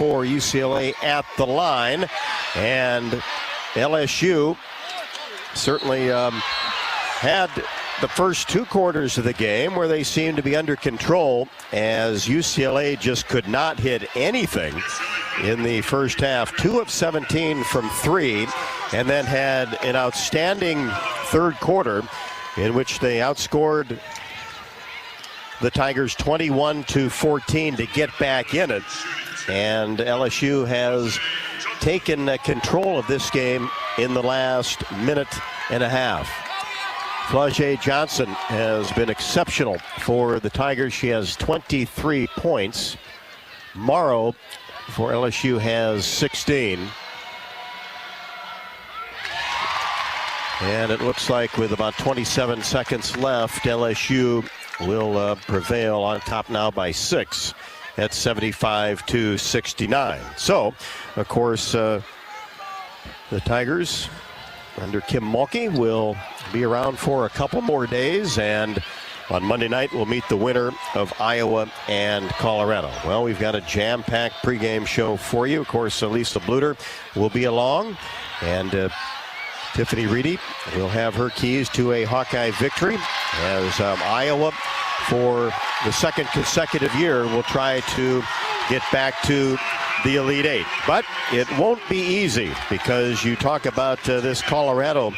for UCLA at the line. And LSU certainly had the first two quarters of the game where they seemed to be under control, as UCLA just could not hit anything in the first half. 2 of 17 from 3, and then had an outstanding third quarter in which they outscored the Tigers 21-14 to get back in it. And LSU has taken control of this game in the last minute and a half. Flau'jae Johnson has been exceptional for the Tigers. She has 23 points. Morrow for LSU has 16. And it looks like with about 27 seconds left, LSU will prevail on top now by 6 at 75-69. So, of course, the Tigers under Kim Mulkey will be around for a couple more days, and on Monday night we'll meet the winner of Iowa and Colorado. Well, we've got a jam-packed pregame show for you. Of course, Lisa Bluder will be along, and Tiffany Reedy will have her keys to a Hawkeye victory, as Iowa, for the second consecutive year, will try to get back to the Elite Eight. But it won't be easy, because you talk about this Colorado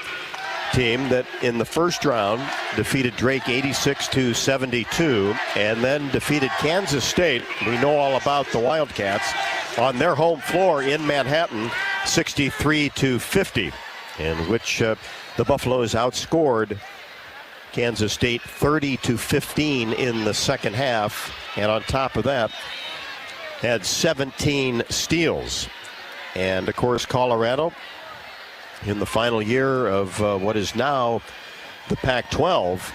team that in the first round defeated Drake 86-72, and then defeated Kansas State. We know all about the Wildcats on their home floor in Manhattan, 63-50, in which the Buffaloes outscored Kansas State 30-15 in the second half, and on top of that had 17 steals. And of course, Colorado in the final year of what is now the Pac-12,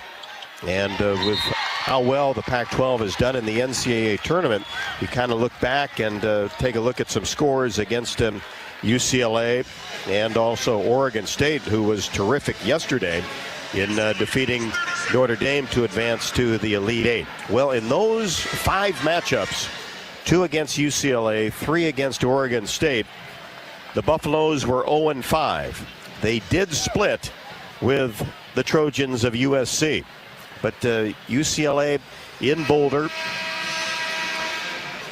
and with how well the Pac-12 has done in the NCAA tournament, you kind of look back and take a look at some scores against UCLA and also Oregon State, who was terrific yesterday in defeating Notre Dame to advance to the Elite Eight. Well, in those 5 matchups, 2 against UCLA, 3 against Oregon State, the Buffaloes were 0-5. They did split with the Trojans of USC. But UCLA in Boulder,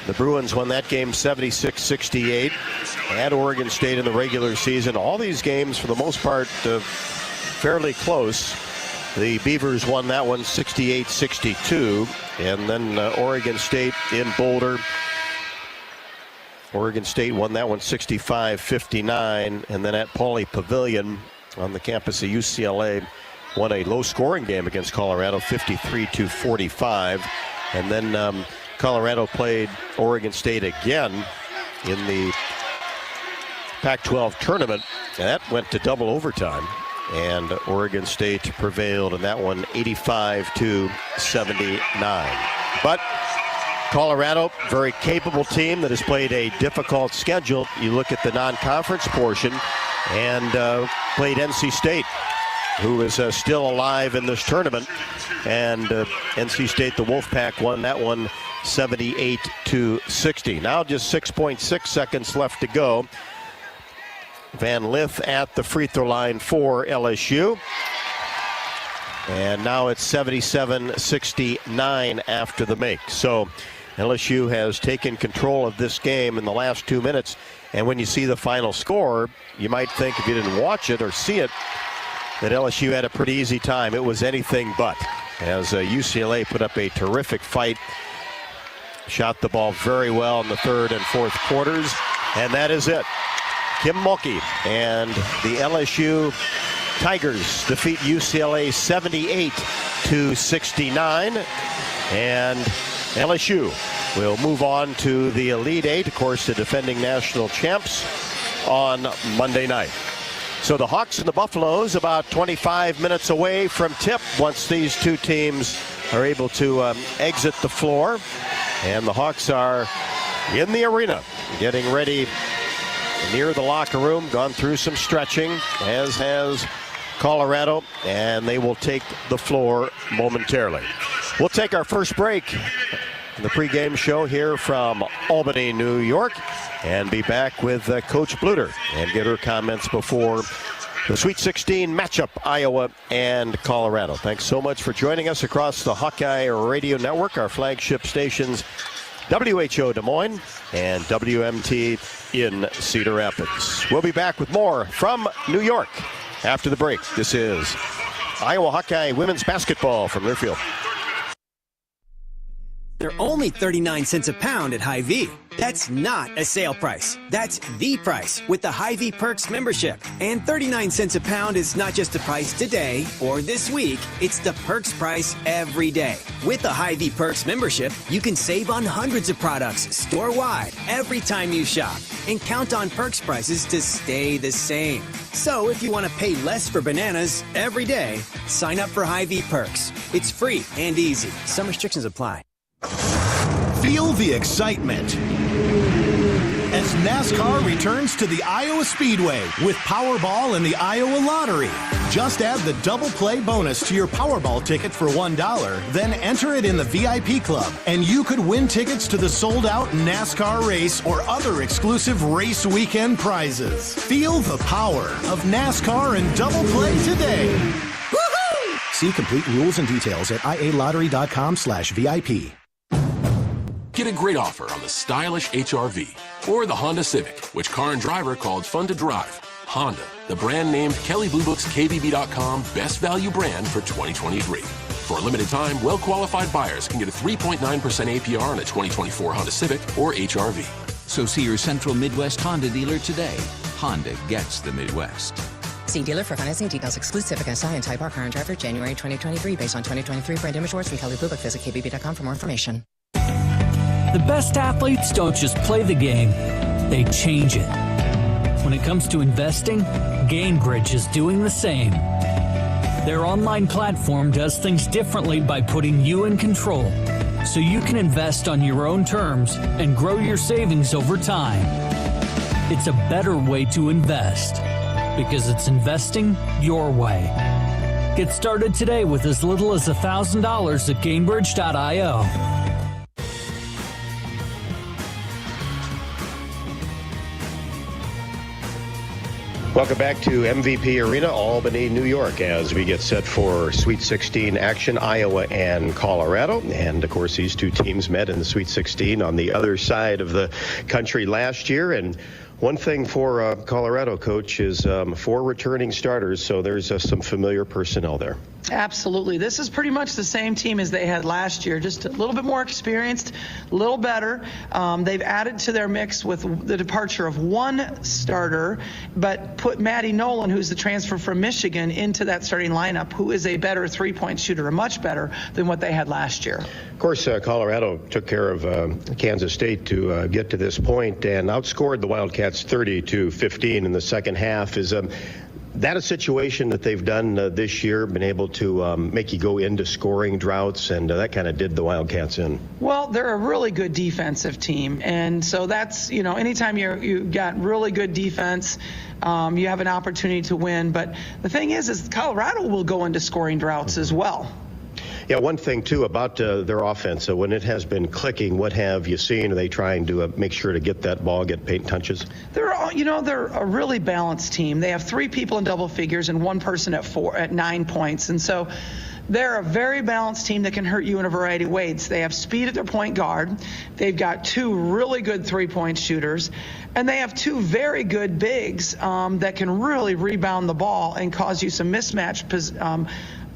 the Bruins won that game 76-68. At Oregon State in the regular season, all these games for the most part fairly close. The Beavers won that one 68-62. And then Oregon State in Boulder, Oregon State won that one 65-59, and then at Pauley Pavilion on the campus of UCLA won a low-scoring game against Colorado 53-45, and then Colorado played Oregon State again in the Pac-12 tournament, and that went to double overtime, and Oregon State prevailed in that one 85-79. But Colorado, very capable team that has played a difficult schedule. You look at the non-conference portion and played NC State, who is still alive in this tournament. And NC State, the Wolfpack, won that one 78-60. Now just 6.6 seconds left to go. Van Lith at the free throw line for LSU. And now it's 77-69 after the make. So LSU has taken control of this game in the last 2 minutes. And when you see the final score, you might think, if you didn't watch it or see it, that LSU had a pretty easy time. It was anything but, as UCLA put up a terrific fight, shot the ball very well in the third and fourth quarters, and that is it. Kim Mulkey and the LSU Tigers defeat UCLA 78-69, and LSU will move on to the Elite Eight, of course, the defending national champs, on Monday night. So the Hawks and the Buffaloes about 25 minutes away from tip once these two teams are able to exit the floor. And the Hawks are in the arena getting ready near the locker room, gone through some stretching, as has Colorado, and they will take the floor momentarily. We'll take our first break the pregame show here from Albany, New York, and be back with Coach Bluder and get her comments before the Sweet 16 matchup, Iowa and Colorado. Thanks so much for joining us across the Hawkeye Radio Network, our flagship stations, WHO Des Moines and WMT in Cedar Rapids. We'll be back with more from New York after the break. This is Iowa Hawkeye women's basketball from Learfield. They're only 39 cents a pound at Hy-Vee. That's not a sale price. That's the price with the Hy-Vee Perks membership. And 39 cents a pound is not just the price today or this week. It's the Perks price every day. With the Hy-Vee Perks membership, you can save on hundreds of products store-wide every time you shop. And count on Perks prices to stay the same. So if you want to pay less for bananas every day, sign up for Hy-Vee Perks. It's free and easy. Some restrictions apply. Feel the excitement as NASCAR returns to the Iowa Speedway with Powerball and the Iowa Lottery. Just add the double play bonus to your Powerball ticket for $1, then enter it in the VIP club, and you could win tickets to the sold-out NASCAR race or other exclusive race weekend prizes. Feel the power of NASCAR and double play today. Woohoo! See complete rules and details at ialottery.com/VIP. Get a great offer on the stylish HR-V or the Honda Civic, which Car and Driver called fun to drive. Honda, the brand named Kelley Blue Book's KBB.com Best Value Brand for 2023. For a limited time, well-qualified buyers can get a 3.9% APR on a 2024 Honda Civic or HR-V. So see your Central Midwest Honda dealer today. Honda gets the Midwest. See dealer for financing details. Exclude Civic SI and Type R Car and Driver January 2023 based on 2023 brand image awards from Kelley Blue Book. Visit KBB.com for more information. The best athletes don't just play the game, they change it. When it comes to investing, GainBridge is doing the same. Their online platform does things differently by putting you in control, so you can invest on your own terms and grow your savings over time. It's a better way to invest, because it's investing your way. Get started today with as little as $1,000 at GainBridge.io. Welcome back to MVP Arena, Albany, New York, as we get set for Sweet 16 action, Iowa and Colorado. And, of course, these two teams met in the Sweet 16 on the other side of the country last year. And one thing for Colorado, Coach, is 4 returning starters, so there's some familiar personnel there. Absolutely. This is pretty much the same team as they had last year, just a little bit more experienced, a little better. They've added to their mix with the departure of one starter, but put Maddie Nolan, who's the transfer from Michigan, into that starting lineup, who is a better three-point shooter, much better than what they had last year. Of course, Colorado took care of Kansas State to get to this point and outscored the Wildcats 30-15 in the second half. Is that a situation that they've done this year, been able to make you go into scoring droughts, and that kind of did the Wildcats in? Well, they're a really good defensive team, and so that's, anytime you've got really good defense, you have an opportunity to win. But the thing is Colorado will go into scoring droughts as well. Yeah, one thing, too, about their offense, when it has been clicking, what have you seen? Are they trying to make sure to get that ball, get paint touches? They're a really balanced team. They have 3 people in double figures and 1 person at 9 points. And so they're a very balanced team that can hurt you in a variety of ways. They have speed at their point guard. They've got 2 really good three-point shooters. And they have 2 very good bigs that can really rebound the ball and cause you some mismatch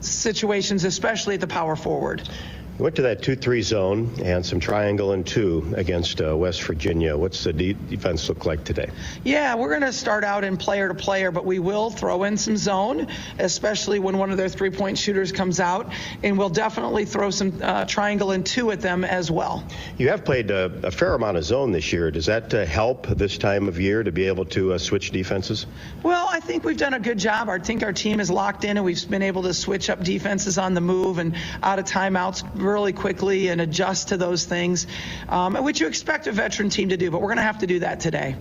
situations, especially at the power forward. You went to that 2-3 zone and some triangle and 2 against West Virginia. What's the defense look like today? Yeah, we're going to start out in player to player, but we will throw in some zone, especially when one of their three-point shooters comes out, and we'll definitely throw some triangle and 2 at them as well. You have played a fair amount of zone this year. Does that help this time of year to be able to switch defenses? Well, I think we've done a good job. I think our team is locked in, and we've been able to switch up defenses on the move and out of timeouts really quickly and adjust to those things, which you expect a veteran team to do, but we're going to have to do that today.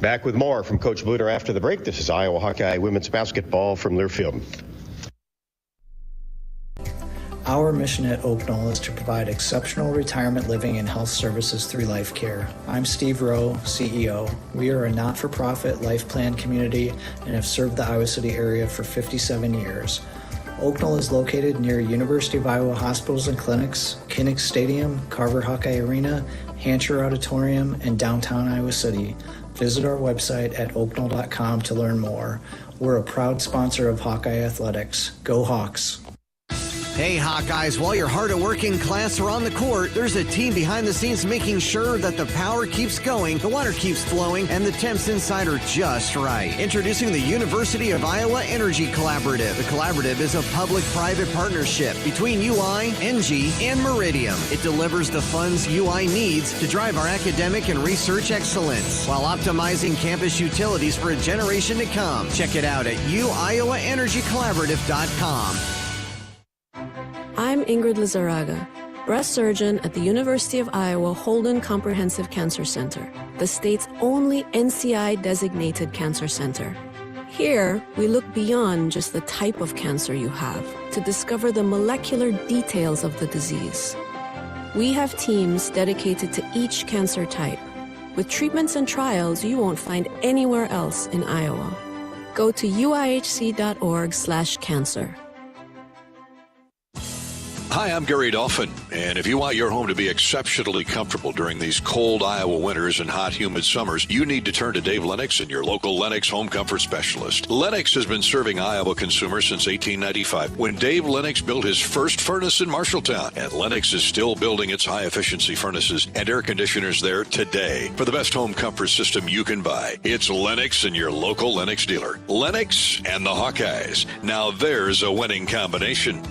Back with more from Coach Bluder after the break. This is Iowa Hawkeye women's basketball from Learfield. Our mission at Oak Knoll is to provide exceptional retirement living and health services through life care. I'm Steve Rowe, CEO. We are a not-for-profit life plan community and have served the Iowa City area for 57 years. Oak Knoll is located near University of Iowa hospitals and clinics, Kinnick Stadium, Carver Hawkeye Arena, Hancher Auditorium, and downtown Iowa City. Visit our website at oakknoll.com to learn more. We're a proud sponsor of Hawkeye Athletics. Go Hawks! Hey Hawkeyes, while you're hard at work in class or on the court, there's a team behind the scenes making sure that the power keeps going, the water keeps flowing, and the temps inside are just right. Introducing the University of Iowa Energy Collaborative. The collaborative is a public-private partnership between UI, NG, and Meridium. It delivers the funds UI needs to drive our academic and research excellence while optimizing campus utilities for a generation to come. Check it out at uiowaenergycollaborative.com. I'm Ingrid Lizarraga, breast surgeon at the University of Iowa Holden Comprehensive Cancer Center, the state's only NCI-designated cancer center. Here, we look beyond just the type of cancer you have to discover the molecular details of the disease. We have teams dedicated to each cancer type, with treatments and trials you won't find anywhere else in Iowa. Go to uihc.org/cancer. Hi, I'm Gary Dolphin, and if you want your home to be exceptionally comfortable during these cold Iowa winters and hot, humid summers, you need to turn to Dave Lennox and your local Lennox home comfort specialist. Lennox has been serving Iowa consumers since 1895, when Dave Lennox built his first furnace in Marshalltown, and Lennox is still building its high-efficiency furnaces and air conditioners there today. For the best home comfort system you can buy, it's Lennox and your local Lennox dealer. Lennox and the Hawkeyes. Now there's a winning combination.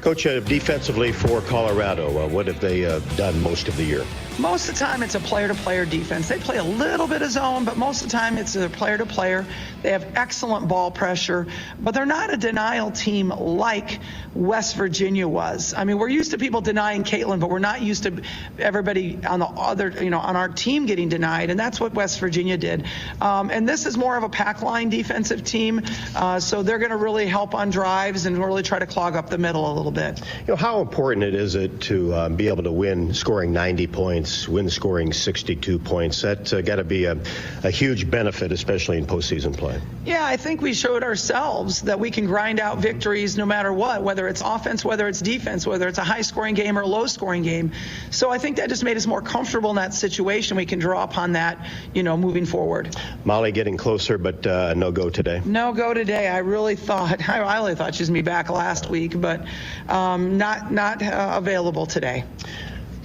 Coach, defensively for Colorado, what have they done most of the year? Most of the time, it's a player-to-player defense. They play a little bit of zone, but most of the time, it's a player-to-player. They have excellent ball pressure, but they're not a denial team like West Virginia was. I mean, we're used to people denying Caitlin, but we're not used to everybody on the other, on our team getting denied, and that's what West Virginia did. And this is more of a pack line defensive team, so they're going to really help on drives and really try to clog up the middle a little bit. How important is it to be able to win scoring 90 points? Win scoring 62 points. That's got to be a huge benefit, especially in postseason play. Yeah, I think we showed ourselves that we can grind out victories no matter what, whether it's offense, whether it's defense, whether it's a high-scoring game or a low-scoring game. So I think that just made us more comfortable in that situation. We can draw upon that, moving forward. Molly getting closer, but no go today. No go today. I really thought she was going to be back last week, but not available today.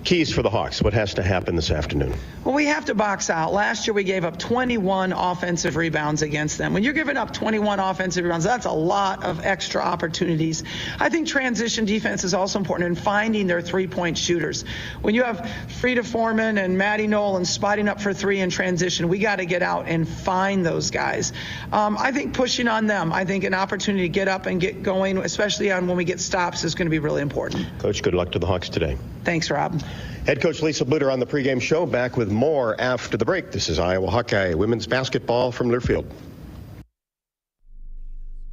Keys for the Hawks. What has to happen this afternoon? Well, we have to box out. Last year we gave up 21 offensive rebounds against them. When you're giving up 21 offensive rebounds, that's a lot of extra opportunities. I think transition defense is also important in finding their three-point shooters. When you have Frida Foreman and Maddie Nolan spotting up for three in transition, we got to get out and find those guys. I think pushing on them, I think an opportunity to get up and get going, especially on when we get stops, is going to be really important. Coach, good luck to the Hawks today. Thanks, Rob. Head coach Lisa Bluder on the pregame show. Back with more after the break. This is Iowa Hawkeye women's basketball from Learfield.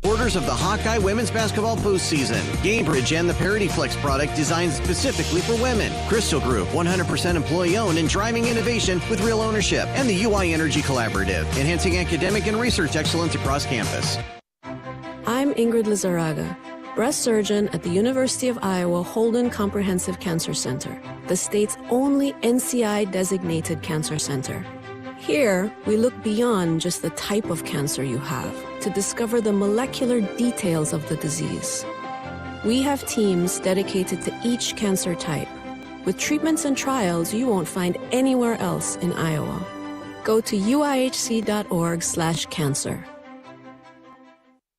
Orders of the Hawkeye women's basketball postseason. Gamebridge and the Parity Flex product designed specifically for women. Crystal Group, 100% employee-owned and driving innovation with real ownership. And the UI Energy Collaborative, enhancing academic and research excellence across campus. I'm Ingrid Lizarraga, breast surgeon at the University of Iowa Holden Comprehensive Cancer Center, the state's only NCI-designated cancer center. Here, we look beyond just the type of cancer you have to discover the molecular details of the disease. We have teams dedicated to each cancer type, with treatments and trials you won't find anywhere else in Iowa. Go to uihc.org/cancer.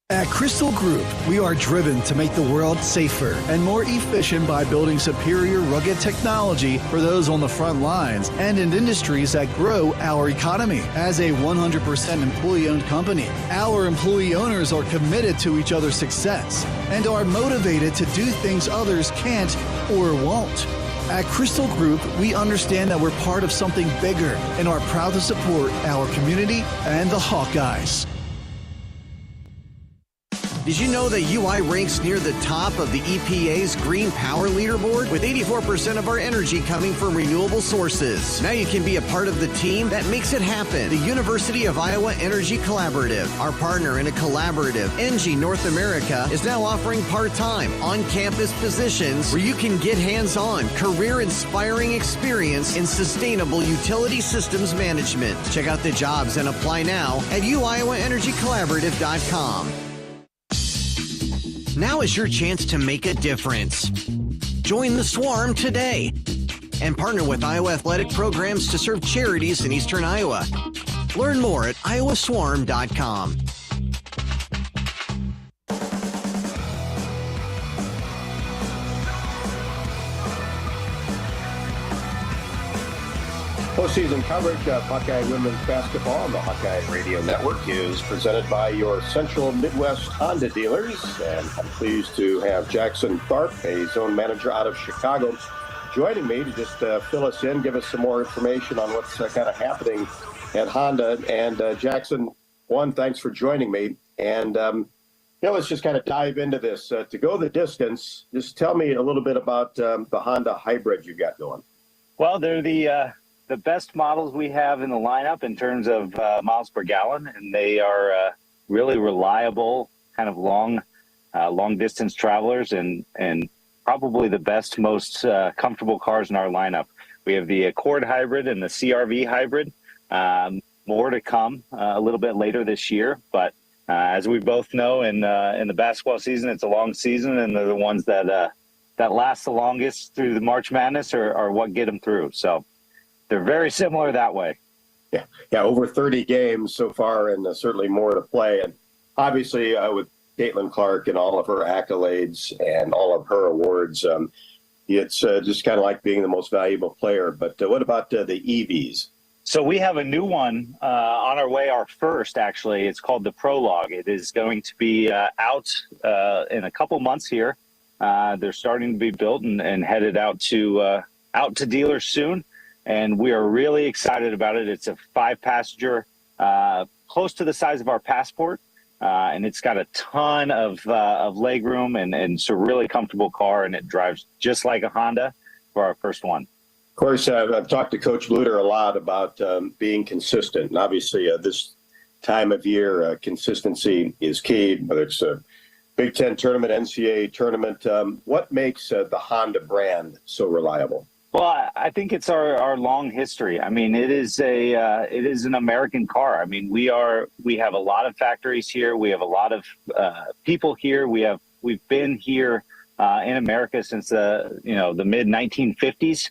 At Crystal Group, we are driven to make the world safer and more efficient by building superior rugged technology for those on the front lines and in industries that grow our economy. As a 100% employee-owned company, our employee owners are committed to each other's success and are motivated to do things others can't or won't. At Crystal Group, we understand that we're part of something bigger and are proud to support our community and the Hawkeyes. Did you know that UI ranks near the top of the EPA's Green Power Leaderboard, with 84% of our energy coming from renewable sources? Now you can be a part of the team that makes it happen. The University of Iowa Energy Collaborative, our partner in a collaborative, ENGIE North America, is now offering part-time, on-campus positions where you can get hands-on, career-inspiring experience in sustainable utility systems management. Check out the jobs and apply now at uiowaenergycollaborative.com. Now is your chance to make a difference. Join the Swarm today and partner with Iowa Athletic Programs to serve charities in Eastern Iowa. Learn more at iowaswarm.com. Postseason coverage of Hawkeye women's basketball on the Hawkeye Radio Network is presented by your Central Midwest Honda dealers. And I'm pleased to have Jackson Tharp, a zone manager out of Chicago, joining me to just fill us in, give us some more information on what's kind of happening at Honda. And Jackson, one, thanks for joining me. And, let's just kind of dive into this. To go the distance, just tell me a little bit about the Honda hybrid you got going. Well, they're the best models we have in the lineup in terms of miles per gallon, and they are really reliable, kind of long distance travelers, and probably the best, most comfortable cars in our lineup. We have the Accord hybrid and the CRV hybrid. More to come a little bit later this year, but as we both know, in the basketball season, it's a long season, and they're the ones that last the longest through the March Madness are what get them through. So they're very similar that way. Yeah, over 30 games so far, and certainly more to play. And obviously, with Caitlin Clark and all of her accolades and all of her awards, it's just kind of like being the most valuable player. But what about the EVs? So we have a new one on our way, our first, actually. It's called the Prologue. It is going to be out in a couple months here. They're starting to be built and headed out to dealers soon. And we are really excited about it. It's a 5-passenger, close to the size of our Passport. And it's got a ton of leg room, and it's a really comfortable car, and it drives just like a Honda for our first one. Of course, I've talked to Coach Bluder a lot about being consistent. And obviously, this time of year, consistency is key, whether it's a Big Ten tournament, NCAA tournament. What makes the Honda brand so reliable? Well, I think it's our long history. I mean, it is an American car. I mean, we have a lot of factories here. We have a lot of people here. We've been here in America since the mid 1950s.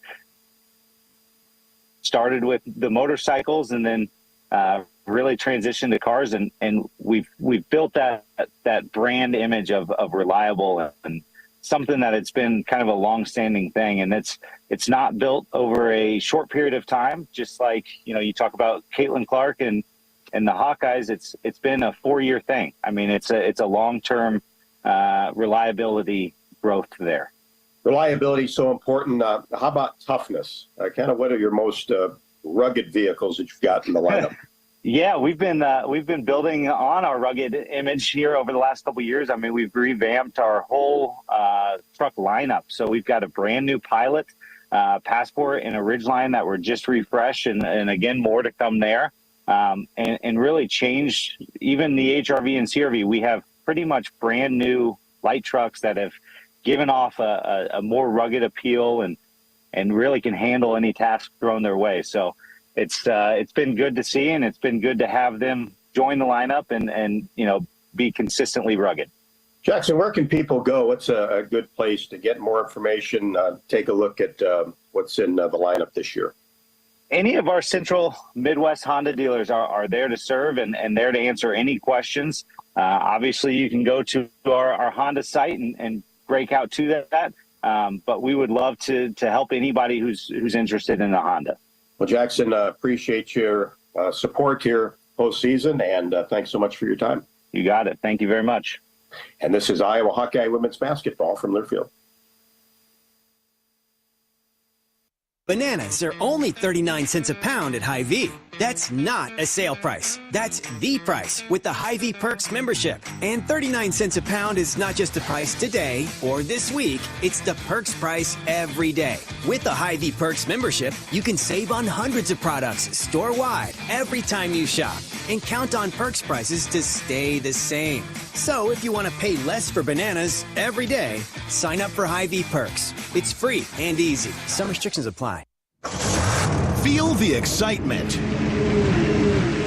Started with the motorcycles, and then really transitioned to cars, and we've built that brand image of reliable and something that it's been kind of a long-standing thing, and it's not built over a short period of time. Just like you talk about Caitlin Clark and the Hawkeyes, it's been a 4-year thing. I mean, it's a long-term reliability growth there. Reliability is so important. How about toughness? Kind of what are your most rugged vehicles that you've got in the lineup? Yeah, we've been building on our rugged image here over the last couple of years. I mean, we've revamped our whole truck lineup. So we've got a brand new Pilot, Passport, and a Ridgeline that were just refreshed, and again, more to come there. And really changed even the HRV and CRV. We have pretty much brand new light trucks that have given off a more rugged appeal and really can handle any task thrown their way. So it's been good to see, and it's been good to have them join the lineup and be consistently rugged. Jackson, where can people go? What's a good place to get more information, take a look at what's in the lineup this year? Any of our Central Midwest Honda dealers are there to serve and there to answer any questions. Obviously, you can go to our Honda site and break out to that. But we would love to help anybody who's interested in a Honda. Well, Jackson, appreciate your support here postseason, and thanks so much for your time. You got it. Thank you very much. And this is Iowa Hawkeye women's basketball from Learfield. Bananas are only 39 cents a pound at Hy-Vee. That's not a sale price. That's the price with the Hy-Vee Perks membership. And 39 cents a pound is not just the price today or this week. It's the Perks price every day. With the Hy-Vee Perks membership, you can save on hundreds of products store-wide every time you shop. And count on Perks prices to stay the same. So if you want to pay less for bananas every day, sign up for Hy-Vee Perks. It's free and easy. Some restrictions apply. Feel the excitement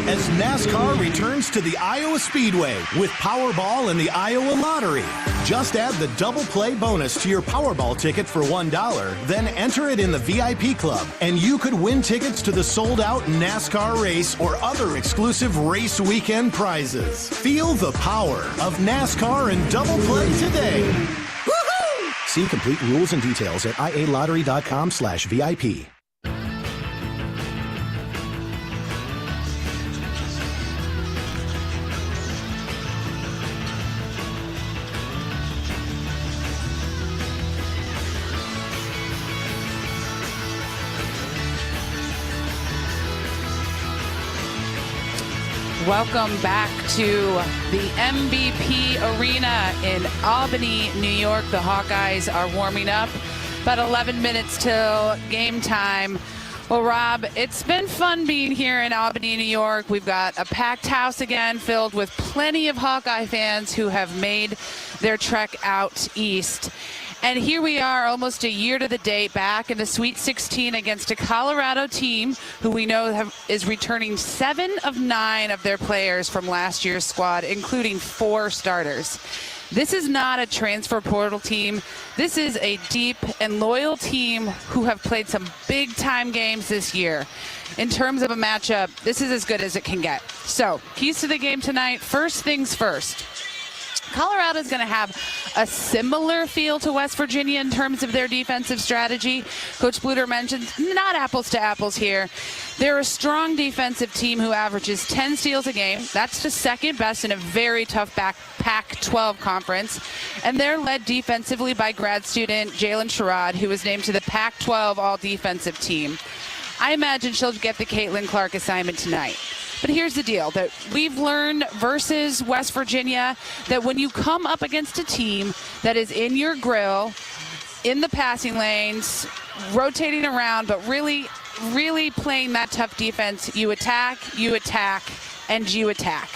as NASCAR returns to the Iowa Speedway with Powerball and the Iowa Lottery. Just add the double play bonus to your Powerball ticket for $1, then enter it in the VIP club, and you could win tickets to the sold-out NASCAR race or other exclusive race weekend prizes. Feel the power of NASCAR and double play today. Woo-hoo! See complete rules and details at ialottery.com/VIP. Welcome back to the MVP Arena in Albany, New York. The Hawkeyes are warming up. About 11 minutes till game time. Well, Rob, it's been fun being here in Albany, New York. We've got a packed house again filled with plenty of Hawkeye fans who have made their trek out east. And here we are almost a year to the date back in the Sweet 16 against a Colorado team who we know is returning 7 of 9 of their players from last year's squad, including 4 starters. This is not a transfer portal team. This is a deep and loyal team who have played some big-time games this year. In terms of a matchup, this is as good as it can get. So, keys to the game tonight. First things first. Colorado is going to have a similar feel to West Virginia in terms of their defensive strategy. Coach Bluder mentioned not apples to apples here. They're a strong defensive team who averages 10 steals a game. That's the second best in a very tough Pac-12 conference. And they're led defensively by grad student Jalen Sherrod, who was named to the Pac-12 all-defensive team. I imagine she'll get the Caitlin Clark assignment tonight. But here's the deal, that we've learned versus West Virginia that when you come up against a team that is in your grill, in the passing lanes, rotating around, but really playing that tough defense, you attack, and you attack.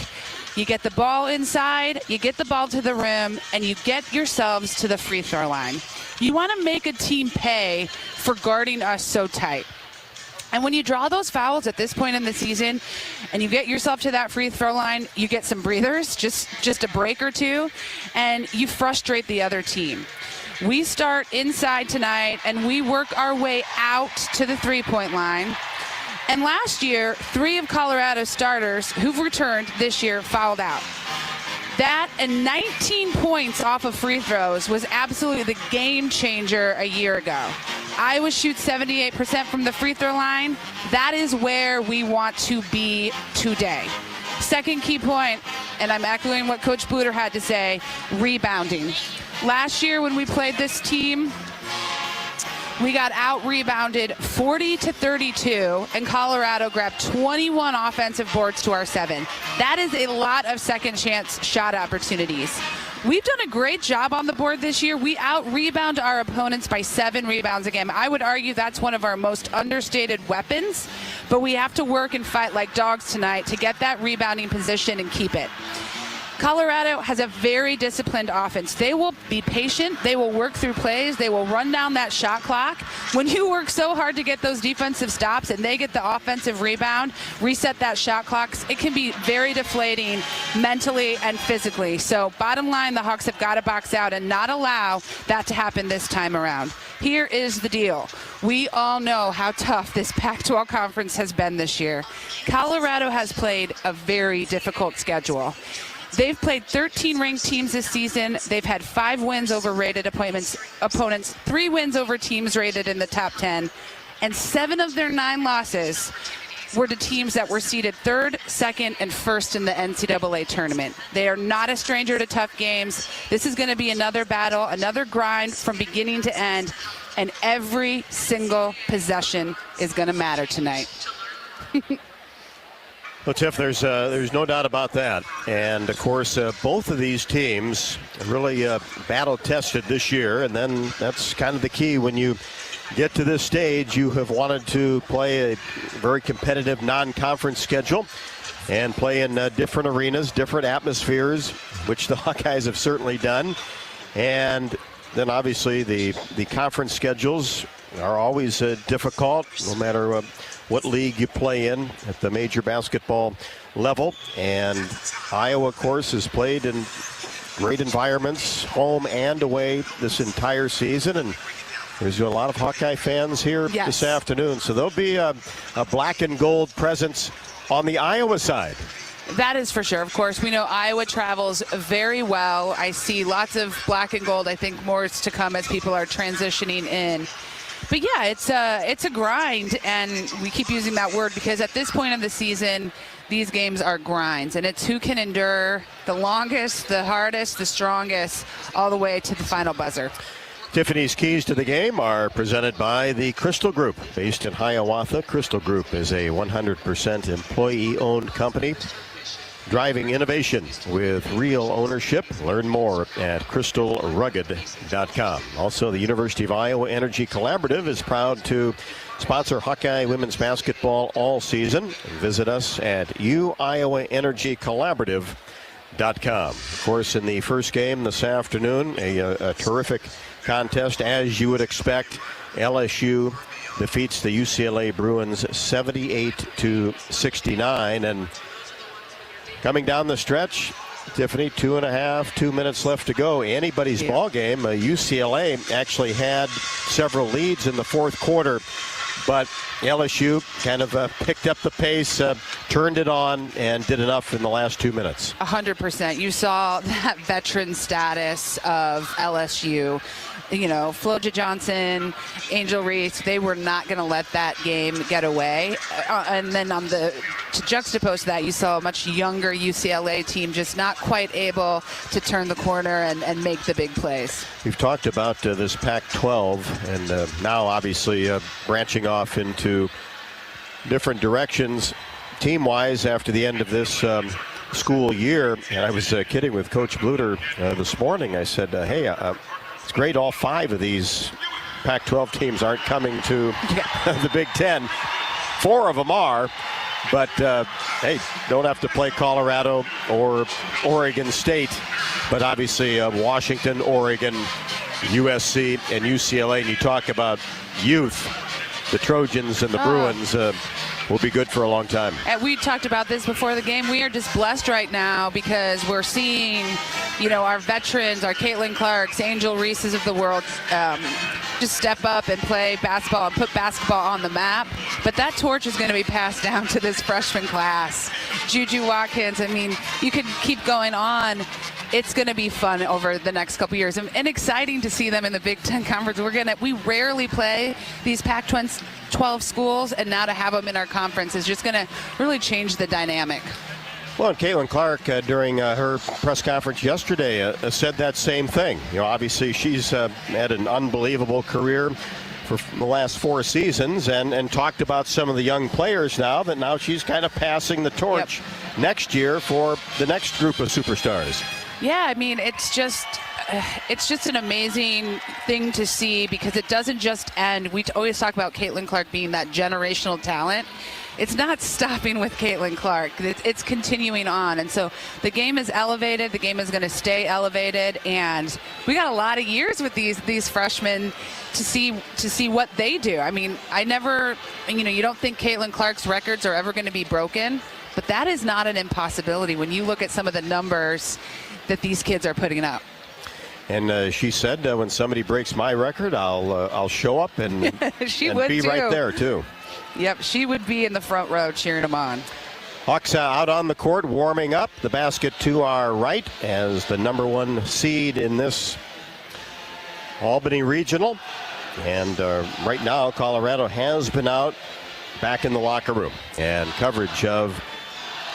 You get the ball inside, you get the ball to the rim, and you get yourselves to the free throw line. You want to make a team pay for guarding us so tight. And when you draw those fouls at this point in the season and you get yourself to that free throw line, you get some breathers, just a break or two, and you frustrate the other team. We start inside tonight and we work our way out to the three-point line. And last year, 3 of Colorado's starters who've returned this year fouled out. That and 19 points off of free throws was absolutely the game changer a year ago. Iowa shoots 78% from the free throw line. That is where we want to be today. Second key point, and I'm echoing what Coach Bluder had to say, rebounding. Last year when we played this team, we got out-rebounded 40-32, and Colorado grabbed 21 offensive boards to our 7. That is a lot of second-chance shot opportunities. We've done a great job on the board this year. We out-rebound our opponents by 7 rebounds a game. I would argue that's one of our most understated weapons, but we have to work and fight like dogs tonight to get that rebounding position and keep it. Colorado has a very disciplined offense. They will be patient. They will work through plays. They will run down that shot clock. When you work so hard to get those defensive stops and they get the offensive rebound, reset that shot clock, it can be very deflating mentally and physically. So bottom line, the Hawks have got to box out and not allow that to happen this time around. Here is the deal. We all know how tough this Pac-12 conference has been this year. Colorado has played a very difficult schedule. They've played 13 ranked teams this season. They've had 5 wins over rated opponents, 3 wins over teams rated in the top 10, and 7 of their 9 losses were to teams that were seeded 3rd, 2nd, and 1st in the NCAA tournament. They are not a stranger to tough games. This is going to be another battle, another grind from beginning to end. and every single possession is going to matter tonight. Well, Tiff, there's no doubt about that. And, of course, both of these teams really battle-tested this year, and then that's kind of the key when you get to this stage. You have wanted to play a very competitive non-conference schedule and play in different arenas, different atmospheres, which the Hawkeyes have certainly done. And then, obviously, the conference schedules are always difficult, no matter what league you play in at the major basketball level. And Iowa, of course, has played in great environments, home and away, this entire season. And there's a lot of Hawkeye fans here this afternoon. So there'll be a black and gold presence on the Iowa side. That is for sure. Of course, we know Iowa travels very well. I see lots of black and gold. I think more is to come as people are transitioning in. But yeah, it's a grind, and we keep using that word because at this point of the season, these games are grinds, and it's who can endure the longest, the hardest, the strongest, all the way to the final buzzer. Tiffany's keys to the game are presented by the Crystal Group, based in Hiawatha. Crystal Group is a 100% employee-owned company, driving innovation with real ownership. Learn more at crystalrugged.com. Also, the University of Iowa Energy Collaborative is proud to sponsor Hawkeye women's basketball all season. Visit us at uiowaenergycollaborative.com. Of course, in the first game this afternoon, a terrific contest, as you would expect. LSU defeats the UCLA Bruins 78-69, and coming down the stretch, Tiffany, 2 minutes left to go. Anybody's ball game. UCLA actually had several leads in the fourth quarter, but LSU kind of picked up the pace, turned it on, and did enough in the last 2 minutes. 100%. You saw that veteran status of LSU. You know, Floja Johnson, Angel Reese, they were not going to let that game get away. And then to juxtapose that, you saw a much younger UCLA team just not quite able to turn the corner and make the big plays. We've talked about this Pac-12, and now obviously branching off into different directions team-wise after the end of this school year. And I was kidding with Coach Bluder this morning. I said, hey, it's great all 5 of these Pac-12 teams aren't coming to the Big Ten. 4 of them are, but hey, don't have to play Colorado or Oregon State. But obviously Washington, Oregon, USC, and UCLA. And you talk about youth, the Trojans and the Bruins will be good for a long time. And we talked about this before the game. We are just blessed right now because we're seeing, you know, our veterans, our Caitlin Clarks, Angel Reeses of the world, just step up and play basketball and put basketball on the map. But that torch is going to be passed down to this freshman class. Juju Watkins, I mean, you could keep going on. It's going to be fun over the next couple years and exciting to see them in the Big Ten Conference. We rarely play these Pac-12 schools, and now to have them in our conference is just going to really change the dynamic. Well, and Caitlin Clark, during her press conference yesterday, said that same thing. You know, obviously she's had an unbelievable career for the last 4 seasons and talked about some of the young players now she's kind of passing the torch next year for the next group of superstars. Yeah, I mean, it's just an amazing thing to see because it doesn't just end. We always talk about Caitlin Clark being that generational talent. It's not stopping with Caitlin Clark. It's continuing on. And so the game is elevated. The game is going to stay elevated. And we got a lot of years with these freshmen to see what they do. I mean, you don't think Caitlin Clark's records are ever going to be broken, but that is not an impossibility when you look at some of the numbers that these kids are putting up. And she said, when somebody breaks my record, I'll show up and be right there too. Yep, she would be in the front row cheering them on. Hawks out on the court, warming up. The basket to our right as the number 1 seed in this Albany Regional. And right now, Colorado has been out back in the locker room. And coverage of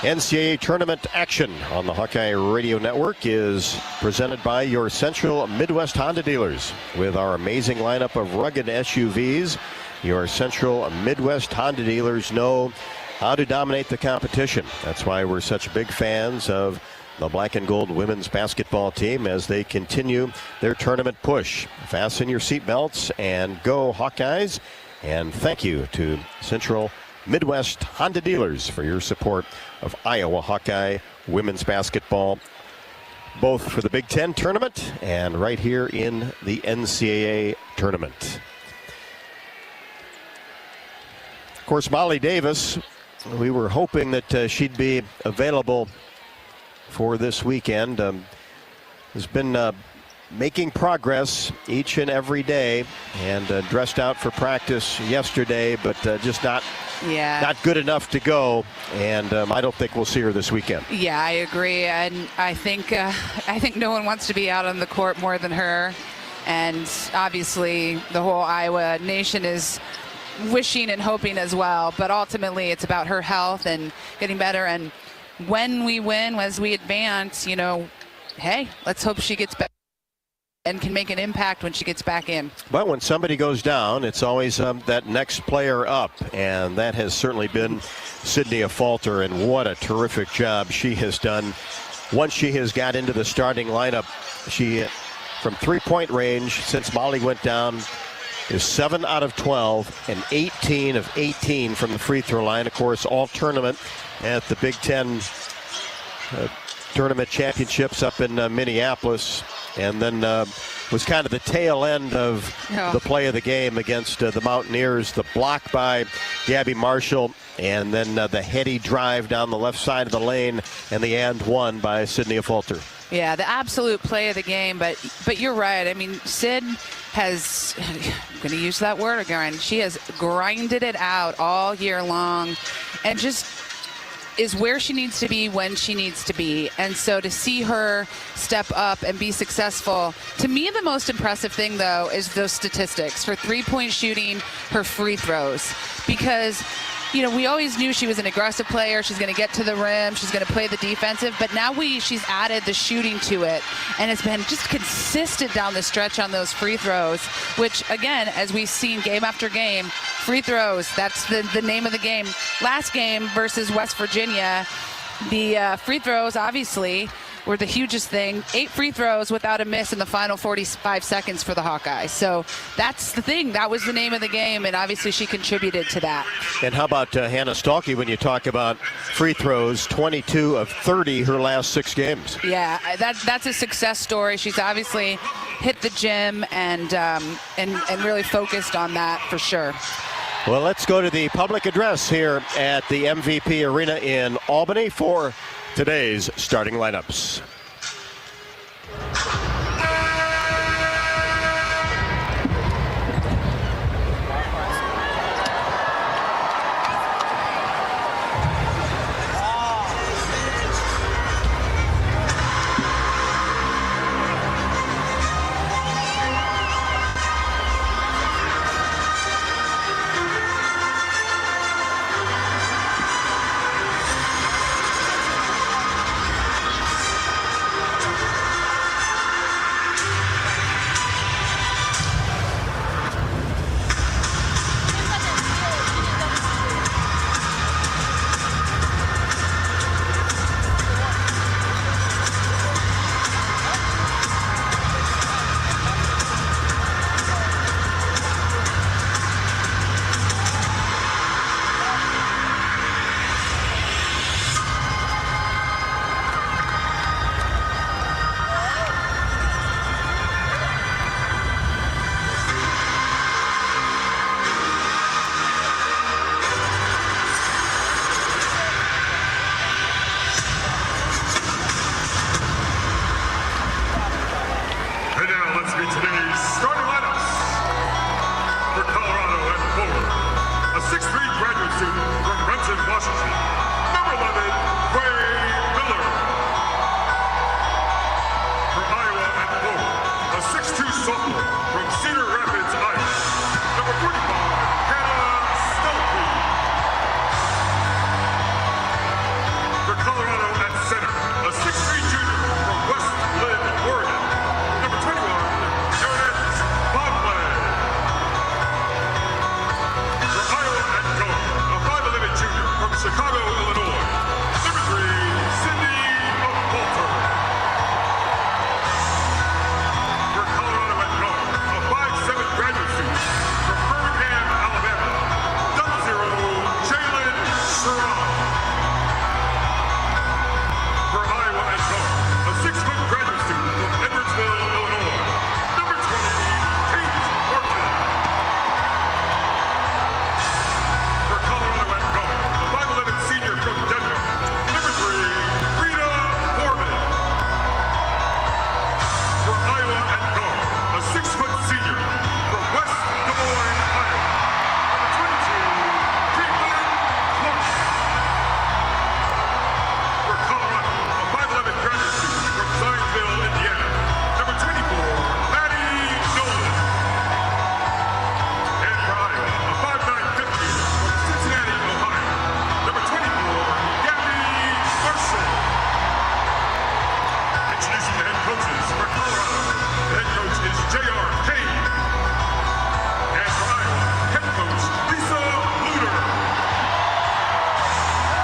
NCAA tournament action on the Hawkeye Radio Network is presented by your Central Midwest Honda dealers. With our amazing lineup of rugged SUVs, your Central Midwest Honda dealers know how to dominate the competition. That's why we're such big fans of the black and gold women's basketball team as they continue their tournament push. Fasten your seatbelts and go Hawkeyes. And thank you to Central Midwest Honda dealers for your support of Iowa Hawkeye women's basketball, both for the Big Ten tournament and right here in the NCAA tournament. Of course, Molly Davis, we were hoping that she'd be available for this weekend. Has been making progress each and every day and dressed out for practice yesterday, but just not good enough to go, and I don't think we'll see her this weekend. Yeah, I agree, and I think no one wants to be out on the court more than her, and obviously the whole Iowa nation is wishing and hoping as well, but ultimately it's about her health and getting better, and when we win, as we advance, hey, let's hope she gets better and can make an impact when she gets back in. But when somebody goes down, it's always that next player up, and that has certainly been Sydney Falter, and what a terrific job she has done. Once she has got into the starting lineup, she, from three-point range, since Molly went down, is 7 out of 12 and 18 of 18 from the free throw line. Of course, all tournament at the Big Ten tournament championships up in Minneapolis. And then was kind of the tail end of the play of the game against the Mountaineers. The block by Gabby Marshall, and then the heady drive down the left side of the lane, and the and one by Sydney Falter. Yeah, the absolute play of the game. But you're right. I mean, Sid has, I'm going to use that word again, she has grinded it out all year long and just is where she needs to be when she needs to be. And so to see her step up and be successful, to me the most impressive thing though is those statistics for three-point shooting, her free throws, because we always knew she was an aggressive player. She's going to get to the rim. She's going to play the defensive. But now she's added the shooting to it. And it's been just consistent down the stretch on those free throws, which, again, as we've seen game after game, free throws, that's the name of the game. Last game versus West Virginia, the free throws, obviously, were the hugest thing. 8 free throws without a miss in the final 45 seconds for the Hawkeyes. So that's the thing. That was the name of the game, and obviously she contributed to that. And how about Hannah Stalkey when you talk about free throws, 22 of 30 her last 6 games? Yeah, that's a success story. She's obviously hit the gym and really focused on that for sure. Well, let's go to the public address here at the MVP Arena in Albany for today's starting lineups.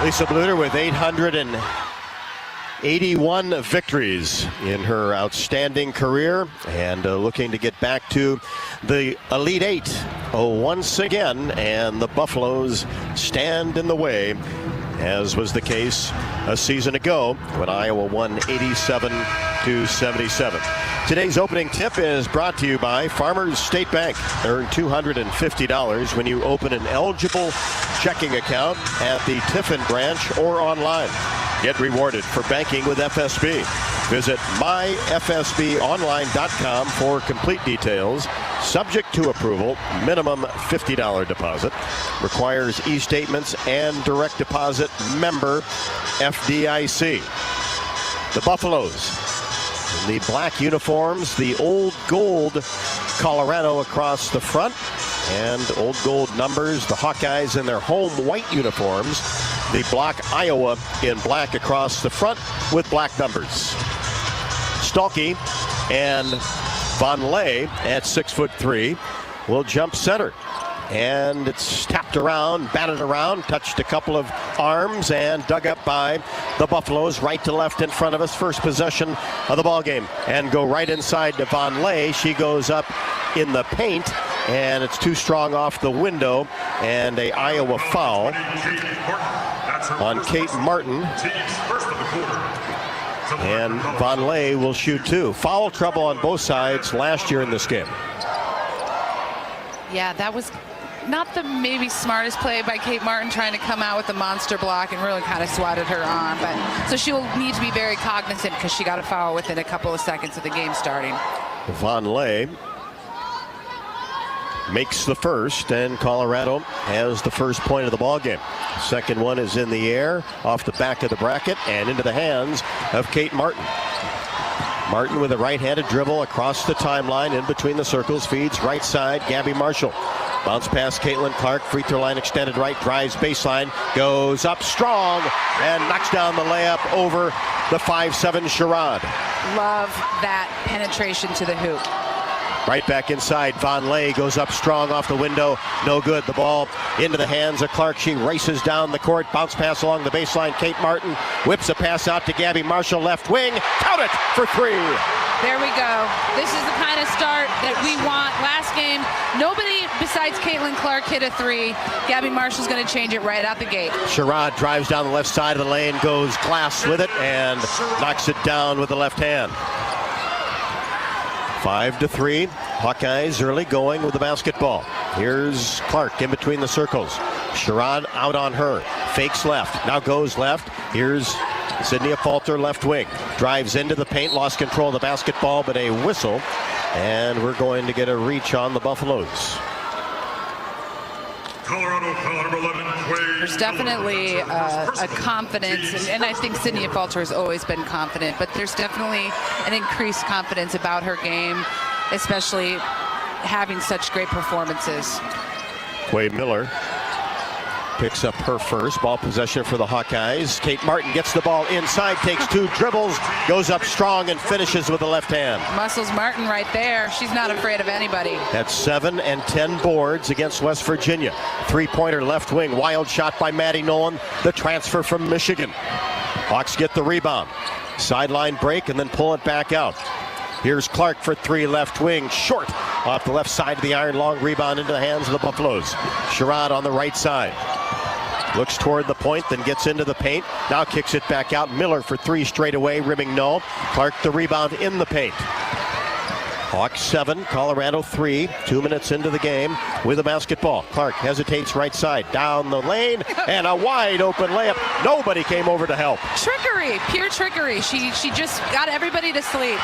Lisa Bluder with 881 victories in her outstanding career, and looking to get back to the Elite Eight once again, and the Buffaloes stand in the way, as was the case a season ago when Iowa won 87-77. Today's opening tip is brought to you by Farmers State Bank. Earn $250 when you open an eligible checking account at the Tiffin branch or online. Get rewarded for banking with FSB. Visit myfsbonline.com for complete details. Subject to approval, minimum $50 deposit. Requires e-statements and direct deposit. Member FDIC. The Buffaloes in the black uniforms, the old gold Colorado across the front, and old gold numbers. The Hawkeyes in their home white uniforms. The block Iowa in black across the front with black numbers. Stalky and Von Ley at 6'3" will jump center. And it's tapped around, batted around, touched a couple of arms, and dug up by the Buffaloes, right to left in front of us. First possession of the ball game, and go right inside to Von Ley. She goes up in the paint, and it's too strong off the window, and a Iowa foul on Kate Martin. And Von Ley will shoot two. Foul trouble on both sides last year in this game. Yeah, that was not the maybe smartest play by Kate Martin, trying to come out with the monster block and really kind of swatted her arm. But so she'll need to be very cognizant, because she got a foul within a couple of seconds of the game starting. Von Ley makes the first, and Colorado has the first point of the ball game. Second one is in the air, off the back of the bracket, and into the hands of Kate Martin. Martin with a right-handed dribble across the timeline, in between the circles, feeds right side, Gabby Marshall. Bounce past Caitlin Clark, free throw line extended right, drives baseline, goes up strong, and knocks down the layup over the 5'7" Sherrod. Love that penetration to the hoop. Right back inside, Von Ley goes up strong off the window, no good. The ball into the hands of Clark. She races down the court, bounce pass along the baseline. Kate Martin whips a pass out to Gabby Marshall, left wing, count it for three. There we go. This is the kind of start that we want. Last game, nobody besides Caitlin Clark hit a three. Gabby Marshall's going to change it right out the gate. Sherrod drives down the left side of the lane, goes glass with it, and knocks it down with the left hand. 5-3. Hawkeyes early going with the basketball. Here's Clark in between the circles. Sherrod out on her. Fakes left. Now goes left. Here's Sydney Falter, left wing. Drives into the paint. Lost control of the basketball, but a whistle. And we're going to get a reach on the Buffaloes. There's definitely a confidence, and I think Sydney Falter has always been confident, but there's definitely an increased confidence about her game, especially having such great performances. Quay Miller picks up her first. Ball possession for the Hawkeyes. Kate Martin gets the ball inside, takes two dribbles, goes up strong, and finishes with the left hand. Muscles Martin right there. She's not afraid of anybody. That's 7 and 10 boards against West Virginia. Three-pointer left wing. Wild shot by Maddie Nolan, the transfer from Michigan. Hawks get the rebound. Sideline break and then pull it back out. Here's Clark for three, left wing, short off the left side of the iron. Long rebound into the hands of the Buffaloes. Sherrod on the right side. Looks toward the point, then gets into the paint. Now kicks it back out. Miller for three straight away, rimming no. Clark the rebound in the paint. Hawks 7, Colorado 3. 2 minutes into the game with the basketball. Clark hesitates right side, down the lane, and a wide open layup. Nobody came over to help. Trickery, pure trickery. She just got everybody to sleep.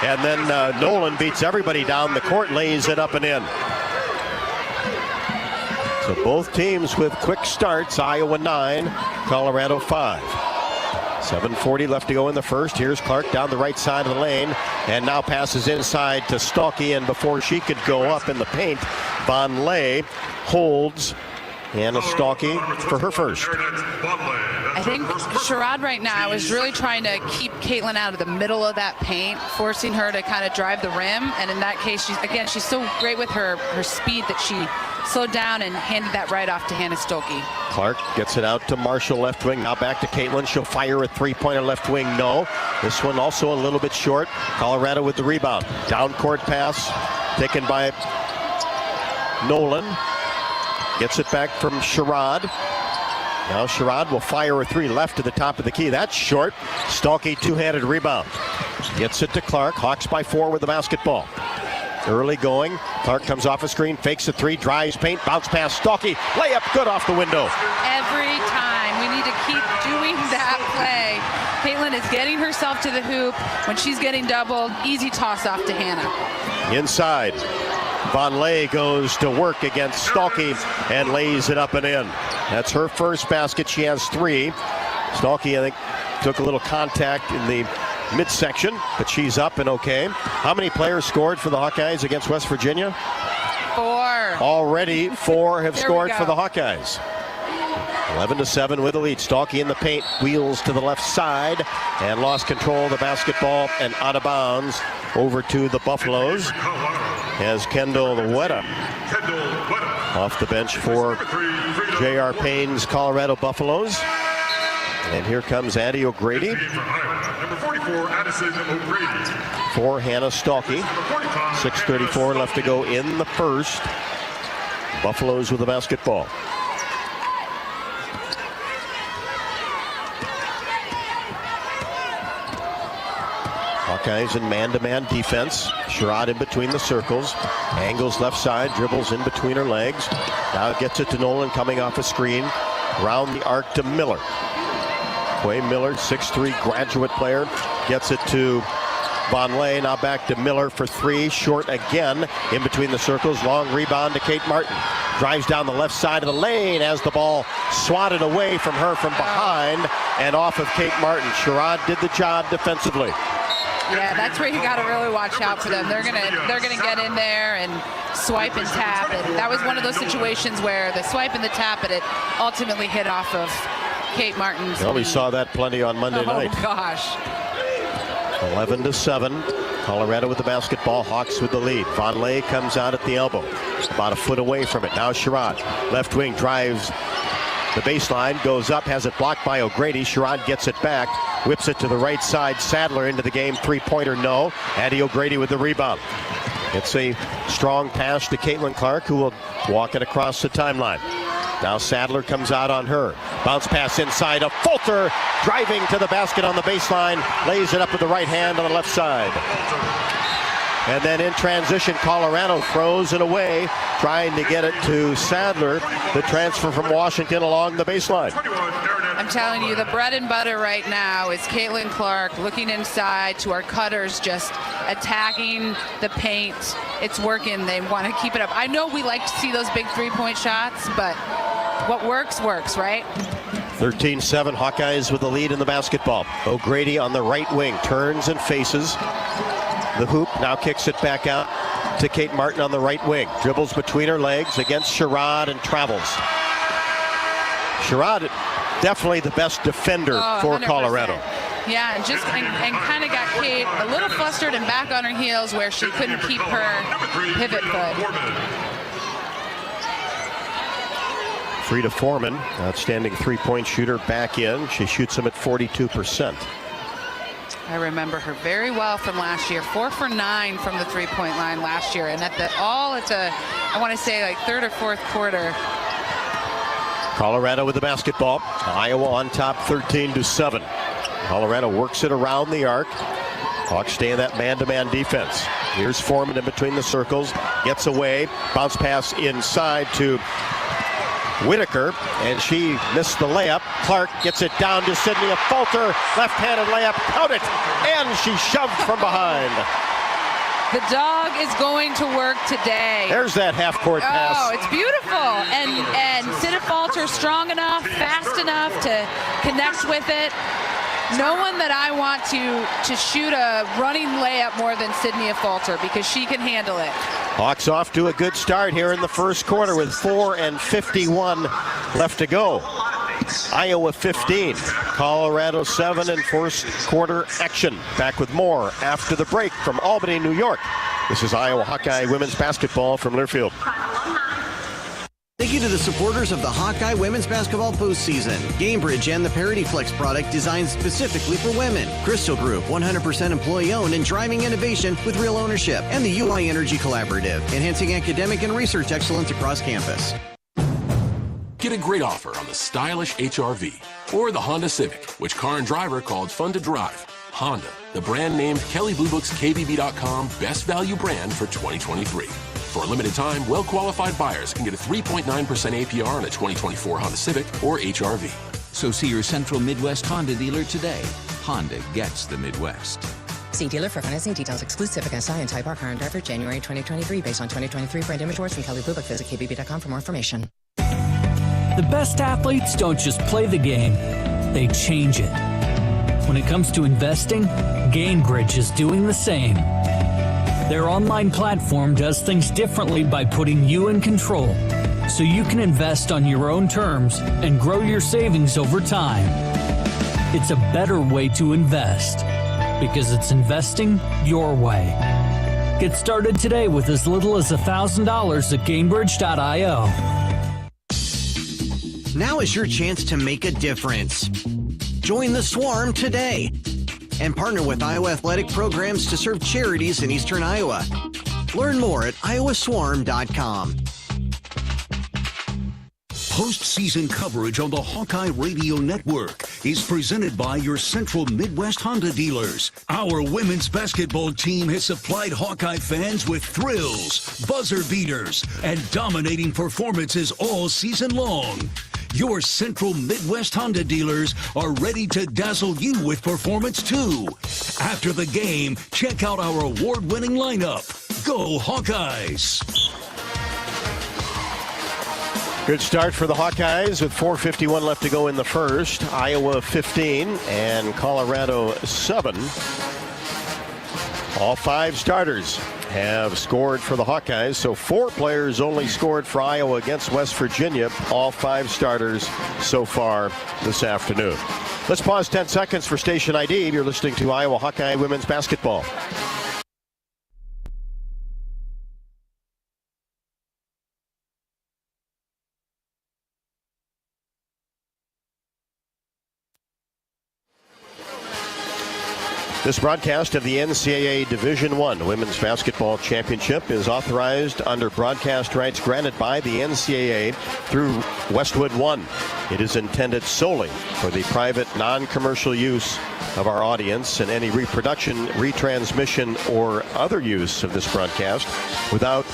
And then Nolan beats everybody down the court, lays it up and in. So both teams with quick starts. Iowa 9, Colorado 5. 7:40 left to go in the first. Here's Clark down the right side of the lane, and now passes inside to Stalky, and before she could go up in the paint, Von Ley holds Hannah Stalky for her first. I think Sherrod right now is really trying to keep Caitlin out of the middle of that paint, forcing her to kind of drive the rim. And in that case, she's so great with her speed that she slowed down and handed that right off to Hannah Stolke. Clark gets it out to Marshall, left wing. Now back to Caitlin. She'll fire a three-pointer left wing. No. This one also a little bit short. Colorado with the rebound. Down court pass taken by Nolan. Gets it back from Sherrod. Now Sherrod will fire a three left to the top of the key. That's short. Stalky two-handed rebound. Gets it to Clark. Hawks by 4 with the basketball. Early going. Clark comes off a screen, fakes a three, drives paint, bounce pass, Stalky, layup good off the window. Every time we need to keep doing that play. Caitlin is getting herself to the hoop. When she's getting doubled, easy toss off to Hannah. Inside. Von Lay goes to work against Stalky and lays it up and in. That's her first basket. She has 3. Stalky, I think, took a little contact in the midsection, but she's up and okay. How many players scored for the Hawkeyes against West Virginia? 4. Already 4 have scored for the Hawkeyes. 11-7 with the lead. Stalky in the paint, wheels to the left side and lost control of the basketball and out of bounds over to the Buffaloes. As Kendall Wetta off the bench for J.R. Payne's Colorado Buffaloes. And here comes Addie O'Grady for Hannah Stalky. 6:34 left to go in the first. Buffaloes with the basketball. Hawkeyes in man-to-man defense. Sherrod in between the circles. Angles left side, dribbles in between her legs. Now gets it to Nolan coming off a screen. Round the arc to Miller. Quay Miller, 6'3" graduate player, gets it to Von Lay. Now back to Miller for 3. Short again in between the circles. Long rebound to Kate Martin. Drives down the left side of the lane as the ball swatted away from her from behind and off of Kate Martin. Sherrod did the job defensively. Yeah, that's where you got to really watch out for them. They're gonna get in there and swipe and tap. And that was one of those situations where the swipe and the tap, and it ultimately hit off of Kate Martin's. Well, we saw that plenty on Monday night. Oh gosh. 11-7. Colorado with the basketball. Hawks with the lead. Von Lay comes out at the elbow. About a foot away from it. Now Sherrod. Left wing drives the baseline. Goes up. Has it blocked by O'Grady. Sherrod gets it back. Whips it to the right side. Sadler into the game. 3-pointer no. Addie O'Grady with the rebound. It's a strong pass to Caitlin Clark, who will walk it across the timeline. Now Sadler comes out on her. Bounce pass inside of Fulter, driving to the basket on the baseline, lays it up with the right hand on the left side. And then in transition, Colorado throws it away, trying to get it to Sadler, the transfer from Washington along the baseline. I'm telling you, the bread and butter right now is Caitlin Clark looking inside to our cutters, just attacking the paint. It's working. They want to keep it up. I know we like to see those big three-point shots, but what works, right? 13-7, Hawkeyes with the lead in the basketball. O'Grady on the right wing, turns and faces the hoop, now kicks it back out to Kate Martin on the right wing. Dribbles between her legs against Sherrod and travels. Sherrod, definitely the best defender for 100%. Colorado. Yeah, and kind of got Kate a little flustered and back on her heels where she couldn't keep her pivot foot. Frida Foreman, outstanding three-point shooter, back in. She shoots them at 42%. I remember her very well from last year. 4 for 9 from the three-point line last year, and at the I want to say like third or fourth quarter. Colorado with the basketball. Iowa on top, 13-7. Colorado works it around the arc. Hawks stay in that man-to-man defense. Here's Foreman in between the circles, gets away, bounce pass inside to Whitaker, and she missed the layup. Clark gets it down to Sydney. A Fulter, left-handed layup, count it, and she shoved from behind. The dog is going to work today. There's that half-court pass. Oh, it's beautiful. And Sydney Fulter strong enough, fast enough to connect with it. no one that I want to shoot a running layup more than Sydney Falter because she can handle it. Hawks off to a good start here in the first quarter with 4:51 left to go. Iowa 15, Colorado 7 in first quarter action. Back with more after the break from Albany, New York. This is Iowa Hawkeye women's basketball from Learfield. Thank you to the supporters of the Hawkeye women's basketball postseason. GameBridge and the Parity Flex product designed specifically for women. Crystal Group, 100% employee-owned and driving innovation with real ownership. And the UI Energy Collaborative, enhancing academic and research excellence across campus. Get a great offer on the stylish HR-V or the Honda Civic, which car and driver called fun to drive. Honda, the brand named Kelly Blue Book's KBB.com best value brand for 2023. For a limited time, well-qualified buyers can get a 3.9% APR on a 2024 Honda Civic or HR-V. So see your Central Midwest Honda dealer today. Honda gets the Midwest. See dealer for financing details. Exclude Civic SI and Type R car and driver January 2023 based on 2023 brand image awards from Kelly Blue Book. Visit KBB.com for more information. The best athletes don't just play the game, they change it. When it comes to investing, GameBridge is doing the same. Their online platform does things differently by putting you in control, so you can invest on your own terms and grow your savings over time. It's a better way to invest, because it's investing your way. Get started today with as little as $1,000 at GameBridge.io. Now is your chance to make a difference. Join the Swarm today and partner with Iowa Athletic Programs to serve charities in Eastern Iowa. Learn more at iowaswarm.com. Postseason coverage on the Hawkeye Radio Network is presented by your Central Midwest Honda dealers. Our women's basketball team has supplied Hawkeye fans with thrills, buzzer beaters, and dominating performances all season long. Your Central Midwest Honda dealers are ready to dazzle you with performance too. After the game, check out our award-winning lineup. Go Hawkeyes! Good start for the Hawkeyes with 4:51 left to go in the first. Iowa 15 and Colorado 7. All 5 starters have scored for the Hawkeyes, so 4 players only scored for Iowa against West Virginia. All 5 starters so far this afternoon. Let's pause 10 seconds for station ID. You're listening to Iowa Hawkeye women's basketball. This broadcast of the NCAA Division I Women's Basketball Championship is authorized under broadcast rights granted by the NCAA through Westwood One. It is intended solely for the private, non-commercial use of our audience, and any reproduction, retransmission, or other use of this broadcast without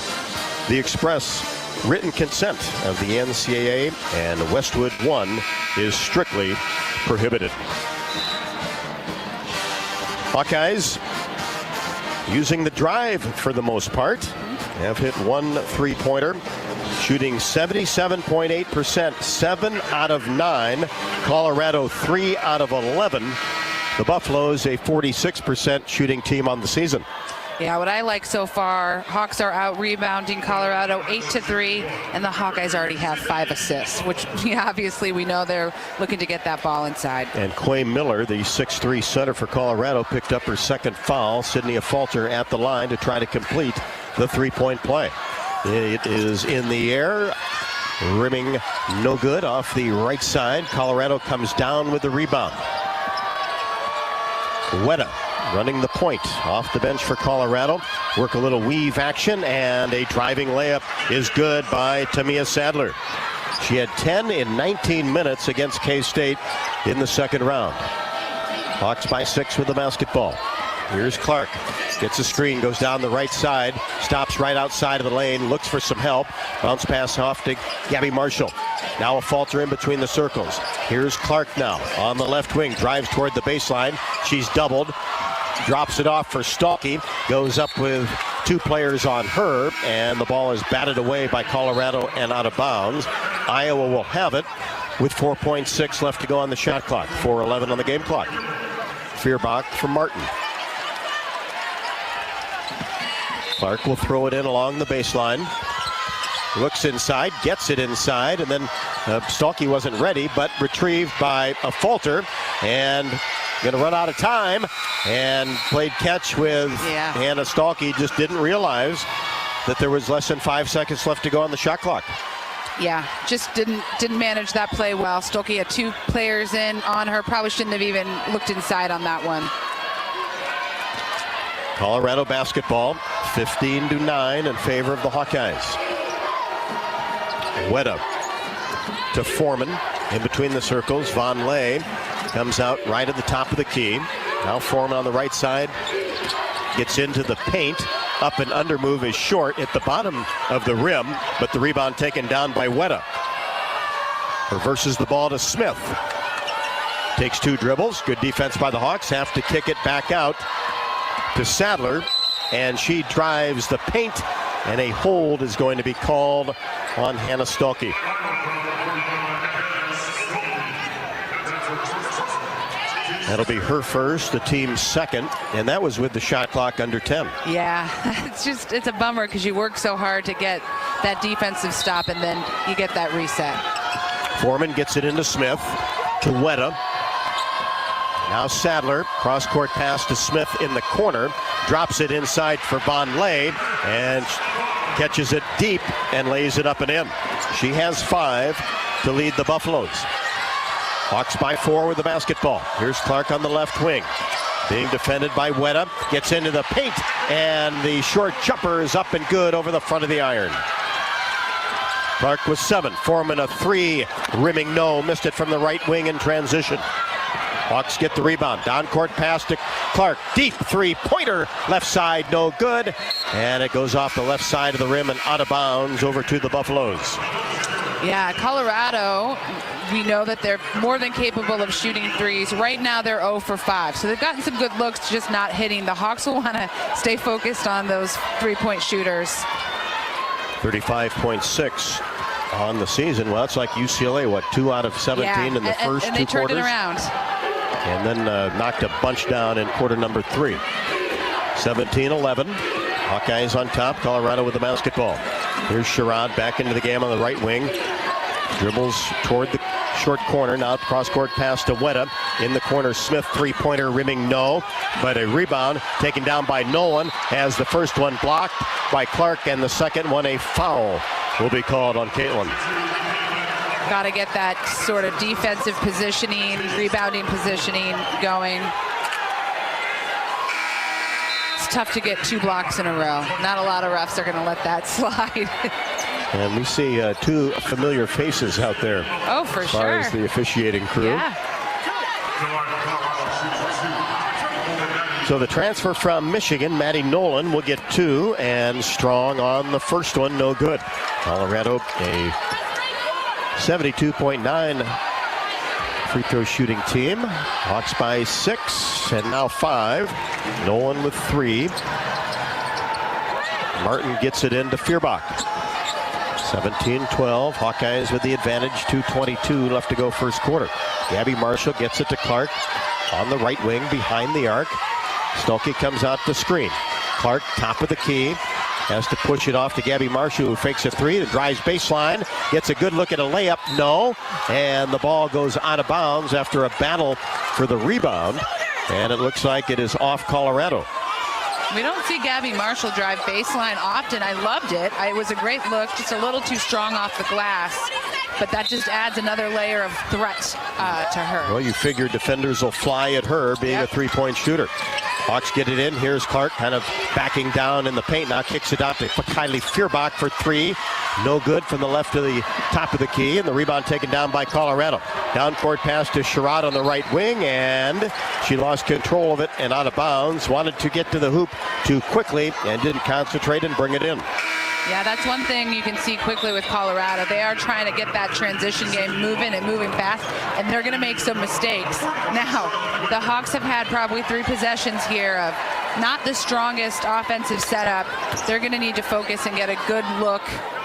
the express written consent of the NCAA and Westwood One is strictly prohibited. Hawkeyes using the drive for the most part. Have hit 1 3-pointer, shooting 77.8%, 7 out of 9. Colorado 3 out of 11. The Buffaloes a 46% shooting team on the season. Yeah, what I like so far, Hawks are out rebounding Colorado 8-3, and the Hawkeyes already have 5 assists, which obviously we know they're looking to get that ball inside. And Quay Miller, the 6'3 center for Colorado, picked up her second foul. Sydney Falter at the line to try to complete the 3-point play. It is in the air, rimming no good off the right side. Colorado comes down with the rebound. Weta running the point off the bench for Colorado. Work a little weave action, and a driving layup is good by Tamia Sadler. She had 10 in 19 minutes against K-State in the second round. Hawks by 6 with the basketball. Here's Clark. Gets a screen, goes down the right side, stops right outside of the lane, looks for some help. Bounce pass off to Gabby Marshall. Now a Falter in between the circles. Here's Clark now on the left wing, drives toward the baseline. She's doubled, drops it off for Stalky, goes up with 2 players on her, and the ball is batted away by Colorado and out of bounds. Iowa will have it with 4.6 left to go on the shot clock, 4:11 on the game clock. Feuerbach for Martin. Clark will throw it in along the baseline. Looks inside, gets it inside, and then Stolke wasn't ready, but retrieved by a Falter, and going to run out of time, and played catch with Hannah Stolke. Just didn't realize that there was less than 5 seconds left to go on the shot clock. Yeah, just didn't manage that play well. Stolke had 2 players in on her. Probably shouldn't have even looked inside on that one. Colorado basketball, 15-9 in favor of the Hawkeyes. Weta to Foreman in between the circles. Von Lay comes out right at the top of the key. Now Foreman on the right side gets into the paint. Up and under move is short at the bottom of the rim, but the rebound taken down by Weta. Reverses the ball to Smith. Takes 2 dribbles. Good defense by the Hawks. Have to kick it back out to Sadler, and she drives the paint, and a hold is going to be called on Hannah Stolke. That'll be her first, the team's second, and that was with the shot clock under 10. Yeah, it's a bummer because you work so hard to get that defensive stop, and then you get that reset. Foreman gets it into Smith, to Weta. Now Sadler, cross-court pass to Smith in the corner, drops it inside for Von Lay, and catches it deep and lays it up and in. She has 5 to lead the Buffaloes. Hawks by 4 with the basketball. Here's Clark on the left wing. Being defended by Weta. Gets into the paint, and the short jumper is up and good over the front of the iron. Clark with 7. Foreman a 3. Rimming no. Missed it from the right wing in transition. Hawks get the rebound. Down court pass to Clark. Deep 3-pointer. Left side, no good. And it goes off the left side of the rim and out of bounds over to the Buffaloes. Yeah, Colorado, we know that they're more than capable of shooting threes. Right now they're 0 for 5. So they've gotten some good looks, just not hitting. The Hawks will want to stay focused on those 3-point shooters. 35.6 on the season. Well, it's like UCLA, 2 out of 17 in the first 2 quarters. And they turned it around. And then knocked a bunch down in quarter number 3. 17-11. Hawkeyes on top. Colorado with the basketball. Here's Sherrod back into the game on the right wing. Dribbles toward the short corner. Now cross-court pass to Weta. In the corner, Smith 3-pointer rimming no. But a rebound taken down by Nolan. Has the first one blocked by Clark, and the second one a foul will be called on Caitlin. Got to get that sort of defensive positioning, rebounding positioning going. It's tough to get 2 blocks in a row. Not a lot of refs are going to let that slide. And we see 2 familiar faces out there. Oh, for as far as the officiating crew. Yeah. So the transfer from Michigan, Maddie Nolan, will get 2, and Strong on the first one, no good. Colorado, a 72.9 free throw shooting team. Hawks by 6, and now 5. Nolan with 3. Martin gets it into Feuerbach. 17-12. Hawkeyes with the advantage. 2:22 left to go first quarter. Gabby Marshall gets it to Clark on the right wing behind the arc. Stolke comes out to screen. Clark, top of the key. Has to push it off to Gabby Marshall, who fakes a 3. The drives baseline. Gets a good look at a layup. No. And the ball goes out of bounds after a battle for the rebound. And it looks like it is off Colorado. We don't see Gabby Marshall drive baseline often. I loved it. It was a great look, just a little too strong off the glass. But that just adds another layer of threat to her. Well, you figure defenders will fly at her being a 3-point shooter. Hawks get it in. Here's Clark kind of backing down in the paint. Now kicks it out to Kylie Feuerbach for 3. No good from the left of the top of the key. And the rebound taken down by Colorado. Down court pass to Sherrod on the right wing. And she lost control of it and out of bounds. Wanted to get to the hoop too quickly and didn't concentrate and bring it in. Yeah, that's one thing you can see quickly with Colorado. They are trying to get that transition game moving and moving fast, and they're going to make some mistakes. Now, the Hawks have had probably 3 possessions here of not the strongest offensive setup. They're going to need to focus and get a good look,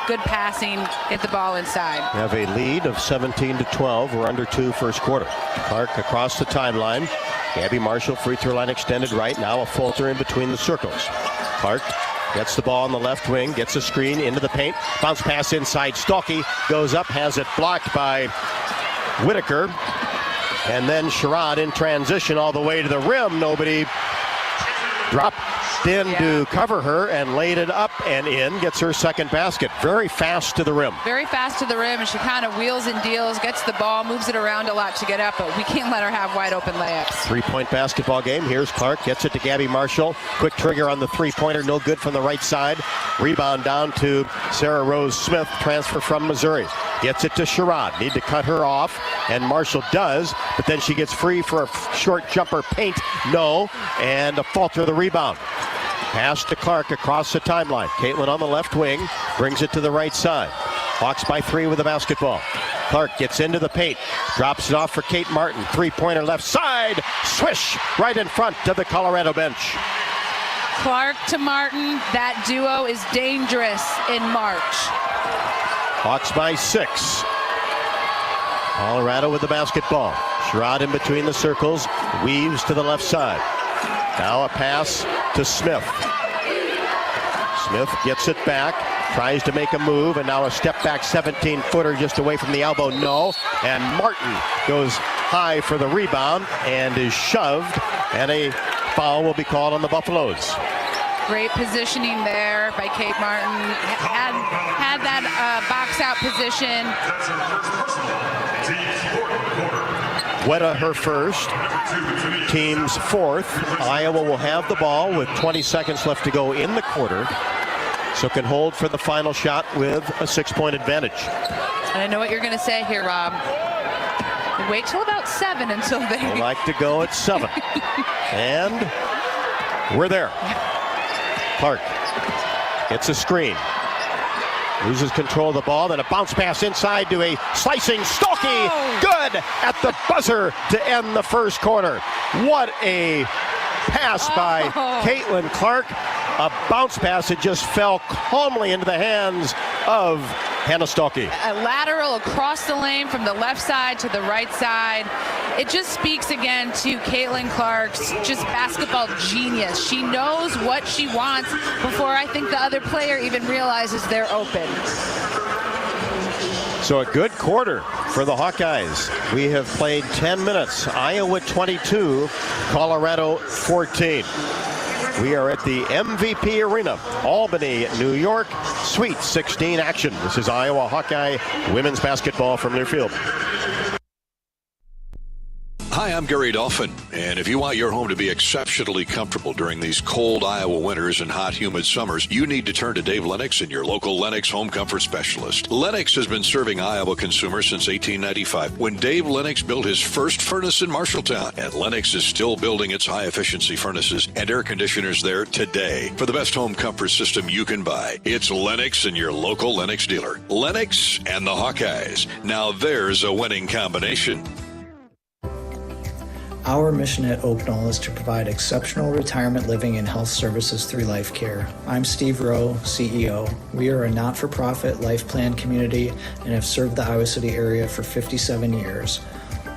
good passing, get the ball inside. We have a lead of 17-12. We're under 2 first quarter. Clark across the timeline. Gabby Marshall, free throw line extended right. Now a falter in between the circles. Clark gets the ball on the left wing, gets a screen into the paint. Bounce pass inside. Stolke goes up, has it blocked by Whitaker. And then Sherrod in transition all the way to the rim. Nobody dropped in to cover her and laid it up and in. Gets her second basket. Very fast to the rim. Very fast to the rim, and she kind of wheels and deals, gets the ball, moves it around a lot to get up, but we can't let her have wide open layups. 3-point basketball game. Here's Clark. Gets it to Gabby Marshall. Quick trigger on the three-pointer. No good from the right side. Rebound down to Sarah Rose Smith. Transfer from Missouri. Gets it to Sherrod. Need to cut her off, and Marshall does, but then she gets free for a short jumper. Paint, no, and a falter the rebound. Pass to Clark across the timeline. Caitlin on the left wing, brings it to the right side. Hawks by 3 with the basketball. Clark gets into the paint, drops it off for Kate Martin. Three-pointer left side, swish, right in front of the Colorado bench. Clark to Martin, that duo is dangerous in March. Hawks by 6. Colorado with the basketball. Sherrod in between the circles, weaves to the left side. Now a pass to Smith. Smith gets it back, tries to make a move, and now a step back 17-footer just away from the elbow. No, and Martin goes high for the rebound and is shoved, and a foul will be called on the Buffaloes. Great positioning there by Kate Martin. Had that box out position. Weta her first, team's fourth. Iowa will have the ball with 20 seconds left to go in the quarter, so can hold for the final shot with a 6-point advantage. And I know what you're going to say here, Rob. Wait till about 7 until they... I like to go at 7. And we're there. Clark gets a screen. Loses control of the ball, then a bounce pass inside to a slicing Stolke. Oh. Good at the buzzer to end the first quarter. What a pass by Caitlin Clark. A bounce pass that just fell calmly into the hands of Hannah Stolke. A lateral across the lane from the left side to the right side. It just speaks again to Caitlin Clark's just basketball genius. She knows what she wants before I think the other player even realizes they're open. So a good quarter for the Hawkeyes. We have played 10 minutes. Iowa 22, Colorado 14. We are at the MVP Arena, Albany, New York, Sweet 16 action. This is Iowa Hawkeye women's basketball from Learfield. Hi, I'm Gary Dolphin, and if you want your home to be exceptionally comfortable during these cold Iowa winters and hot, humid summers, you need to turn to Dave Lennox and your local Lennox home comfort specialist. Lennox has been serving Iowa consumers since 1895, when Dave Lennox built his first furnace in Marshalltown, and Lennox is still building its high-efficiency furnaces and air conditioners there today. For the best home comfort system you can buy, it's Lennox and your local Lennox dealer. Lennox and the Hawkeyes. Now there's a winning combination. Our mission at Oaknall is to provide exceptional retirement living and health services through life care. I'm Steve Rowe, CEO. We are a not-for-profit life plan community and have served the Iowa City area for 57 years.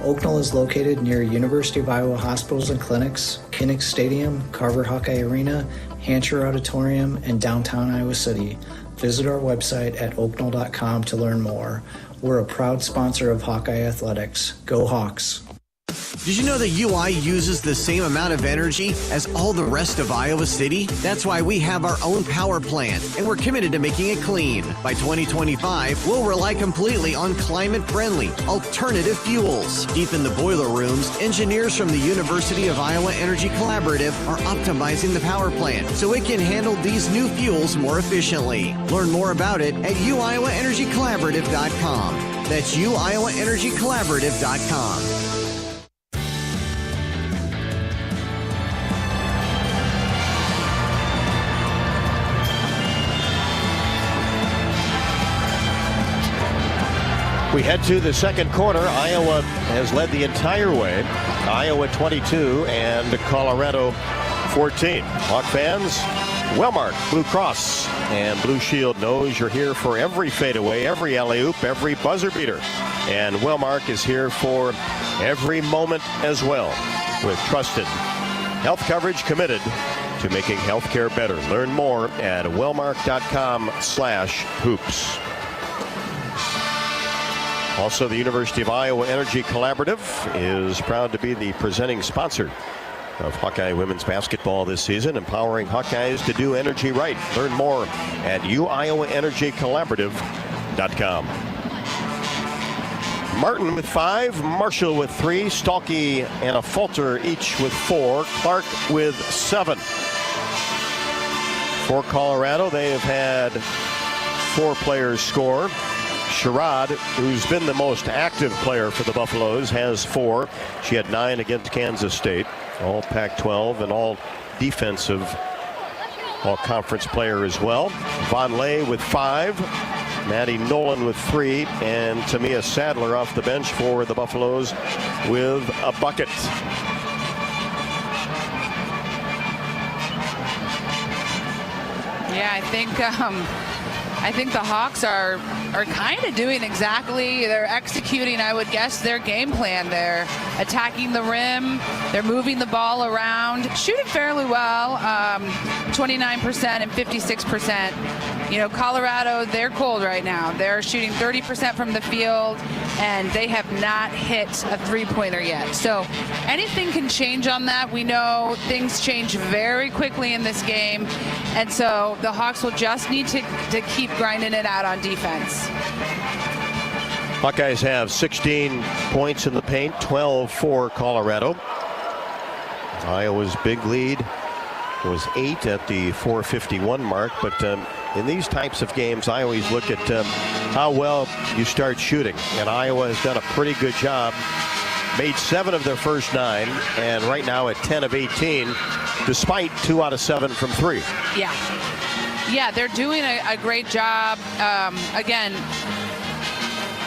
Oaknall is located near University of Iowa hospitals and clinics, Kinnick Stadium, Carver Hawkeye Arena, Hancher Auditorium, and downtown Iowa City. Visit our website at oaknall.com to learn more. We're a proud sponsor of Hawkeye Athletics. Go Hawks! Did you know that UI uses the same amount of energy as all the rest of Iowa City? That's why we have our own power plant, and we're committed to making it clean. By 2025, we'll rely completely on climate-friendly, alternative fuels. Deep in the boiler rooms, engineers from the University of Iowa Energy Collaborative are optimizing the power plant so it can handle these new fuels more efficiently. Learn more about it at uiowaenergycollaborative.com. That's uiowaenergycollaborative.com. We head to the second quarter. Iowa has led the entire way. Iowa 22 and Colorado 14. Hawk fans, Wellmark Blue Cross and Blue Shield knows you're here for every fadeaway, every alley-oop, every buzzer beater. And Wellmark is here for every moment as well. with trusted health coverage committed to making healthcare better. Learn more at wellmark.com/hoops. Also, the University of Iowa Energy Collaborative is proud to be the presenting sponsor of Hawkeye women's basketball this season, empowering Hawkeyes to do energy right. Learn more at uiowaenergycollaborative.com. Martin with 5, Marshall with 3, Stalkey and a Falter each with 4, Clark with 7. For Colorado, they have had 4 players score. Sherrod, who's been the most active player for the Buffaloes, has 4. She had 9 against Kansas State. All Pac-12 and all defensive, all conference player as well. Von Lay with 5. Maddie Nolan with 3. And Tamia Sadler off the bench for the Buffaloes with a bucket. Yeah, I think the Hawks are kind of doing exactly, they're executing, I would guess, their game plan. They're attacking the rim, they're moving the ball around, shooting fairly well, 29% and 56%. You know, Colorado, they're cold right now. They're shooting 30% from the field, and they have not hit a three-pointer yet. So anything can change on that. We know things change very quickly in this game, and so the Hawks will just need to keep grinding it out on defense. Hawkeyes have 16 points in the paint, 12 for Colorado. Iowa's big lead was 8 at the 4:51 mark, but in these types of games, I always look at how well you start shooting, and Iowa has done a pretty good job. Made 7 of their first 9, and right now at 10 of 18, despite 2 out of 7 from 3. Yeah, they're doing a great job. Again,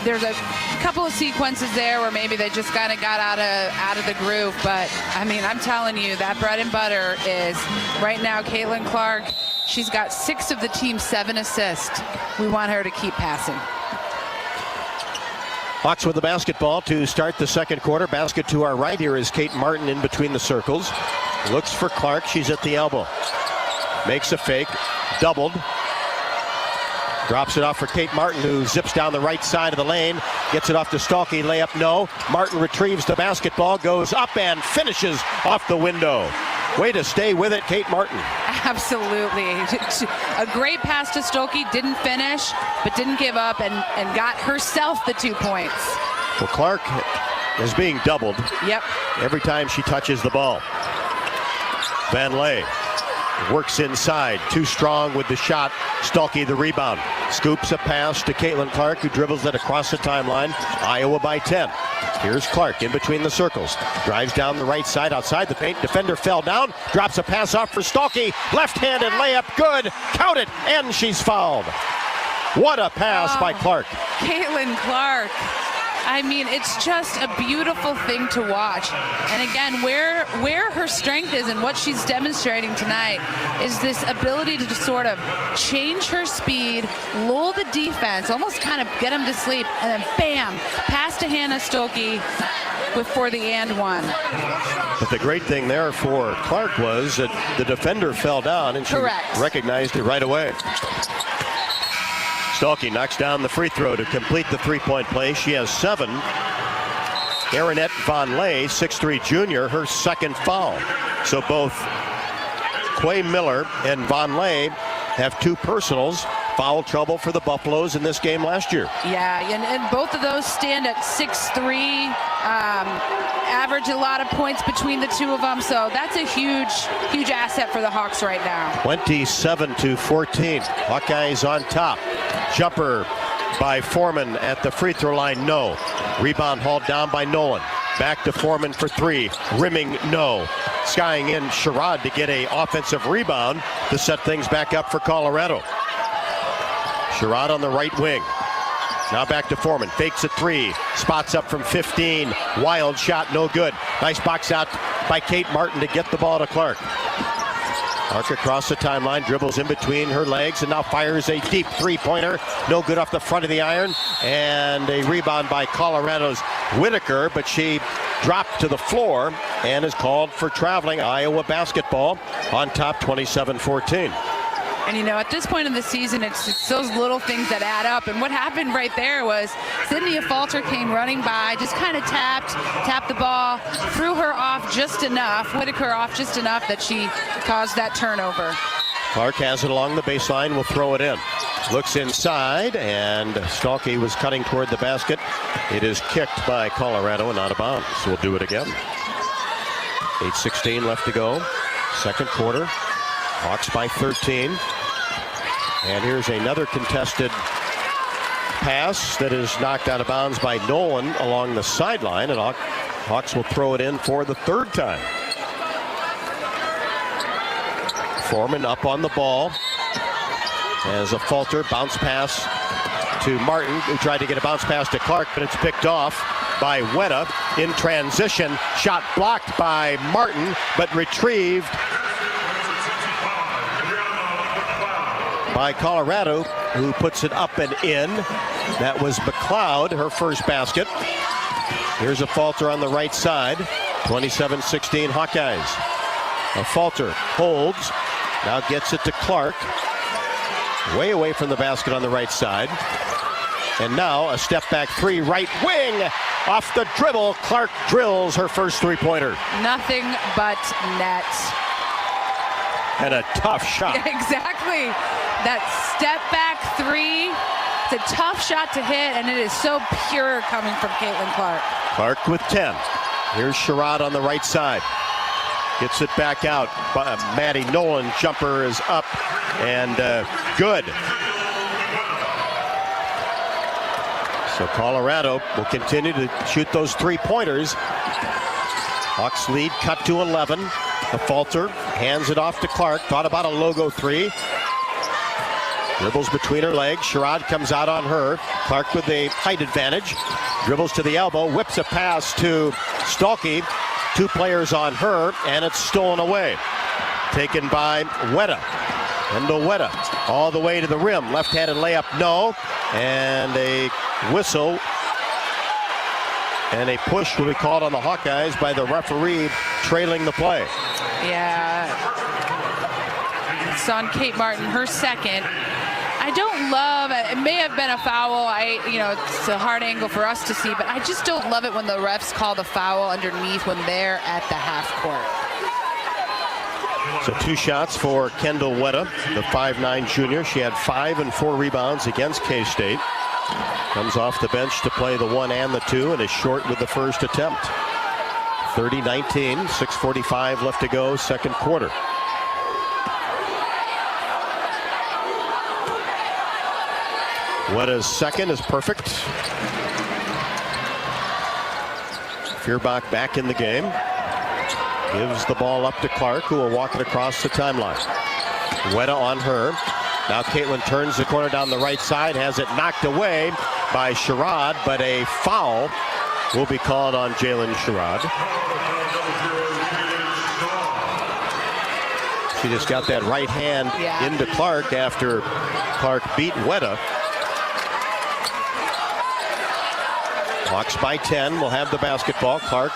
there's a couple of sequences there where maybe they just kind of got out of the groove, but I mean, I'm telling you, that bread and butter is right now Caitlin Clark. She's got 6 of the team's 7 assists. We want her to keep passing. Hawks with the basketball to start the second quarter. Basket to our right. Here is Kate Martin in between the circles. Looks for Clark. She's at the elbow. Makes a fake. Doubled. Drops it off for Kate Martin, who zips down the right side of the lane. Gets it off to Stalkey. Layup no. Martin retrieves the basketball. Goes up and finishes off the window. Way to stay with it, Kate Martin. Absolutely. A great pass to Stolke. Didn't finish, but didn't give up and got herself the 2 points. Well, Clark is being doubled. Yep. Every time she touches the ball. Van Lay works inside. Too strong with the shot. Stalkey the rebound. Scoops a pass to Caitlin Clark, who dribbles it across the timeline. Iowa by 10. Here's Clark in between the circles. Drives down the right side outside the paint. Defender fell down. Drops a pass off for Stalkey. Left-handed layup. Good. Count it. And she's fouled. What a pass by Clark. Caitlin Clark. I mean, it's just a beautiful thing to watch. And again, where her strength is and what she's demonstrating tonight is this ability to just sort of change her speed, lull the defense, almost kind of get them to sleep, and then bam, pass to Hannah Stolke for the and one. But the great thing there for Clark was that the defender fell down and she recognized it right away. Stalkey knocks down the free throw to complete the three-point play. She has 7. Aaronette Von Lay, 6'3" junior, her second foul. So both Quay Miller and Von Lay have 2 personals. Foul trouble for the Buffaloes in this game last year. Yeah, and both of those stand at 6'3", average a lot of points between the 2 of them. So that's a huge asset for the Hawks right now. 27-14. Hawkeyes on top. Jumper by Foreman at the free throw line, no. Rebound hauled down by Nolan. Back to Foreman for 3. Rimming, no. Skying in Sherrod to get a offensive rebound to set things back up for Colorado. Sherrod on the right wing. Now back to Foreman. Fakes a 3. Spots up from 15. Wild shot, no good. Nice box out by Kate Martin to get the ball to Clark. Clark across the timeline, dribbles in between her legs, and now fires a deep three-pointer. No good off the front of the iron. And a rebound by Colorado's Whitaker, but she dropped to the floor and is called for traveling. Iowa basketball on top 27-14. And, you know, at this point in the season, it's those little things that add up. And what happened right there was Sydney Falter came running by, just kind of tapped the ball, threw her off just enough, Whitaker off just enough that she caused that turnover. Clark has it along the baseline, will throw it in. Looks inside, and Stalkey was cutting toward the basket. It is kicked by Colorado and out of bounds. We'll do it again. 8:16 left to go. Second quarter. Hawks by 13. And here's another contested pass that is knocked out of bounds by Nolan along the sideline, and Hawks will throw it in for the third time. Foreman up on the ball as a Falter bounce pass to Martin, who tried to get a bounce pass to Clark, but it's picked off by Weta in transition. Shot blocked by Martin, but retrieved by Colorado, who puts it up and in. That was McLeod, her first basket. Here's a Falter on the right side. 27-16 Hawkeyes. A Falter holds, now gets it to Clark. Way away from the basket on the right side. And now a step back three, right wing. Off the dribble, Clark drills her first three-pointer. Nothing but net. And a tough shot. Yeah, exactly. That step back three, it's a tough shot to hit, and it is so pure coming from Caitlin Clark. Clark with 10. Here's Sherrod on the right side. Gets it back out. Maddie Nolan jumper is up and good. So Colorado will continue to shoot those three-pointers. Hawks lead cut to 11. The Falter hands it off to Clark. Thought about a logo three. Dribbles between her legs. Sherrod comes out on her. Clark with a height advantage. Dribbles to the elbow. Whips a pass to Stalkey. Two players on her, and it's stolen away. Taken by Weta. Kendall Weta all the way to the rim. Left-handed layup, no. And a whistle. And a push will be called on the Hawkeyes by the referee trailing the play. Yeah. It's on Kate Martin, her second. I don't love it. It may have been a foul. It's a hard angle for us to see, but I just don't love it when the refs call the foul underneath when they're at the half court. So two shots for Kendall Weta, the 5'9" junior. She had 5 and 4 rebounds against K-State. Comes off the bench to play the 1 and the 2 and is short with the first attempt. 30-19, 6:45 left to go, second quarter. Weta's second is perfect. Feuerbach back in the game. Gives the ball up to Clark, who will walk it across the timeline. Weta on her. Now Caitlin turns the corner down the right side, has it knocked away by Sherrod, but a foul will be called on Jalen Sherrod. She just got that right hand into Clark after Clark beat Weta. Hawks by 10, will have the basketball. Clark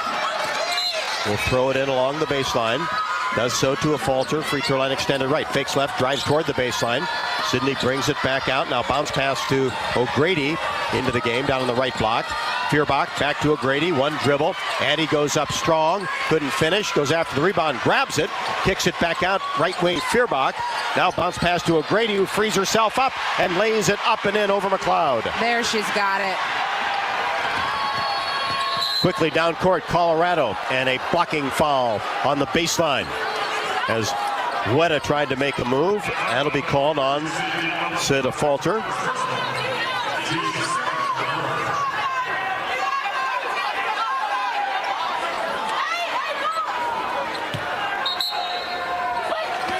will throw it in along the baseline. Does so to a Falter. Free throw line extended right. Fakes left, drives toward the baseline. Sydney brings it back out. Now bounce pass to O'Grady into the game down on the right block. Feuerbach back to O'Grady. One dribble. And he goes up strong. Couldn't finish. Goes after the rebound. Grabs it. Kicks it back out. Right wing Feuerbach. Now bounce pass to O'Grady, who frees herself up and lays it up and in over McLeod. There, she's got it. Quickly down court, Colorado, and a blocking foul on the baseline as Weta tried to make a move. That'll be called on Sid Falter.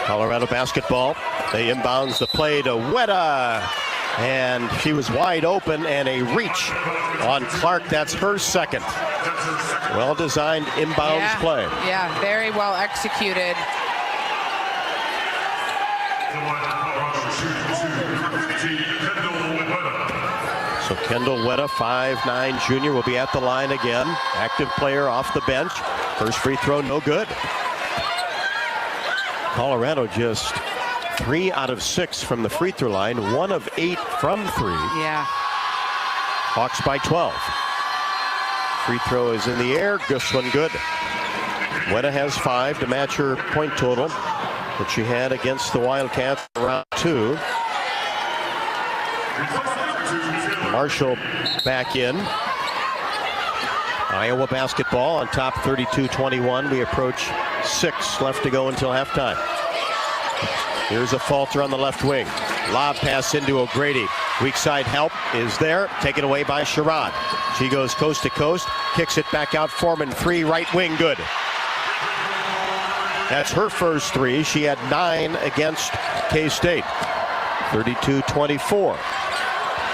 Colorado basketball. They inbounds the play to Weta. And she was wide open, and a reach on Clark. That's her second. Well-designed inbounds play. Yeah, very well executed. So Kendall Wetta, 5'9" junior, will be at the line again. Active player off the bench. First free throw, no good. Colorado just 3 out of 6 from the free throw line, 1 of 8 from 3. Yeah. Hawks by 12. Free throw is in the air. This one good. Wetta has 5 to match her point total that she had against the Wildcats in round 2. Marshall back in. Iowa basketball on top, 32-21. We approach 6 left to go until halftime. Here's a falter on the left wing. Lob pass into O'Grady. Weak side help is there. Taken away by Sherrod. She goes coast to coast. Kicks it back out. Foreman, 3, right wing, good. That's her first 3. She had 9 against K-State. 32-24.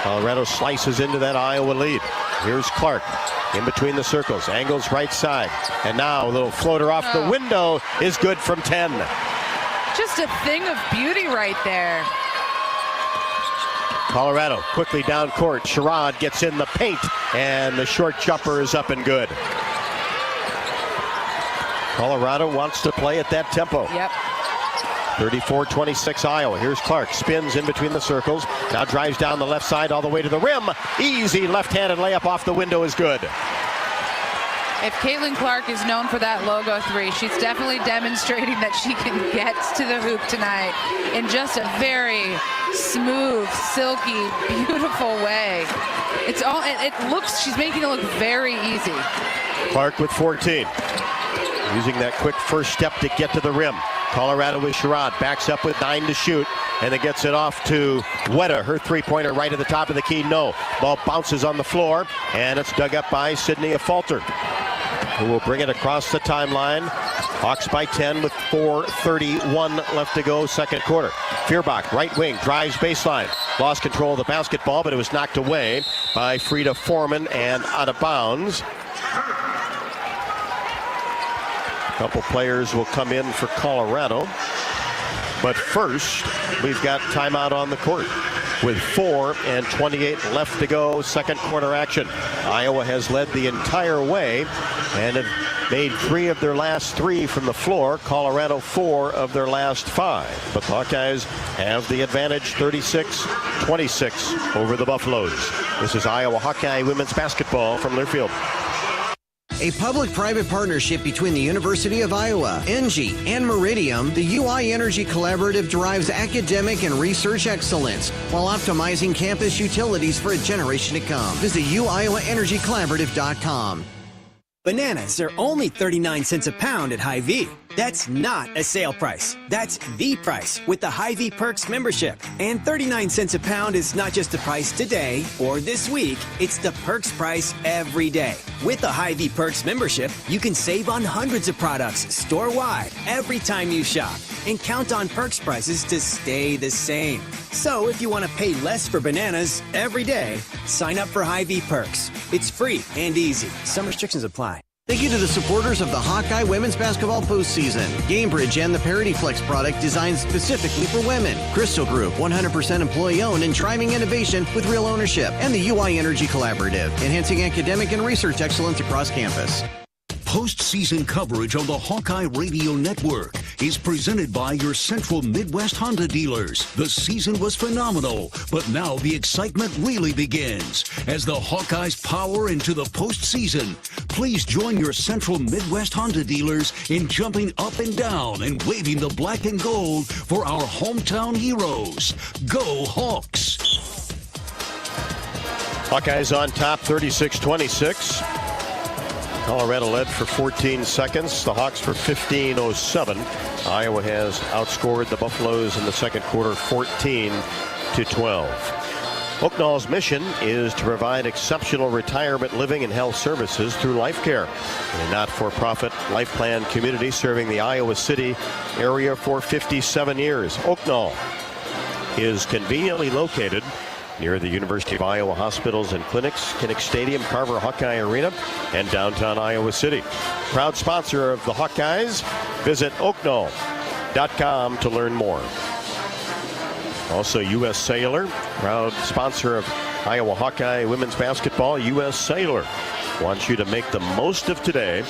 Colorado slices into that Iowa lead. Here's Clark in between the circles. Angles right side. And now a little floater off the window is good from 10. Just a thing of beauty right there. Colorado quickly down court. Sherrod gets in the paint, and the short jumper is up and good. Colorado wants to play at that tempo. Yep. 34-26 Iowa. Here's Clark. Spins in between the circles. Now drives down the left side all the way to the rim. Easy left-handed layup off the window is good. If Caitlin Clark is known for that logo 3, she's definitely demonstrating that she can get to the hoop tonight in just a very smooth, silky, beautiful way. It looks, she's making it look very easy. Clark with 14. Using that quick first step to get to the rim. Colorado with Sherrod, backs up with 9 to shoot, and then gets it off to Wetta. Her three-pointer right at the top of the key, no. Ball bounces on the floor, and it's dug up by Sydney Falter, who will bring it across the timeline. Hawks by 10 with 4:31 left to go, second quarter. Feuerbach, right wing, drives baseline. Lost control of the basketball, but it was knocked away by Frida Foreman and out of bounds. A couple players will come in for Colorado. But first, we've got timeout on the court with 4:28 left to go, second quarter action. Iowa has led the entire way and have made 3 of their last 3 from the floor. Colorado 4 of their last 5. But the Hawkeyes have the advantage, 36-26 over the Buffaloes. This is Iowa Hawkeye women's basketball from Learfield. A public-private partnership between the University of Iowa, ENGIE, and Meridium, the UI Energy Collaborative drives academic and research excellence while optimizing campus utilities for a generation to come. Visit uiowaenergycollaborative.com. Bananas are only 39 cents a pound at Hy-Vee. That's not a sale price. That's the price with the Hy-Vee Perks membership. And 39 cents a pound is not just the price today or this week. It's the Perks price every day. With the Hy-Vee Perks membership, you can save on hundreds of products store-wide every time you shop. And count on Perks prices to stay the same. So if you want to pay less for bananas every day, sign up for Hy-Vee Perks. It's free and easy. Some restrictions apply. Thank you to the supporters of the Hawkeye women's basketball postseason. GameBridge and the Parity Flex product designed specifically for women. Crystal Group, 100% employee-owned and driving innovation with real ownership. And the UI Energy Collaborative, enhancing academic and research excellence across campus. Postseason coverage on the Hawkeye Radio Network is presented by your Central Midwest Honda dealers. The season was phenomenal, but now the excitement really begins as the Hawkeyes power into the postseason. Please join your Central Midwest Honda dealers in jumping up and down and waving the black and gold for our hometown heroes. Go Hawks! Hawkeyes on top, 36-26. Colorado led for 14 seconds. The Hawks for 15:07. Iowa has outscored the Buffaloes in the second quarter 14-12. Oaknall's mission is to provide exceptional retirement living and health services through Life Care, a not-for-profit life plan community serving the Iowa City area for 57 years. Oaknall is conveniently located near the University of Iowa hospitals and clinics, Kinnick Stadium, Carver Hawkeye Arena, and downtown Iowa City. Proud sponsor of the Hawkeyes. Visit oaknall.com to learn more. Also, U.S. Cellular, proud sponsor of Iowa Hawkeye women's basketball. U.S. Sailor wants you to make the most of today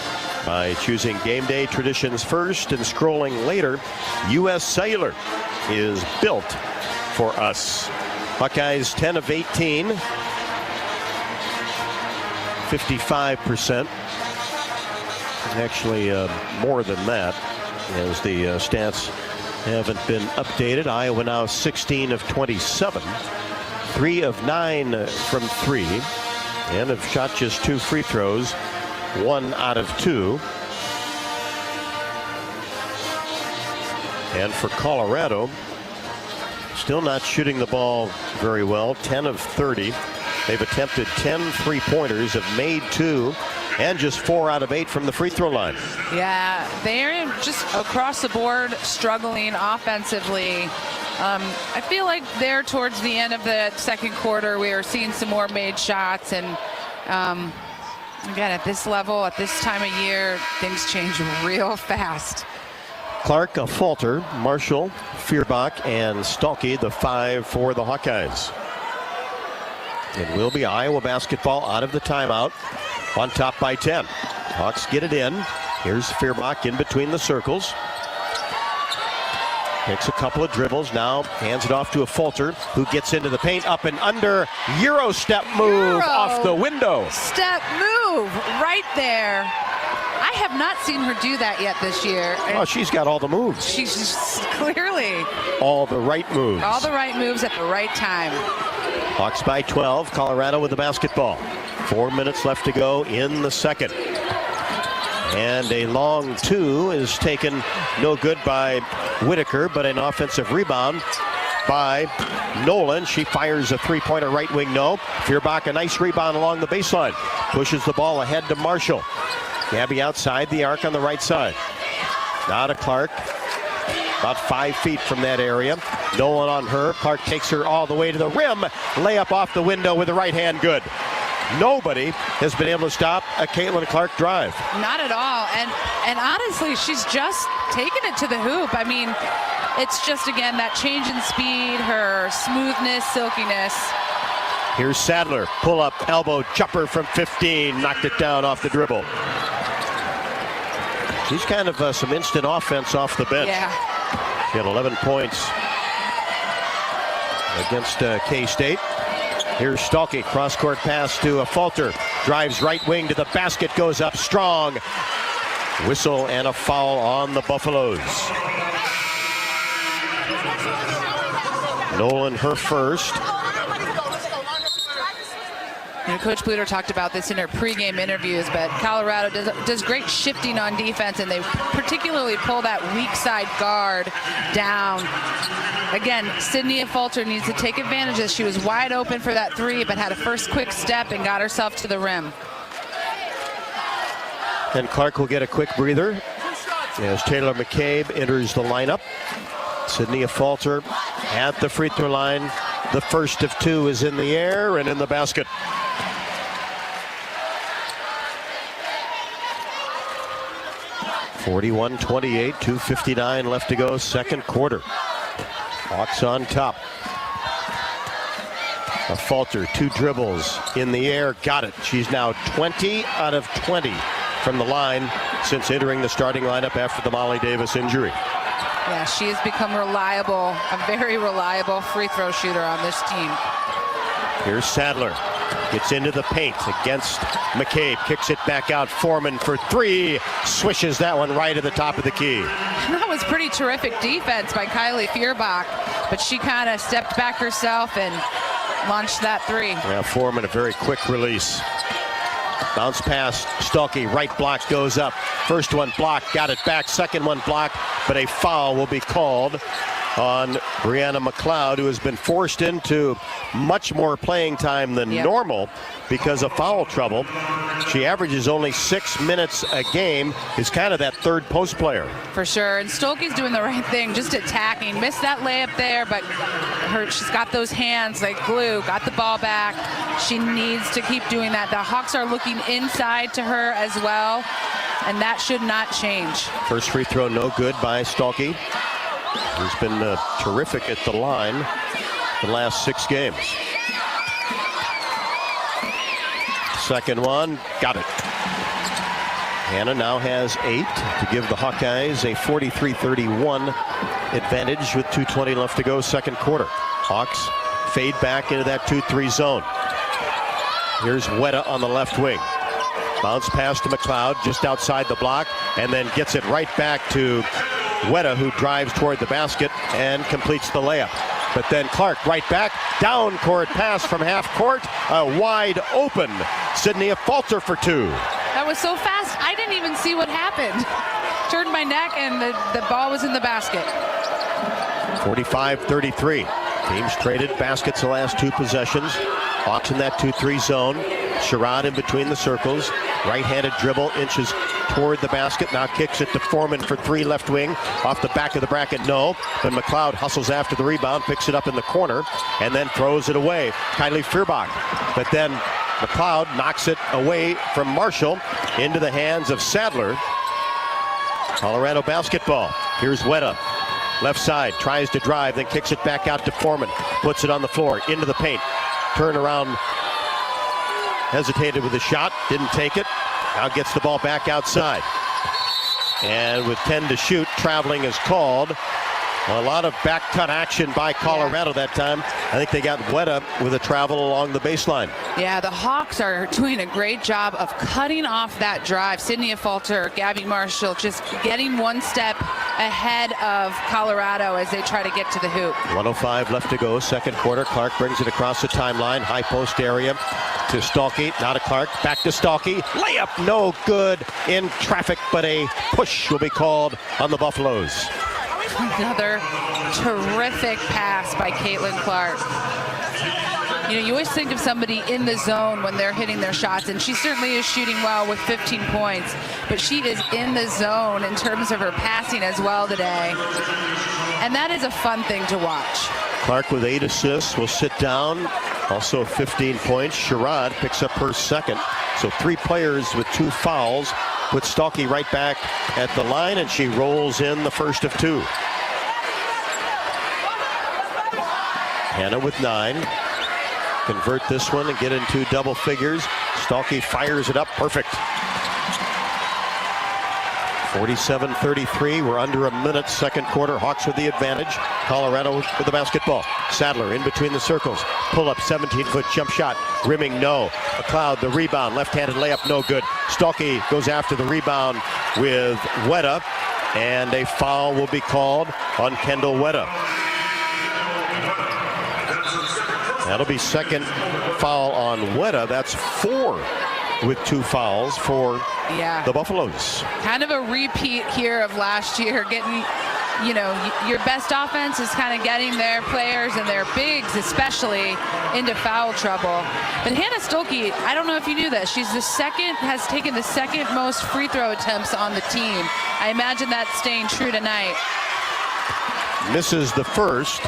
by choosing game day traditions first and scrolling later. U.S. Sailor is built for us. Hawkeyes 10 of 18, 55%. Actually, more than that, as the stats haven't been updated. Iowa now 16 of 27, 3 of 9 from 3, and have shot just 2 free throws, 1 out of 2. And for Colorado, still not shooting the ball very well, 10 of 30. They've attempted 10 three-pointers, have made 2, and just 4 out of 8 from the free throw line. Yeah, they're just across the board struggling offensively. I feel like there towards the end of the second quarter, we are seeing some more made shots. And again, at this level, at this time of year, things change real fast. Clark, a falter, Marshall, Feuerbach, and Stolke, the 5 for the Hawkeyes. It will be Iowa basketball out of the timeout, on top by 10. Hawks get it in. Here's Feuerbach in between the circles. Takes a couple of dribbles, now hands it off to a Fulter, who gets into the paint, up and under. Euro step move off the window. Step move right there. I have not seen her do that yet this year. Oh, she's got all the moves. She's just clearly all the right moves. All the right moves at the right time. Hawks by 12, Colorado with the basketball. 4 minutes left to go in the second. And a long 2 is taken no good by Whitaker, but an offensive rebound by Nolan. She fires a three-pointer right wing, no. Feuerbach, a nice rebound along the baseline. Pushes the ball ahead to Marshall. Gabby outside the arc on the right side. Now to Clark. About 5 feet from that area. Nolan on her. Clark takes her all the way to the rim. Layup off the window with the right hand, good. Nobody has been able to stop a Caitlin Clark drive. Not at all. And honestly, she's just taken it to the hoop. I mean, it's just, again, that change in speed, her smoothness, silkiness. Here's Sadler. Pull up, elbow, jumper from 15. Knocked it down off the dribble. She's kind of some instant offense off the bench. Yeah. She had 11 points against K-State. Here's Stolke, cross-court pass to a Fulter. Drives right wing to the basket, goes up strong. Whistle and a foul on the Buffaloes. Nolan, her first. You know, Coach Bluder talked about this in her pregame interviews, but Colorado does great shifting on defense, and they particularly pull that weak side guard down. Again, Sydney Fulter needs to take advantage of this. She was wide open for that 3, but had a first quick step and got herself to the rim. And Clark will get a quick breather as Taylor McCabe enters the lineup. Sydney Fulter at the free throw line. The first of 2 is in the air and in the basket. (41-28), 2:59 left to go, second quarter. Hawks on top. A Fulter, 2 dribbles in the air, got it. She's now 20 out of 20 from the line since entering the starting lineup after the Molly Davis injury. Yeah, she has become reliable, a very reliable free throw shooter on this team. Here's Sadler. Gets into the paint against McCabe. Kicks it back out. Foreman for 3. Swishes that one right at the top of the key. That was pretty terrific defense by Kylie Feuerbach, but she kind of stepped back herself and launched that 3. Yeah, Foreman, a very quick release. Bounce pass, Stolke, right block goes up. First one blocked, got it back. Second one blocked, but a foul will be called on Brianna McLeod, who has been forced into much more playing time than normal because of foul trouble. She averages only 6 minutes a game, is kind of that third post player. For sure, and Stolke's doing the right thing, just attacking. Missed that layup there, but she's got those hands like glue, got the ball back. She needs to keep doing that. The Hawks are looking inside to her as well, and that should not change. First free throw no good by Stolke. He's been terrific at the line the last 6 games. Second one, got it. Hannah now has 8 to give the Hawkeyes a 43-31 advantage with 2:20 left to go, second quarter. Hawks fade back into that 2-3 zone. Here's Weta on the left wing. Bounce pass to McLeod just outside the block, and then gets it right back to Weta, who drives toward the basket and completes the layup. But then Clark right back, down court pass from half court, a wide open Sydney Falter for 2. That was so fast, I didn't even see what happened. Turned my neck and the ball was in the basket. 45-33. Teams traded baskets the last 2 possessions. Hawks in that 2-3 zone. Sherrod in between the circles. Right-handed dribble, inches toward the basket. Now kicks it to Foreman for 3, left wing. Off the back of the bracket, no. Then McLeod hustles after the rebound, picks it up in the corner, and then throws it away. Kylie Feuerbach. But then McLeod knocks it away from Marshall into the hands of Sadler. Colorado basketball. Here's Weta. Left side, tries to drive, then kicks it back out to Foreman. Puts it on the floor, into the paint. Turn around, hesitated with a shot, didn't take it. Now gets the ball back outside. And with 10 to shoot, traveling is called. A lot of back cut action by Colorado that time. I think they got Weta with a travel along the baseline. Yeah, the Hawks are doing a great job of cutting off that drive. Sydney Falter, Gabby Marshall just getting one step ahead of Colorado as they try to get to the hoop. 1:05 left to go, second quarter. Clark brings it across the timeline, high post area to Stalky, now to Clark, back to Stalky. Layup, no good in traffic, but a push will be called on the Buffaloes. Another terrific pass by Caitlin Clark. You know, you always think of somebody in the zone when they're hitting their shots, and she certainly is shooting well with 15 points, but she is in the zone in terms of her passing as well today. And that is a fun thing to watch. Clark with 8 assists will sit down. Also 15 points. Sherrod picks up her second. So 3 players with 2 fouls. Put Stalky right back at the line, and she rolls in the first of 2. Hannah with 9. Convert this one and get into double figures. Stalky fires it up. Perfect. 47-33. We're under a minute, second quarter. Hawks with the advantage. Colorado with the basketball. Sadler in between the circles. Pull up, 17-foot jump shot. Rimming, no. McLeod, the rebound. Left-handed layup, no good. Stalky goes after the rebound with Weta, and a foul will be called on Kendall Weta. That'll be second foul on Weta. That's 4 with 2 fouls for the Buffaloes. Kind of a repeat here of last year, getting, you know, your best offense is kind of getting their players and their bigs especially into foul trouble. But Hannah Stolke, I don't know if you knew this, she's has taken the second most free throw attempts on the team. I imagine that's staying true tonight. Misses the first.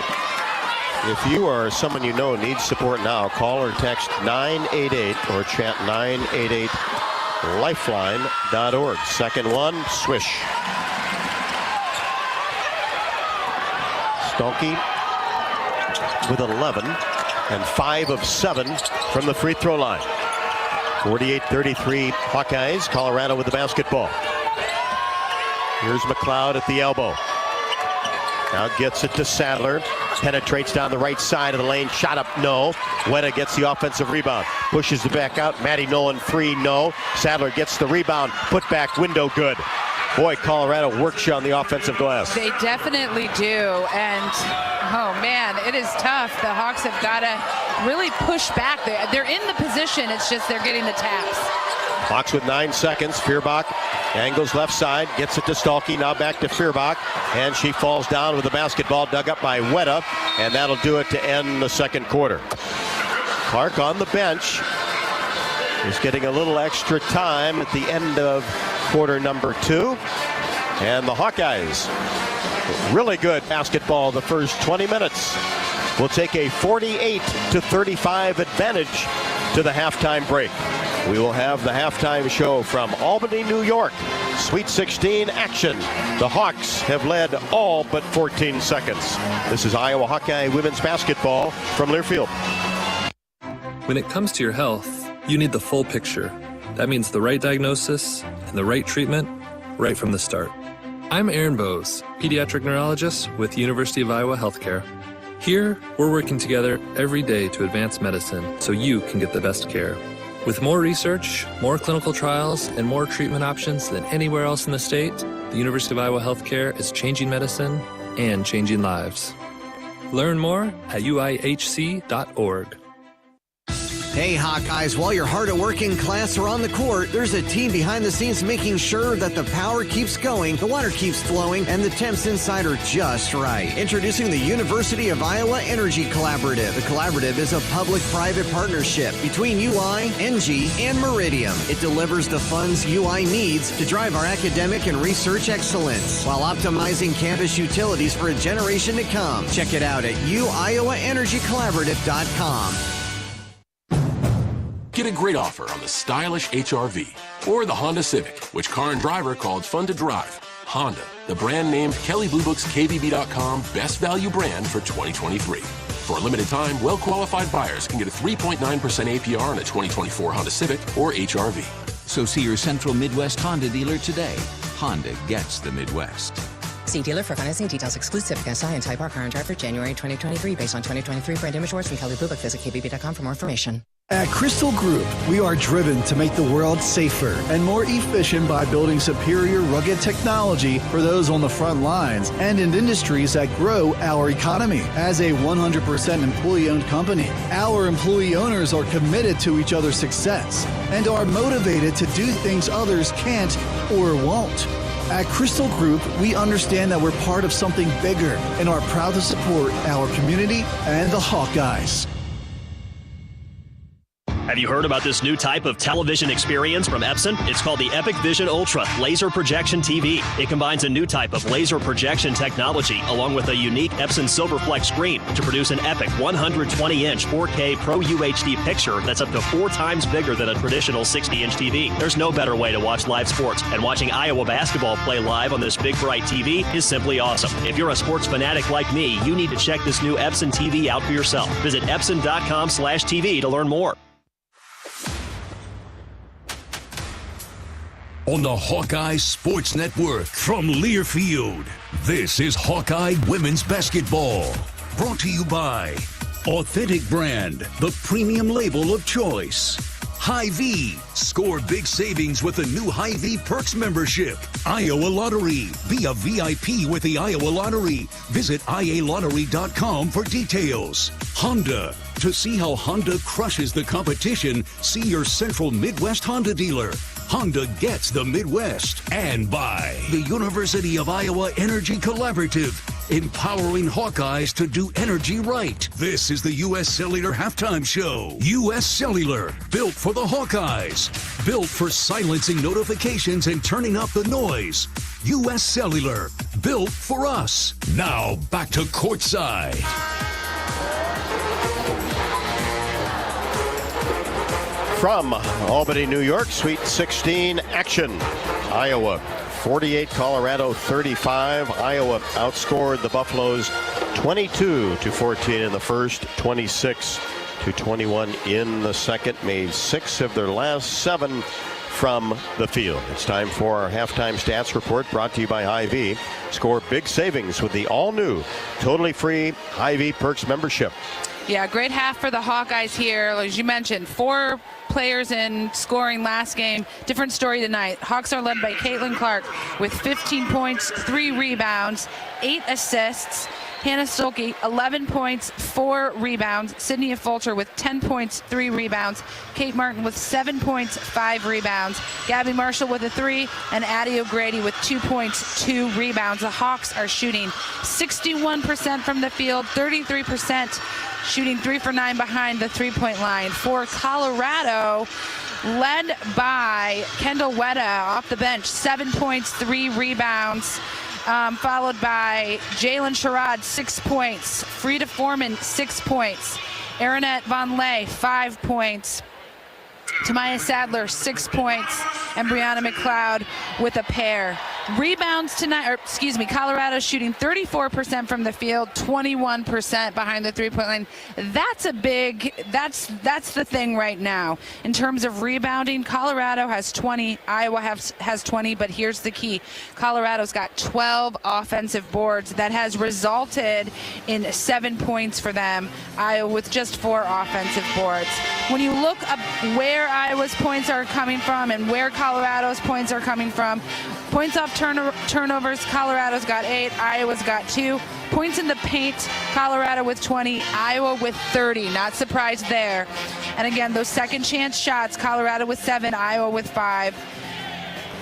If you or someone you know needs support now, call or text 988 or chat 988lifeline.org. Second one, swish. Stalky with 11 and 5 of 7 from the free throw line. 48-33 Hawkeyes. Colorado with the basketball. Here's McLeod at the elbow. Now gets it to Sadler. Penetrates down the right side of the lane. Shot up, no. Weta gets the offensive rebound. Pushes it back out. Maddie Nolan free, no. Sadler gets the rebound. Put back, window good. Boy, Colorado works you on the offensive glass. They definitely do. And, oh, man, it is tough. The Hawks have got to really push back. They're in the position. It's just they're getting the taps. Hawks with 9 seconds. Feuerbach angles left side, gets it to Stalky, now back to Feuerbach, and she falls down with the basketball dug up by Weta, and that'll do it to end the second quarter. Clark on the bench is getting a little extra time at the end of quarter number 2, and the Hawkeyes, really good basketball the first 20 minutes, will take a 48-35 advantage to the halftime break. We will have the halftime show from Albany, New York. Sweet 16 action. The Hawks have led all but 14 seconds. This is Iowa Hawkeye women's basketball from Learfield. When it comes to your health, You need the full picture. That means the right diagnosis and the right treatment right from the start. I'm Aaron Bose, pediatric neurologist with University of Iowa Healthcare. Here, we're working together every day to advance medicine so you can get the best care. With more research, more clinical trials, and more treatment options than anywhere else in the state, the University of Iowa Healthcare is changing medicine and changing lives. Learn more at uihc.org. Hey, Hawkeyes, while your hard-working class are on the court, there's a team behind the scenes making sure that the power keeps going, the water keeps flowing, and the temps inside are just right. Introducing the University of Iowa Energy Collaborative. The collaborative is a public-private partnership between UI, NG, and Meridium. It delivers the funds UI needs to drive our academic and research excellence while optimizing campus utilities for a generation to come. Check it out at uiowaenergycollaborative.com. Get a great offer on the stylish HR-V or the Honda Civic, which car and driver called fun to drive. Honda, the brand named Kelly Blue Book's KBB.com best value brand for 2023. For a limited time, well-qualified buyers can get a 3.9% APR on a 2024 Honda Civic or HR-V. So see your Central Midwest Honda dealer today. Honda gets the Midwest. See dealer for financing details. Exclusive SI and Type R car and driver January 2023 based on 2023 brand image awards from Kelly Blue Book. Visit kbb.com for more information. At Crystal Group, we are driven to make the world safer and more efficient by building superior rugged technology for those on the front lines and in industries that grow our economy. As a 100% employee-owned company, our employee owners are committed to each other's success and are motivated to do things others can't or won't. At Crystal Group, we understand that we're part of something bigger and are proud to support our community and the Hawkeyes. Have you heard about this new type of television experience from Epson? It's called the Epic Vision Ultra Laser Projection TV. It combines a new type of laser projection technology along with a unique Epson Silverflex screen to produce an epic 120-inch 4K Pro UHD picture that's up to 4 times bigger than a traditional 60-inch TV. There's no better way to watch live sports, and watching Iowa basketball play live on this big bright TV is simply awesome. If you're a sports fanatic like me, you need to check this new Epson TV out for yourself. Visit epson.com/TV to learn more. On the Hawkeye Sports Network from Learfield, this is Hawkeye Women's Basketball. Brought to you by Authentic Brand, the premium label of choice. Hy-Vee, score big savings with the new Hy-Vee Perks membership. Iowa Lottery, be a VIP with the Iowa Lottery. Visit ialottery.com for details. Honda, to see how Honda crushes the competition, see your Central Midwest Honda dealer. Honda gets the Midwest. And by the University of Iowa Energy Collaborative, empowering Hawkeyes to do energy right. This is the U.S. Cellular Halftime Show. U.S. Cellular, built for the Hawkeyes. Built for silencing notifications and turning up the noise. U.S. Cellular, built for us. Now, back to courtside. From Albany, New York, Sweet 16 action. Iowa 48, Colorado 35. Iowa outscored the Buffaloes 22-14 in the first, 26-21 in the second. Made 6 of their last 7 from the field. It's time for our halftime stats report, brought to you by Hy-Vee. Score big savings with the all-new, totally free Hy-Vee Perks membership. Yeah, great half for the Hawkeyes here. As you mentioned, 4 players in scoring last game. Different story tonight. Hawks are led by Caitlin Clark with 15 points, 3 rebounds, 8 assists. Hannah Stolke, 11 points, 4 rebounds. Sydney Fulcher with 10 points, 3 rebounds. Kate Martin with 7 points, 5 rebounds. Gabby Marshall with a 3, and Addie O'Grady with 2 points, 2 rebounds. The Hawks are shooting 61% from the field, 33% shooting 3 for 9 behind the three-point line. For Colorado, led by Kendall Wetta off the bench, 7 points, 3 rebounds. Followed by Jalen Sherrod, 6 points. Frida Foreman, 6 points. Aaronette Von Lay, 5 points. Tamaya Sadler, 6 points. And Brianna McLeod with a pair. Rebounds tonight, or excuse me, Colorado shooting 34% from the field, 21% behind the three-point line. That's that's the thing right now. In terms of rebounding, Colorado has 20, Iowa has 20, but here's the key. Colorado's got 12 offensive boards. That has resulted in 7 points for them, Iowa with just 4 offensive boards. When you look up where Iowa's points are coming from and where Colorado's points are coming from, points off turnovers, Colorado's got 8, Iowa's got 2. Points in the paint, Colorado with 20, Iowa with 30. Not surprised there. And again, those second chance shots, Colorado with 7, Iowa with 5.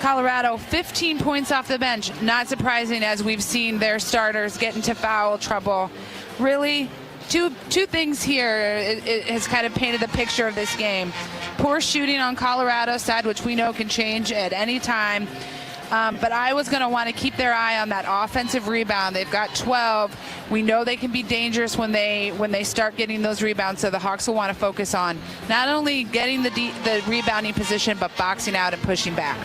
Colorado 15 points off the bench. Not surprising, as we've seen their starters get into foul trouble. Really, two things here. It has kind of painted the picture of this game. Poor shooting on Colorado's side, which we know can change at any time. But Iowa's going to want to keep their eye on that offensive rebound. They've got 12. We know they can be dangerous when they start getting those rebounds, so the Hawks will want to focus on not only getting the rebounding position, but boxing out and pushing back.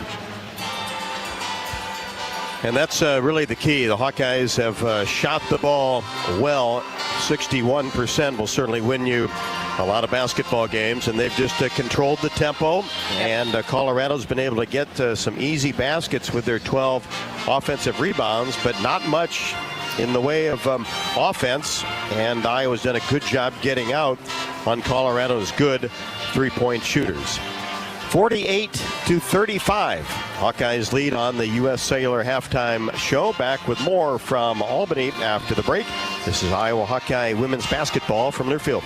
And that's really the key. The Hawkeyes have shot the ball well. 61% will certainly win you a lot of basketball games, and they've just controlled the tempo. And Colorado's been able to get some easy baskets with their 12 offensive rebounds, but not much in the way of offense. And Iowa's done a good job getting out on Colorado's good three-point shooters. 48-35. Hawkeyes lead on the U.S. Cellular halftime show. Back with more from Albany after the break. This is Iowa Hawkeye women's basketball from Learfield.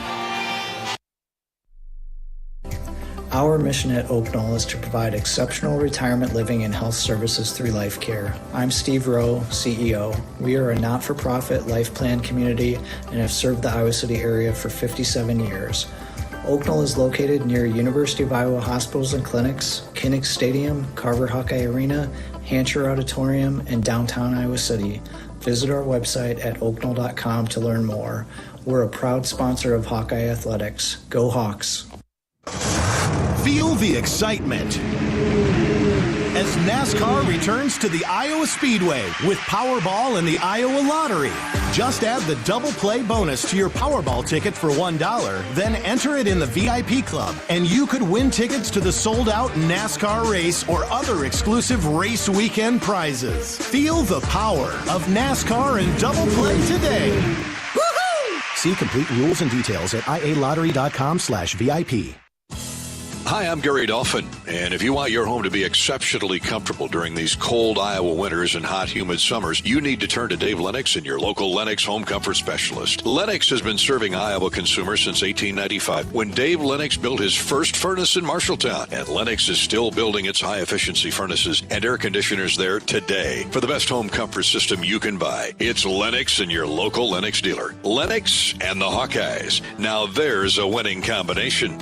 Our mission at Oak Knoll is to provide exceptional retirement living and health services through life care. I'm Steve Rowe, CEO. We are a not-for-profit life plan community and have served the Iowa City area for 57 years. Oak Knoll is located near University of Iowa hospitals and clinics, Kinnick Stadium, Carver Hawkeye Arena, Hancher Auditorium, and downtown Iowa City. Visit our website at oakknoll.com to learn more. We're a proud sponsor of Hawkeye Athletics. Go Hawks! Feel the excitement as NASCAR returns to the Iowa Speedway with Powerball and the Iowa Lottery. Just add the double play bonus to your Powerball ticket for $1, then enter it in the VIP club, and you could win tickets to the sold-out NASCAR race or other exclusive race weekend prizes. Feel the power of NASCAR and double play today. Woohoo! See complete rules and details at ialottery.com/VIP. Hi, I'm Gary Dolphin, and if you want your home to be exceptionally comfortable during these cold Iowa winters and hot, humid summers, you need to turn to Dave Lennox and your local Lennox home comfort specialist. Lennox has been serving Iowa consumers since 1895, when Dave Lennox built his first furnace in Marshalltown, and Lennox is still building its high-efficiency furnaces and air conditioners there today. For the best home comfort system you can buy, it's Lennox and your local Lennox dealer. Lennox and the Hawkeyes. Now there's a winning combination.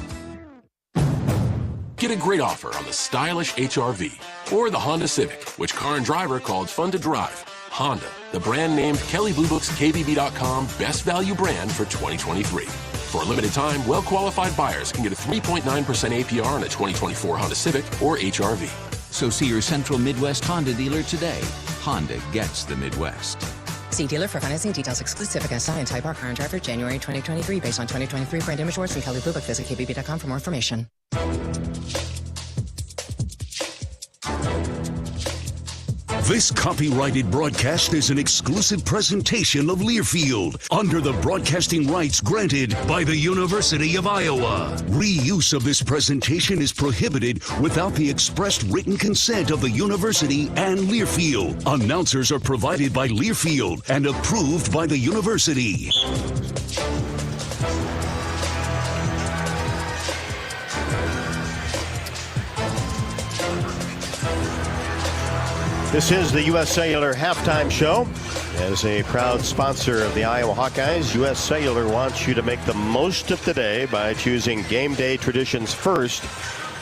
Get a great offer on the stylish HR-V or the Honda Civic, which car and driver called fun to drive. Honda, the brand named Kelly Blue Book's KBB.com best value brand for 2023. For a limited time, well-qualified buyers can get a 3.9% APR on a 2024 Honda Civic or HR-V. So see your Central Midwest Honda dealer today. Honda gets the Midwest. See dealer for financing details. Exclusive against and type R car and driver January 2023 based on 2023 brand image awards from Kelly Blue Book. Visit kbb.com for more information. This copyrighted broadcast is an exclusive presentation of Learfield under the broadcasting rights granted by the University of Iowa. Reuse of this presentation is prohibited without the expressed written consent of the university and Learfield. Announcers are provided by Learfield and approved by the university. This is the U.S. Cellular halftime show. As a proud sponsor of the Iowa Hawkeyes, U.S. Cellular wants you to make the most of today by choosing game day traditions first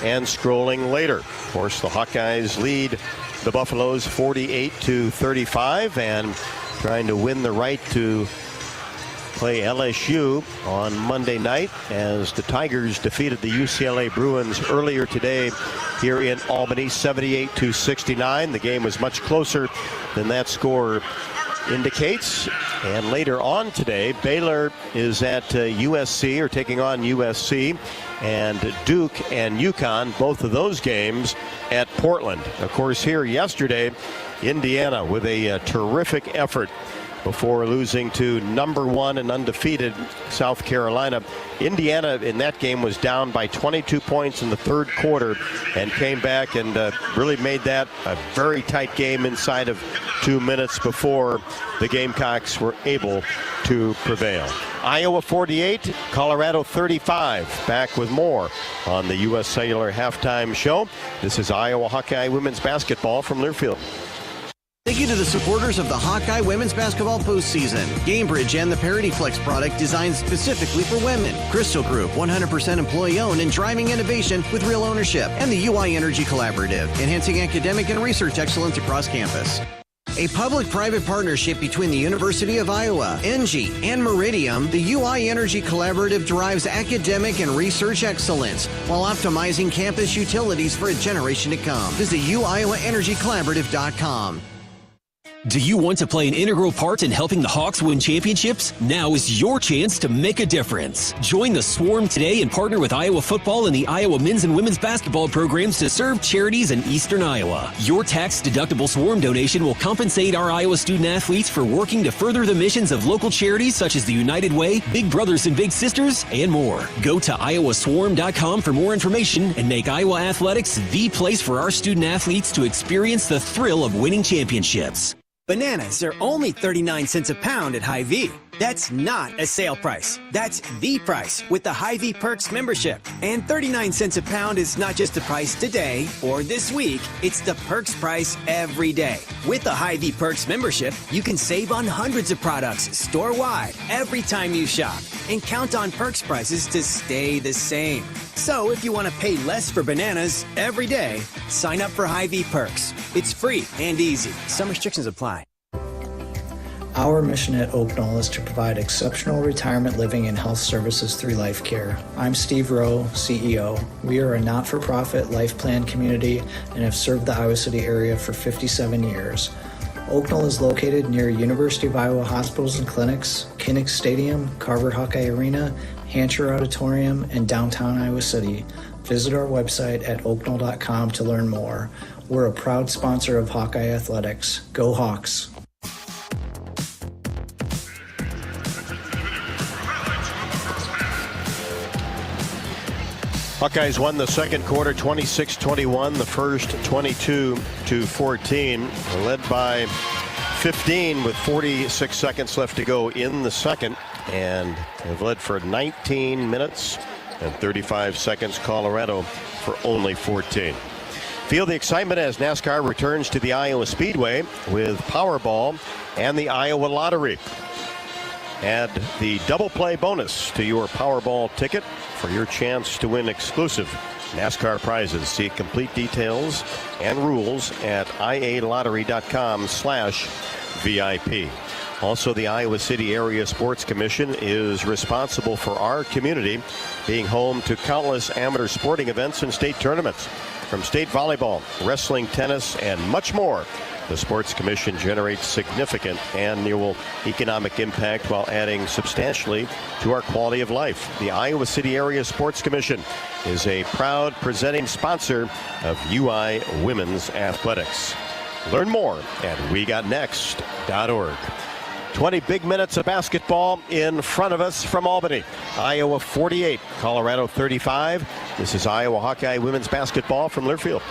and scrolling later. Of course, the Hawkeyes lead the Buffaloes 48-35 and trying to win the right to play LSU on Monday night as the Tigers defeated the UCLA Bruins earlier today here in Albany, 78-69. The game was much closer than that score indicates. And later on today, Baylor is at USC, or taking on USC, and Duke and UConn, both of those games at Portland. Of course, here yesterday, Indiana with a terrific effort before losing to number 1 and undefeated South Carolina. Indiana in that game was down by 22 points in the third quarter and came back and really made that a very tight game inside of 2 minutes before the Gamecocks were able to prevail. Iowa 48, Colorado 35. Back with more on the U.S. Cellular Halftime Show. This is Iowa Hawkeye women's basketball from Learfield. Thank you to the supporters of the Hawkeye women's basketball postseason. GameBridge and the Parity Flex product designed specifically for women. Crystal Group, 100% employee-owned and driving innovation with real ownership. And the UI Energy Collaborative, enhancing academic and research excellence across campus. A public-private partnership between the University of Iowa, ENGIE, and Meridium, the UI Energy Collaborative drives academic and research excellence while optimizing campus utilities for a generation to come. Visit uiowaenergycollaborative.com. Do you want to play an integral part in helping the Hawks win championships? Now is your chance to make a difference. Join the Swarm today and partner with Iowa football and the Iowa men's and women's basketball programs to serve charities in eastern Iowa. Your tax-deductible Swarm donation will compensate our Iowa student athletes for working to further the missions of local charities such as the United Way, Big Brothers and Big Sisters, and more. Go to iowaswarm.com for more information and make Iowa athletics the place for our student athletes to experience the thrill of winning championships. Bananas are only 39 cents a pound at Hy-Vee. That's not a sale price. That's the price with the Hy-Vee Perks membership. And 39 cents a pound is not just the price today or this week. It's the Perks price every day. With the Hy-Vee Perks membership, you can save on hundreds of products store-wide every time you shop. And count on Perks prices to stay the same. So if you want to pay less for bananas every day, sign up for Hy-Vee Perks. It's free and easy. Some restrictions apply. Our mission at Oak Knoll is to provide exceptional retirement living and health services through life care. I'm Steve Rowe, CEO. We are a not-for-profit life plan community and have served the Iowa City area for 57 years. Oak Knoll is located near University of Iowa hospitals and clinics, Kinnick Stadium, Carver Hawkeye Arena, Hancher Auditorium, and downtown Iowa City. Visit our website at oakknoll.com to learn more. We're a proud sponsor of Hawkeye Athletics. Go Hawks! Hawkeyes won the second quarter 26-21, the first 22-14, led by 15 with 46 seconds left to go in the second, and have led for 19 minutes and 35 seconds. Colorado for only 14. Feel the excitement as NASCAR returns to the Iowa Speedway with Powerball and the Iowa Lottery. Add the double play bonus to your Powerball ticket for your chance to win exclusive NASCAR prizes. See complete details and rules at ialottery.com/VIP. Also, the Iowa City Area Sports Commission is responsible for our community being home to countless amateur sporting events and state tournaments. From state volleyball, wrestling, tennis, and much more, the Sports Commission generates significant annual economic impact while adding substantially to our quality of life. The Iowa City Area Sports Commission is a proud presenting sponsor of UI Women's Athletics. Learn more at wegotnext.org. 20 big minutes of basketball in front of us from Albany. Iowa 48, Colorado 35. This is Iowa Hawkeye women's basketball from Learfield.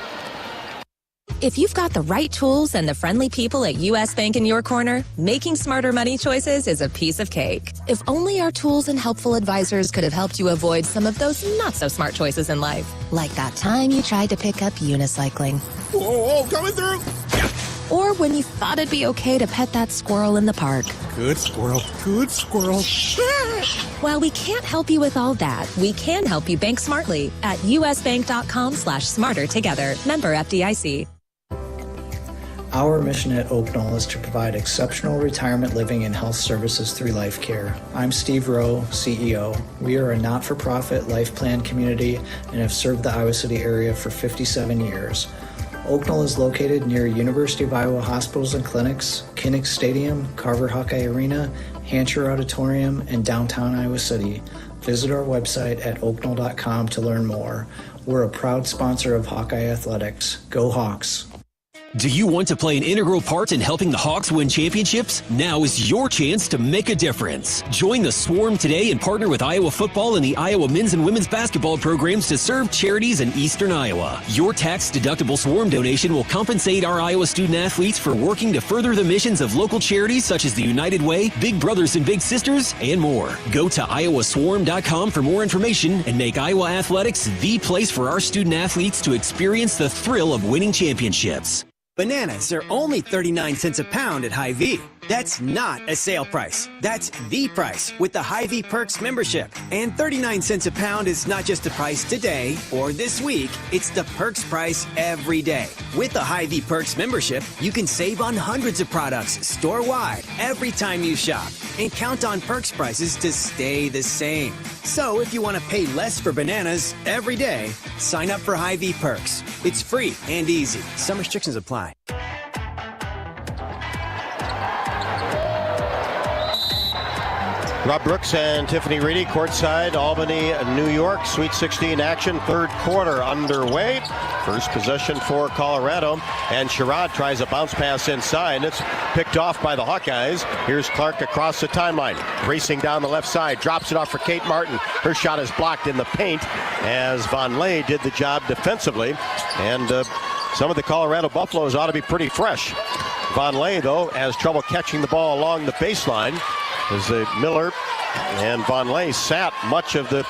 If you've got the right tools and the friendly people at U.S. Bank in your corner, making smarter money choices is a piece of cake. If only our tools and helpful advisors could have helped you avoid some of those not-so-smart choices in life. Like that time you tried to pick up unicycling. Whoa, coming through! Or when you thought it'd be okay to pet that squirrel in the park. Good squirrel, good squirrel. While we can't help you with all that, we can help you bank smartly at usbank.com/smarter together. Member FDIC. Our mission at Oak Knoll is to provide exceptional retirement living and health services through life care. I'm Steve Rowe, CEO. We are a not-for-profit life plan community and have served the Iowa City area for 57 years. Oak Knoll is located near University of Iowa hospitals and clinics, Kinnick Stadium, Carver Hawkeye Arena, Hancher Auditorium, and downtown Iowa City. Visit our website at oakknoll.com to learn more. We're a proud sponsor of Hawkeye Athletics. Go Hawks! Do you want to play an integral part in helping the Hawks win championships? Now is your chance to make a difference. Join the Swarm today and partner with Iowa football and the Iowa men's and women's basketball programs to serve charities in eastern Iowa. Your tax-deductible Swarm donation will compensate our Iowa student athletes for working to further the missions of local charities such as the United Way, Big Brothers and Big Sisters, and more. Go to iowaswarm.com for more information and make Iowa athletics the place for our student athletes to experience the thrill of winning championships. Bananas are only 39 cents a pound at Hy-Vee. That's not a sale price. That's the price with the Hy-Vee Perks membership. And 39 cents a pound is not just the price today or this week. It's the Perks price every day. With the Hy-Vee Perks membership, you can save on hundreds of products store-wide every time you shop. And count on Perks prices to stay the same. So if you want to pay less for bananas every day, sign up for Hy-Vee Perks. It's free and easy. Some restrictions apply. Rob Brooks and Tiffany Reedy courtside, Albany, New York. Sweet 16 action, third quarter underway. First possession for Colorado. And Sherrod tries a bounce pass inside. It's picked off by the Hawkeyes. Here's Clark across the timeline. Racing down the left side. Drops it off for Kate Martin. Her shot is blocked in the paint as Von Ley did the job defensively. And some of the Colorado Buffaloes ought to be pretty fresh. Von Ley, though, has trouble catching the ball along the baseline. As Miller and Von Ley sat much of the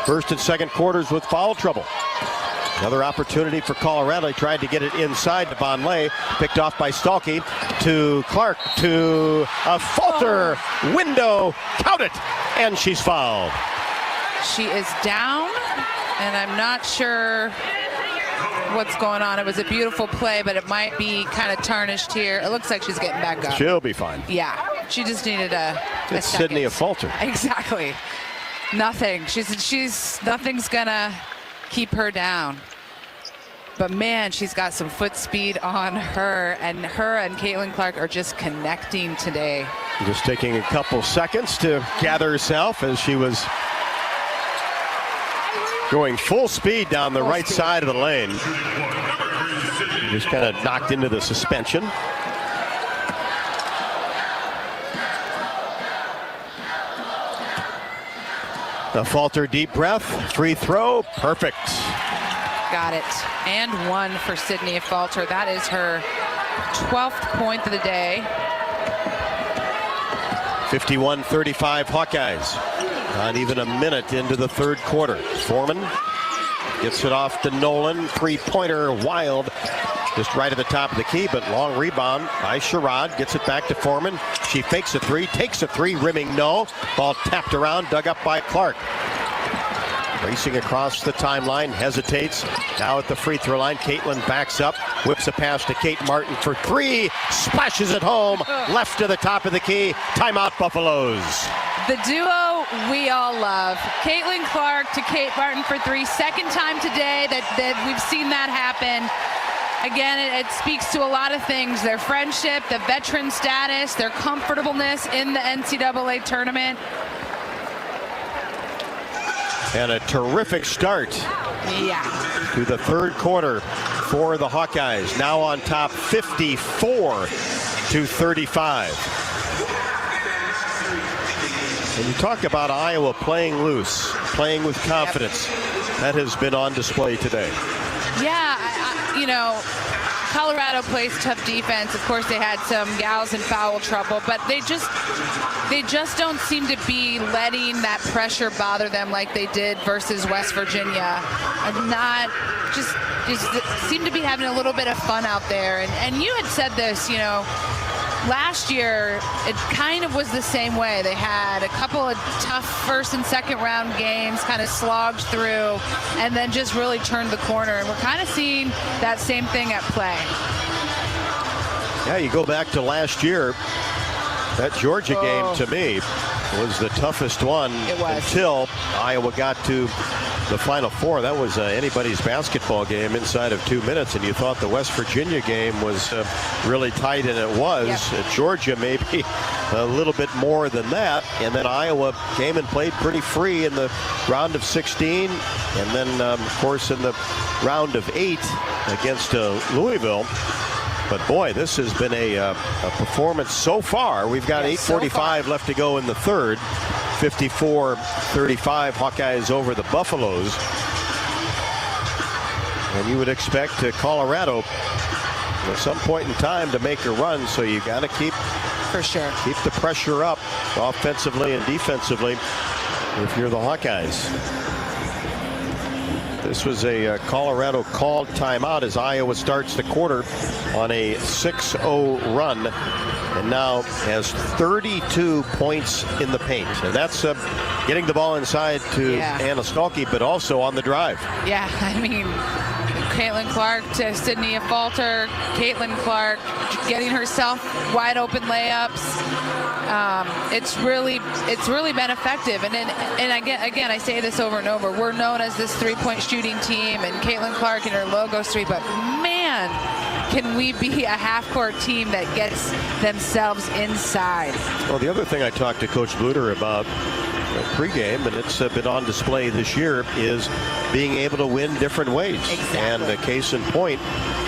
first and second quarters with foul trouble. Another opportunity for Colorado. He tried to get it inside to Von Ley. Picked off by Stalky to Clark to a falter window. Count it. And she's fouled. She is down, and I'm not sure what's going on. It was a beautiful play, but it might be kind of tarnished here. It looks like she's getting back up. She'll be fine. Yeah, she just needed a It's second. Sydney a falter. Exactly. Nothing. She's nothing's gonna keep her down. But man, she's got some foot speed on her, and Caitlin Clark are just connecting today. Just taking a couple seconds to gather herself as she was going full speed down the right side of the lane. Just kind of knocked into the suspension. A falter, deep breath, free throw, perfect. Got it. And one for Sydney Falter. That is her 12th point of the day. 51-35 Hawkeyes. Not even a minute into the third quarter. Foreman gets it off to Nolan. Three-pointer, wild. Just right at the top of the key, but long rebound by Sherrod. Gets it back to Foreman. She fakes a three, takes a three, rimming no. Ball tapped around, dug up by Clark. Racing across the timeline, hesitates. Now at the free throw line, Caitlin backs up, whips a pass to Kate Martin for three, splashes it home, left to the top of the key. Timeout, Buffaloes. The duo we all love. Caitlin Clark to Kate Martin for three. Second time today that we've seen that happen. Again, it speaks to a lot of things. Their friendship, the veteran status, their comfortableness in the NCAA tournament. And a terrific start to the third quarter for the Hawkeyes. Now on top 54-35. And you talk about Iowa playing loose, playing with confidence. That has been on display today. Yeah, you know, Colorado plays tough defense. Of course, they had some gals in foul trouble, but they just don't seem to be letting that pressure bother them like they did versus West Virginia. Not just seem to be having a little bit of fun out there. And you had said this, you know, last year it kind of was the same way. They had a couple of tough first and second round games, kind of slogged through, and then just really turned the corner. And we're kind of seeing that same thing at play. Yeah, you go back to last year. That Georgia game, to me, was the toughest one until Iowa got to the Final Four. That was anybody's basketball game inside of 2 minutes, and you thought the West Virginia game was really tight, and it was. Georgia maybe a little bit more than that, and then Iowa came and played pretty free in the round of 16, and then, of course, in the round of 8 against Louisville. But boy, this has been a performance so far. We've got 8:45 left to go in the third. 54-35, Hawkeyes over the Buffaloes. And you would expect Colorado at some point in time to make a run, so you got to keep the pressure up offensively and defensively if you're the Hawkeyes. This was a Colorado called timeout as Iowa starts the quarter on a 6-0 run and now has 32 points in the paint. And that's getting the ball inside to Anna Stalky, but also on the drive. Yeah, I mean, Caitlin Clark to Sydney Falter. Caitlin Clark getting herself wide open layups. It's really been effective. And again, I say this over and over. We're known as this three-point shooting team, and Caitlin Clark and her logos three. But man, can we be a half-court team that gets themselves inside? Well, the other thing I talked to Coach Bluder about pregame, and it's been on display this year, is being able to win different ways. Exactly. And the case in point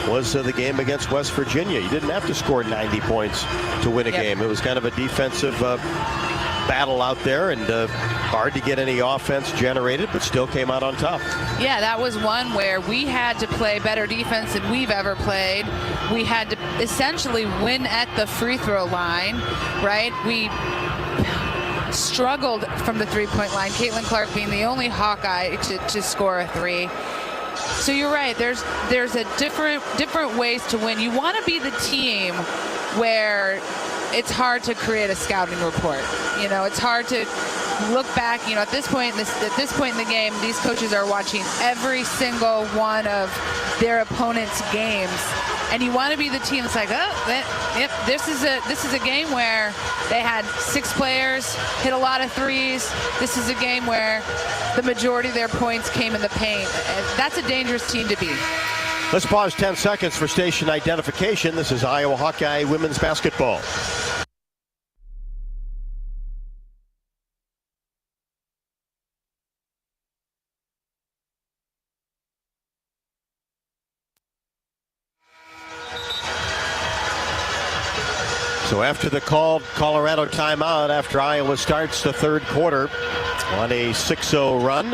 was the game against West Virginia. You didn't have to score 90 points to win a game. It was kind of a defensive battle out there, and hard to get any offense generated, but still came out on top. Yeah, that was one where we had to play better defense than we've ever played. We had to essentially win at the free throw line, right? We struggled from the three-point line, Caitlin Clark being the only Hawkeye to score a three. So you're right, there's a different ways to win. You want to be the team where it's hard to create a scouting report. You know, it's hard to look back. You know, at this point in the game, these coaches are watching every single one of their opponent's games, and you want to be the team that's like, this is a game where they had 6 players, hit a lot of threes. This is a game where the majority of their points came in the paint. That's a dangerous team to be. Let's pause 10 seconds for station identification. This is Iowa Hawkeye women's basketball. So after the called Colorado timeout, after Iowa starts the third quarter on a 6-0 run,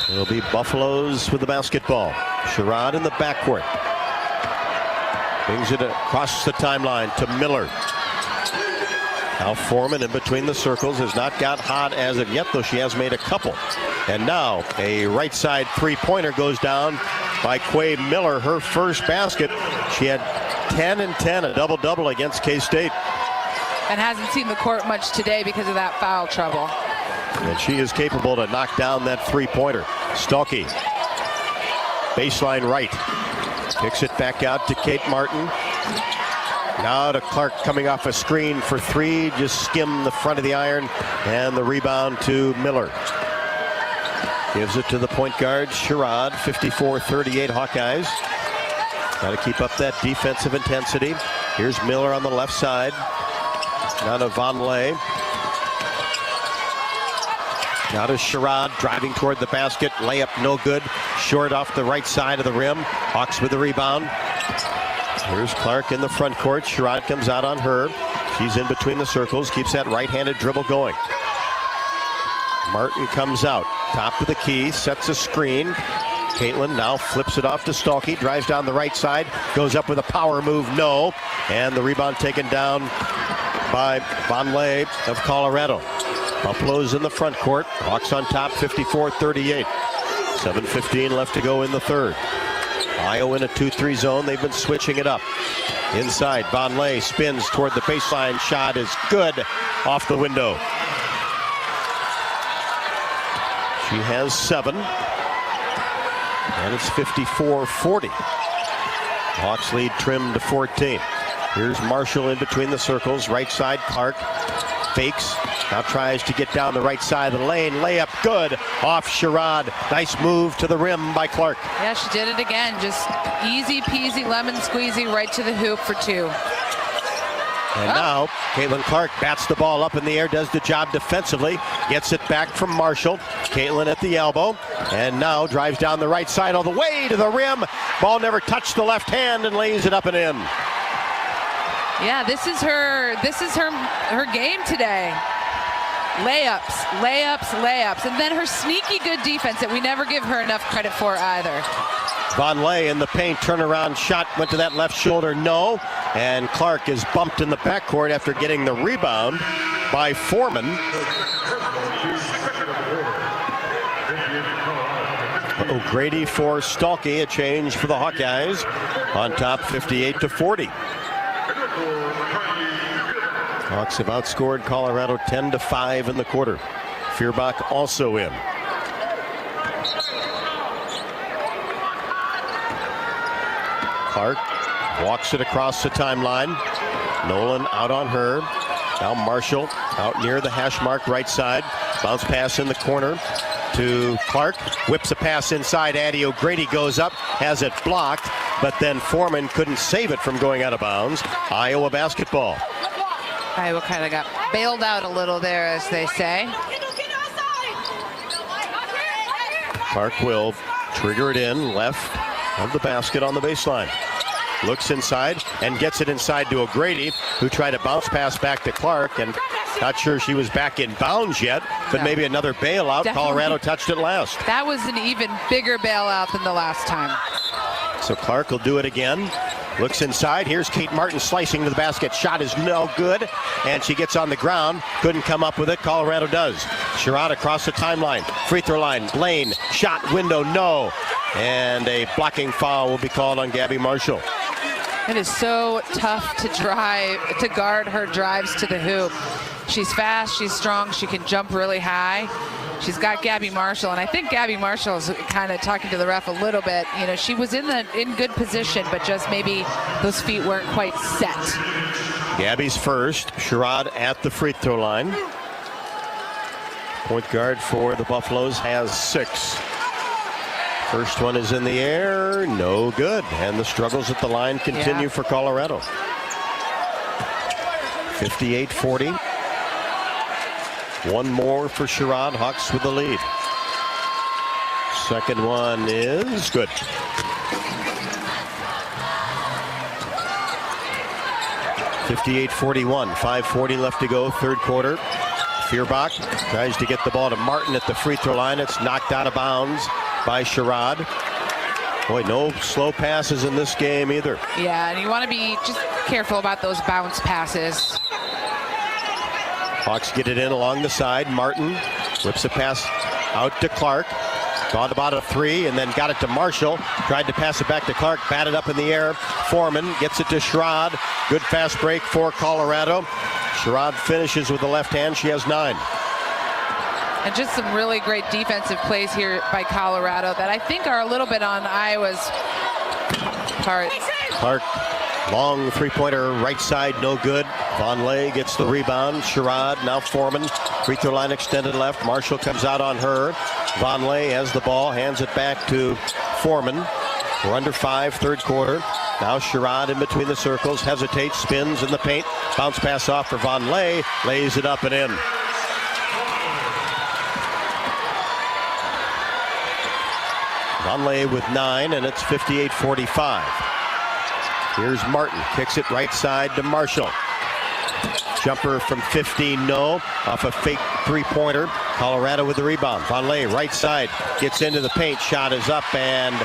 it'll be Buffaloes with the basketball. Sherrod in the backcourt. Brings it across the timeline to Miller. Now Foreman in between the circles has not got hot as of yet, though she has made a couple. And now a right side three-pointer goes down by Quay Miller, her first basket. She had 10 and 10, a double-double against K-State. And hasn't seen the court much today because of that foul trouble. And she is capable to knock down that three-pointer. Stalky, baseline right. Kicks it back out to Kate Martin. Now to Clark coming off a screen for three. Just skim the front of the iron. And the rebound to Miller. Gives it to the point guard, Sherrod. 54-38 Hawkeyes. Got to keep up that defensive intensity. Here's Miller on the left side. Now to Vonleh. Now to Sherrod driving toward the basket. Layup no good. Short off the right side of the rim. Hawks with the rebound. Here's Clark in the front court. Sherrod comes out on her. She's in between the circles. Keeps that right-handed dribble going. Martin comes out. Top of the key. Sets a screen. Caitlin now flips it off to Stalky, drives down the right side, goes up with a power move, no. And the rebound taken down by Vonleh of Colorado. Buffaloes in the front court. Hawks on top, 54-38. 7:15 left to go in the third. Iowa in a 2-3 zone. They've been switching it up. Inside, Vonleh spins toward the baseline. Shot is good off the window. She has 7. And it's 54-40. Hawks lead trimmed to 14. Here's Marshall in between the circles. Right side, Clark fakes. Now tries to get down the right side of the lane. Layup good off Sherrod. Nice move to the rim by Clark. Yeah, she did it again. Just easy peasy lemon squeezy right to the hoop for 2. And now Caitlin Clark bats the ball up in the air, does the job defensively, gets it back from Marshall. Caitlin at the elbow, and now drives down the right side all the way to the rim. Ball never touched the left hand and lays it up and in. Yeah, this is her game today. Layups, layups, layups. And then her sneaky good defense that we never give her enough credit for either. Vonleh in the paint, turnaround shot, went to that left shoulder, no. And Clark is bumped in the backcourt after getting the rebound by Foreman. O'Grady for Stalky, a change for the Hawkeyes. On top 58-40. Hawks have outscored Colorado 10-5 in the quarter. Feuerbach also in. Clark walks it across the timeline. Nolan out on her. Now Marshall out near the hash mark right side. Bounce pass in the corner to Clark. Whips a pass inside. Addie O'Grady goes up, has it blocked, but then Foreman couldn't save it from going out of bounds. Iowa basketball. Iowa kind of got bailed out a little there, as they say. Clark will trigger it in left of the basket on the baseline. Looks inside and gets it inside to O'Grady, who tried to bounce pass back to Clark, and not sure she was back in bounds yet, but No. maybe another bailout. Definitely. Colorado touched it last. That was an even bigger bailout than the last time. So Clark will do it again. Looks inside. Here's Kate Martin slicing to the basket. Shot is no good. And she gets on the ground. Couldn't come up with it. Colorado does. Sherrod across the timeline. Free throw line. Blaine. Shot window. No. And a blocking foul will be called on Gabby Marshall. It is so tough to guard her drives to the hoop. She's fast, she's strong, she can jump really high. She's got Gabby Marshall, and I think Gabby Marshall is kind of talking to the ref a little bit. You know, she was in good position, but just maybe those feet weren't quite set. Gabby's first. Sherrod at the free throw line. Point guard for the Buffaloes has 6. First one is in the air, no good. And the struggles at the line continue for Colorado. 58-40. One more for Sherrod. Hawks with the lead. Second one is good. (58-41). 5:40 left to go, third quarter. Feuerbach tries to get the ball to Martin at the free throw line. It's knocked out of bounds by Sherrod. Boy, no slow passes in this game either. Yeah, and you want to be just careful about those bounce passes. Hawks get it in along the side. Martin whips a pass out to Clark. Thought about a 3 and then got it to Marshall. Tried to pass it back to Clark. Batted up in the air. Foreman gets it to Sherrod. Good fast break for Colorado. Sherrod finishes with the left hand. She has 9. And just some really great defensive plays here by Colorado that I think are a little bit on Iowa's part. Clark, long three-pointer right side, no good. Vonleh gets the rebound. Sherrod, now Foreman. Free throw line extended left. Marshall comes out on her. Vonleh has the ball, hands it back to Foreman. We're under 5, third quarter. Now Sherrod in between the circles, hesitates, spins in the paint. Bounce pass off for Vonleh, lays it up and in. Vonleh with 9, and it's 58-45. Here's Martin, kicks it right side to Marshall. Jumper from 15, no. Off a fake three-pointer. Colorado with the rebound. Vonleh, right side, gets into the paint. Shot is up, and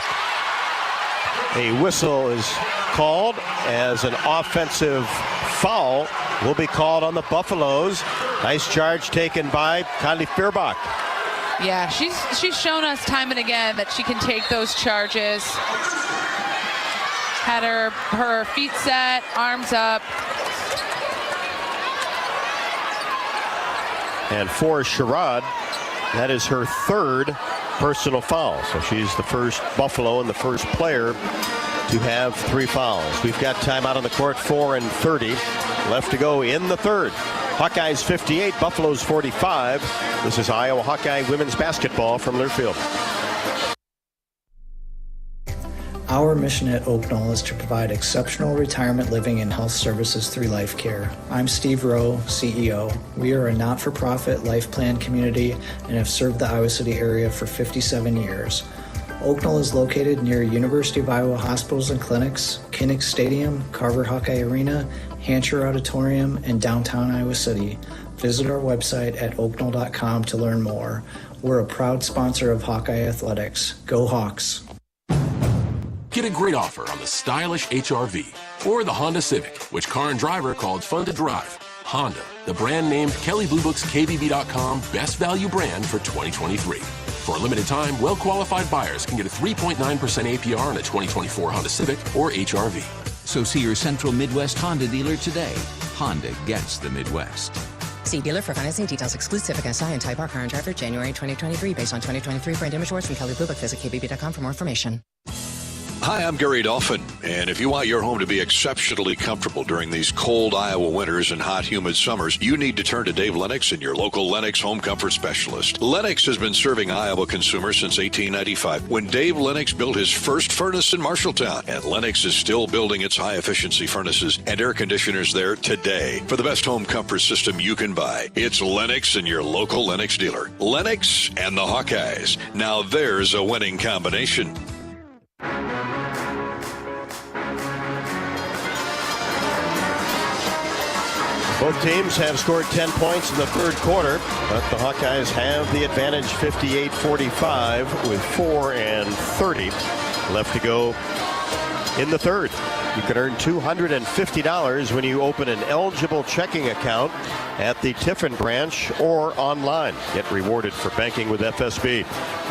a whistle is called as an offensive foul will be called on the Buffaloes. Nice charge taken by Kylie Feuerbach. Yeah, she's shown us time and again that she can take those charges. Had her feet set, arms up. And for Sherrod, that is her 3rd personal foul. So she's the first Buffalo and the first player to have 3 fouls. We've got time out on the court, 4:30 left to go in the third. Hawkeyes 58, Buffaloes 45. This is Iowa Hawkeye women's basketball from Learfield. Our mission at Oak Knoll is to provide exceptional retirement living and health services through life care. I'm Steve Rowe, CEO. We are a not-for-profit life plan community and have served the Iowa City area for 57 years. Oak Knoll is located near University of Iowa hospitals and clinics, Kinnick Stadium, Carver Hawkeye Arena, Hancher Auditorium, and downtown Iowa City. Visit our website at oakknoll.com to learn more. We're a proud sponsor of Hawkeye Athletics. Go Hawks! Get a great offer on the stylish HR-V or the Honda Civic, which car and driver called fun to drive. Honda, the brand named Kelley Blue Book's KBB.com Best Value Brand for 2023. For a limited time, well-qualified buyers can get a 3.9% APR on a 2024 Honda Civic or HR-V. So see your Central Midwest Honda dealer today. Honda gets the Midwest. See dealer for financing details. Exclusive against and Type R car and driver January 2023 based on 2023 brand image awards from Kelley Blue Book. Visit kbb.com for more information. Hi, I'm Gary Dolphin, and if you want your home to be exceptionally comfortable during these cold Iowa winters and hot, humid summers, you need to turn to Dave Lennox and your local Lennox home comfort specialist. Lennox has been serving Iowa consumers since 1895, when Dave Lennox built his first furnace in Marshalltown, and Lennox is still building its high-efficiency furnaces and air conditioners there today. For the best home comfort system you can buy, it's Lennox and your local Lennox dealer. Lennox and the Hawkeyes. Now there's a winning combination. Both teams have scored 10 points in the third quarter, but the Hawkeyes have the advantage 58-45 with 4:30 left to go in the third. You can earn $250 when you open an eligible checking account at the Tiffin branch or online. Get rewarded for banking with FSB.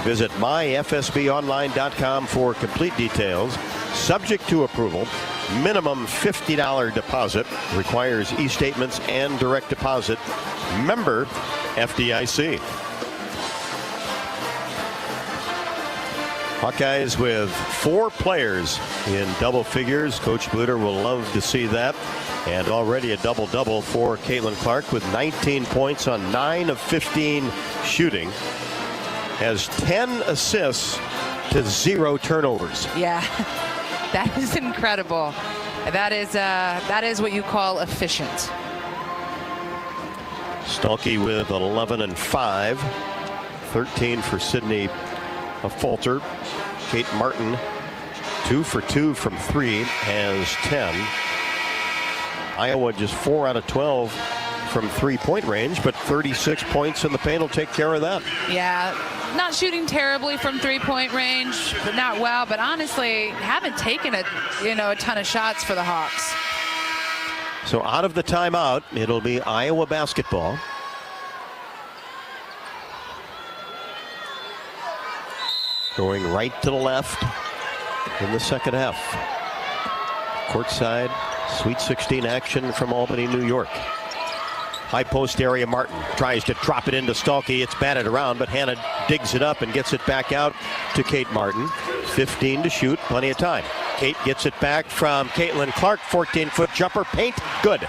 Visit myfsbonline.com for complete details. Subject to approval. Minimum $50 deposit. Requires e-statements and direct deposit. Member FDIC. Hawkeyes with 4 players in double figures. Coach Bluder will love to see that. And already a double-double for Caitlin Clark with 19 points on 9 of 15 shooting. Has 10 assists to 0 turnovers. Yeah, that is incredible. That is what you call efficient. Stolke with 11 and 5. 13 for Sydney Falter. Kate Martin 2 for 2 from 3, has 10. Iowa just 4 out of 12 from 3-point range, but 36 points in the paint will take care of that. Yeah, not shooting terribly from 3-point range, but not well. But honestly, haven't taken a ton of shots for the Hawks. So out of the timeout, it'll be Iowa basketball. Going right to the left in the second half. Courtside, Sweet 16 action from Albany, New York. High post area, Martin tries to drop it into Stolke. It's batted around, but Hannah digs it up and gets it back out to Kate Martin. 15 to shoot, plenty of time. Kate gets it back from Caitlin Clark. 14-foot jumper, paint, good.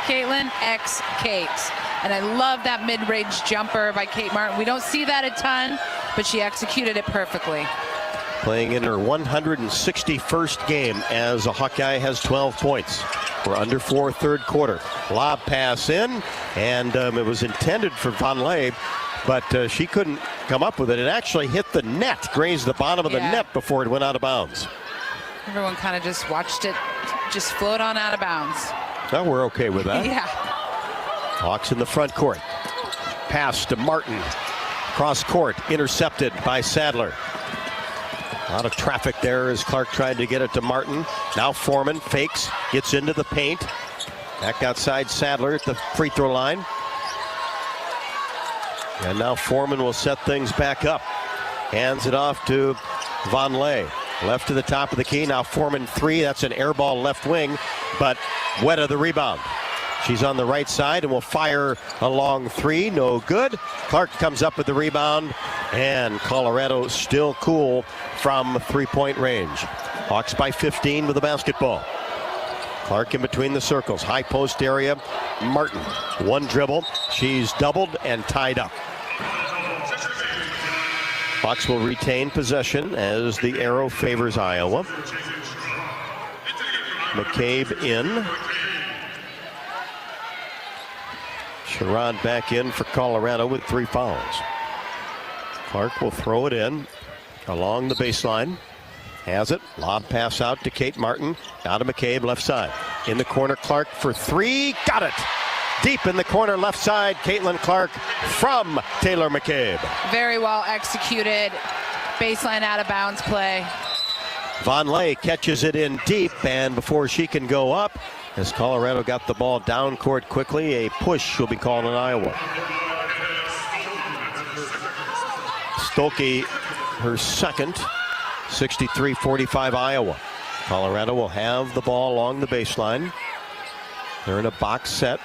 Caitlin X Kate. And I love that mid-range jumper by Kate Martin. We don't see that a ton, but she executed it perfectly. Playing in her 161st game as a Hawkeye, has 12 points. We're under 4 third quarter. Lob pass in, and it was intended for Von Lay, but she couldn't come up with it. It actually hit the net, grazed the bottom of the net before it went out of bounds. Everyone kind of just watched it just float on out of bounds. Well, we're okay with that. Yeah. Hawks in the front court. Pass to Martin. Cross court, intercepted by Sadler. A lot of traffic there as Clark tried to get it to Martin. Now Foreman fakes, gets into the paint. Back outside Sadler at the free throw line. And now Foreman will set things back up. Hands it off to Von Lay. Left to the top of the key. Now Foreman 3. That's an air ball left wing, but Weta the rebound. She's on the right side and will fire a long 3. No good. Clark comes up with the rebound, and Colorado still cool from 3-point range. Hawks by 15 with the basketball. Clark in between the circles. High post area. Martin. One dribble. She's doubled and tied up. Hawks will retain possession as the arrow favors Iowa. McCabe in. Sherrod back in for Colorado with 3 fouls. Clark will throw it in along the baseline. Has it. Lob pass out to Kate Martin. Out of McCabe, left side. In the corner, Clark for 3. Got it. Deep in the corner, left side, Caitlin Clark from Taylor McCabe. Very well executed. Baseline out of bounds play. Von Lay catches it in deep, and before she can go up, as Colorado got the ball down court quickly, a push will be called in Iowa. Stolke, her second, 63-45 Iowa. Colorado will have the ball along the baseline. They're in a box set.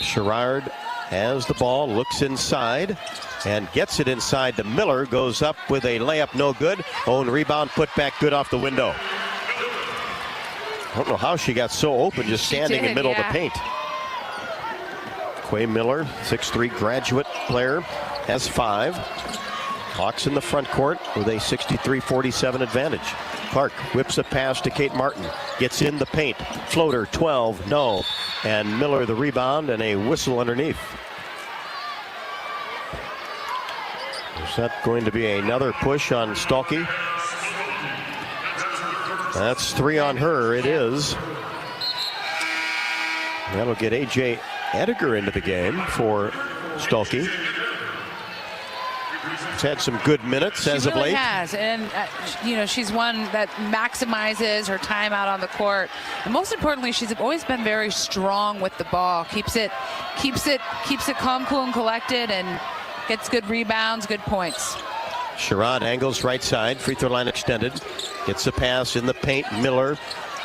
Sherrod has the ball, looks inside, and gets it inside to Miller. Goes up with a layup, no good. Own rebound, put back, good off the window. I don't know how she got so open, just standing in the middle of the paint. Quay Miller, 6'3" graduate player, has 5. Hawks in the front court with a 63-47 advantage. Clark whips a pass to Kate Martin. Gets in the paint. Floater, 12, no. And Miller the rebound and a whistle underneath. Is that going to be another push on Stolke? That's 3 on her. It is. That'll get A.J. Ediger into the game for Stolke. She's had some good minutes as of late. She has, and you know, she's one that maximizes her time out on the court. And most importantly, she's always been very strong with the ball. Keeps it calm, cool, and collected, and gets good rebounds, good points. Sherrod angles right side, free throw line extended. Gets a pass in the paint. Miller.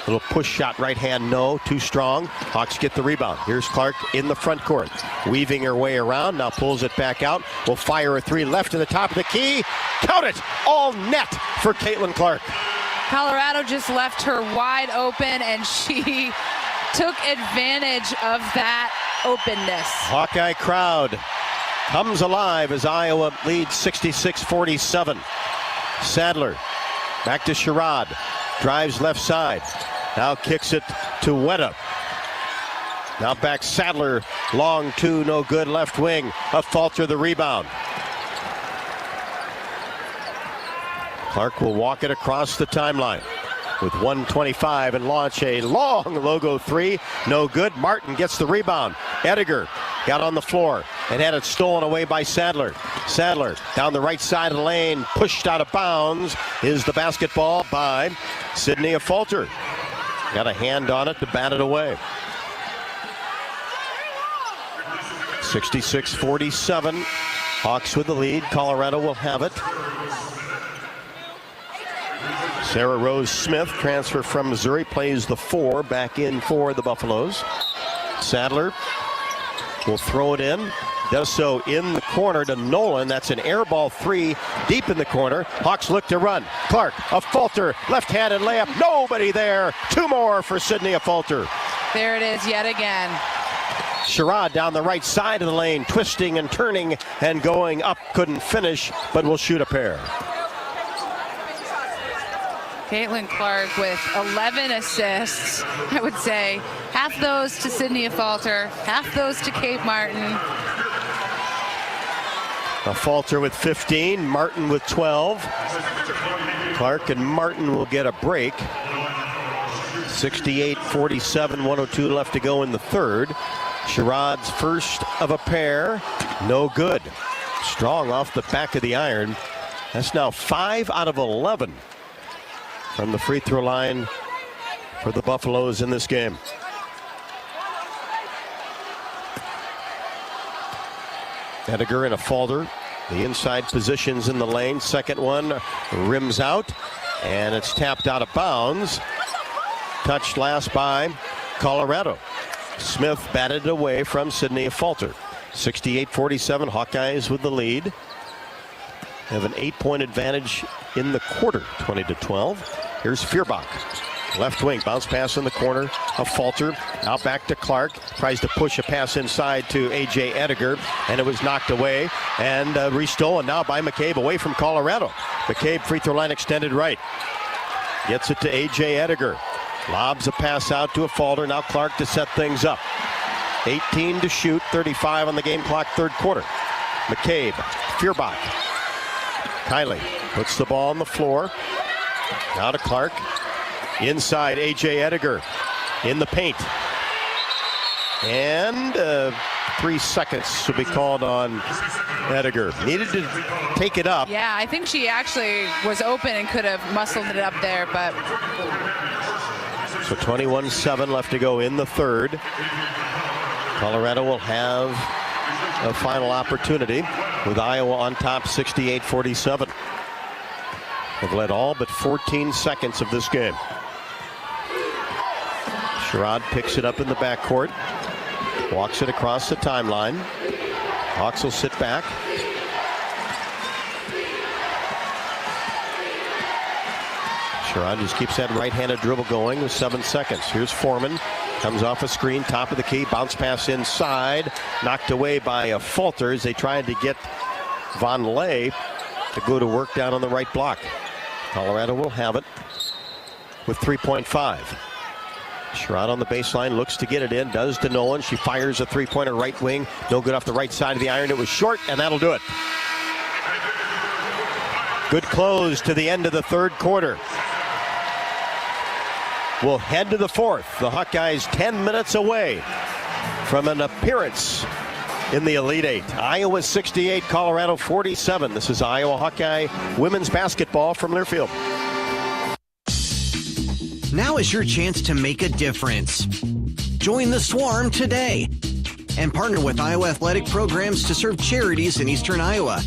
Little push shot, right hand, no, too strong. Hawks get the rebound. Here's Clark in the front court, weaving her way around, now pulls it back out. Will fire a 3 left to the top of the key. Count it, all net for Caitlin Clark. Colorado just left her wide open, and she took advantage of that openness. Hawkeye crowd comes alive as Iowa leads 66-47. Sadler, back to Sherrod, drives left side. Now kicks it to Weta. Now back Sadler. Long 2, no good. Left wing. A Falter the rebound. Clark will walk it across the timeline with 1:25 and launch a long logo 3. No good. Martin gets the rebound. Ediger got on the floor and had it stolen away by Sadler. Sadler down the right side of the lane, pushed out of bounds, is the basketball by Sydney Falter. Got a hand on it to bat it away. 66-47. Hawks with the lead. Colorado will have it. Sarah Rose Smith, transfer from Missouri, plays the 4, back in for the Buffaloes. Sadler will throw it in. Does so in the corner to Nolan. That's an air ball 3 deep in the corner. Hawks look to run. Clark, a Falter, left-handed layup. Nobody there. 2 more for Sydney Falter. There it is yet again. Sherrod down the right side of the lane, twisting and turning and going up. Couldn't finish, but will shoot a pair. Caitlin Clark with 11 assists. I would say half those to Sydney Falter, half those to Kate Martin. A Falter with 15, Martin with 12. Clark and Martin will get a break. 68-47, 102 left to go in the third. Sherrod's first of a pair, no good. Strong off the back of the iron. That's now 5 out of 11 from the free throw line for the Buffaloes in this game. Ediger and a Falter. The inside positions in the lane. Second one rims out, and it's tapped out of bounds. Touched last by Colorado. Smith batted away from Sydney Falter. 68-47, Hawkeyes with the lead. Have an 8-point advantage in the quarter, 20-12. Here's Feuerbach. Left wing, bounce pass in the corner, a falter, out back to Clark, tries to push a pass inside to A.J. Ediger, and it was knocked away, and restolen now by McCabe away from Colorado. McCabe free throw line extended right. Gets it to A.J. Ediger. Lobs a pass out to a Falter, now Clark to set things up. 18 to shoot, 35 on the game clock, third quarter. McCabe, Feuerbach. Kylie puts the ball on the floor. Now to Clark. Inside, A.J. Ediger in the paint. And 3 seconds will be called on Ediger. Needed to take it up. Yeah, I think she actually was open and could have muscled it up there, but... So 21-7 left to go in the third. Colorado will have a final opportunity with Iowa on top 68-47. They've led all but 14 seconds of this game. Sherrod picks it up in the backcourt. Walks it across the timeline. Hawks will sit back. Sherrod just keeps that right-handed dribble going with 7 seconds. Here's Foreman. Comes off a screen, top of the key. Bounce pass inside. Knocked away by a Falter as they tried to get Von Lay to go to work down on the right block. Colorado will have it with 3.5. Sherrod on the baseline, looks to get it in, does to Nolan. She fires a three-pointer right wing. No good off the right side of the iron. It was short, and that'll do it. Good close to the end of the third quarter. We'll head to the fourth. The Hawkeyes 10 minutes away from an appearance in the Elite Eight. Iowa 68, Colorado 47. This is Iowa Hawkeye women's basketball from Learfield. Now is your chance to make a difference. Join the Swarm today and partner with Iowa athletic programs to serve charities in Eastern Iowa.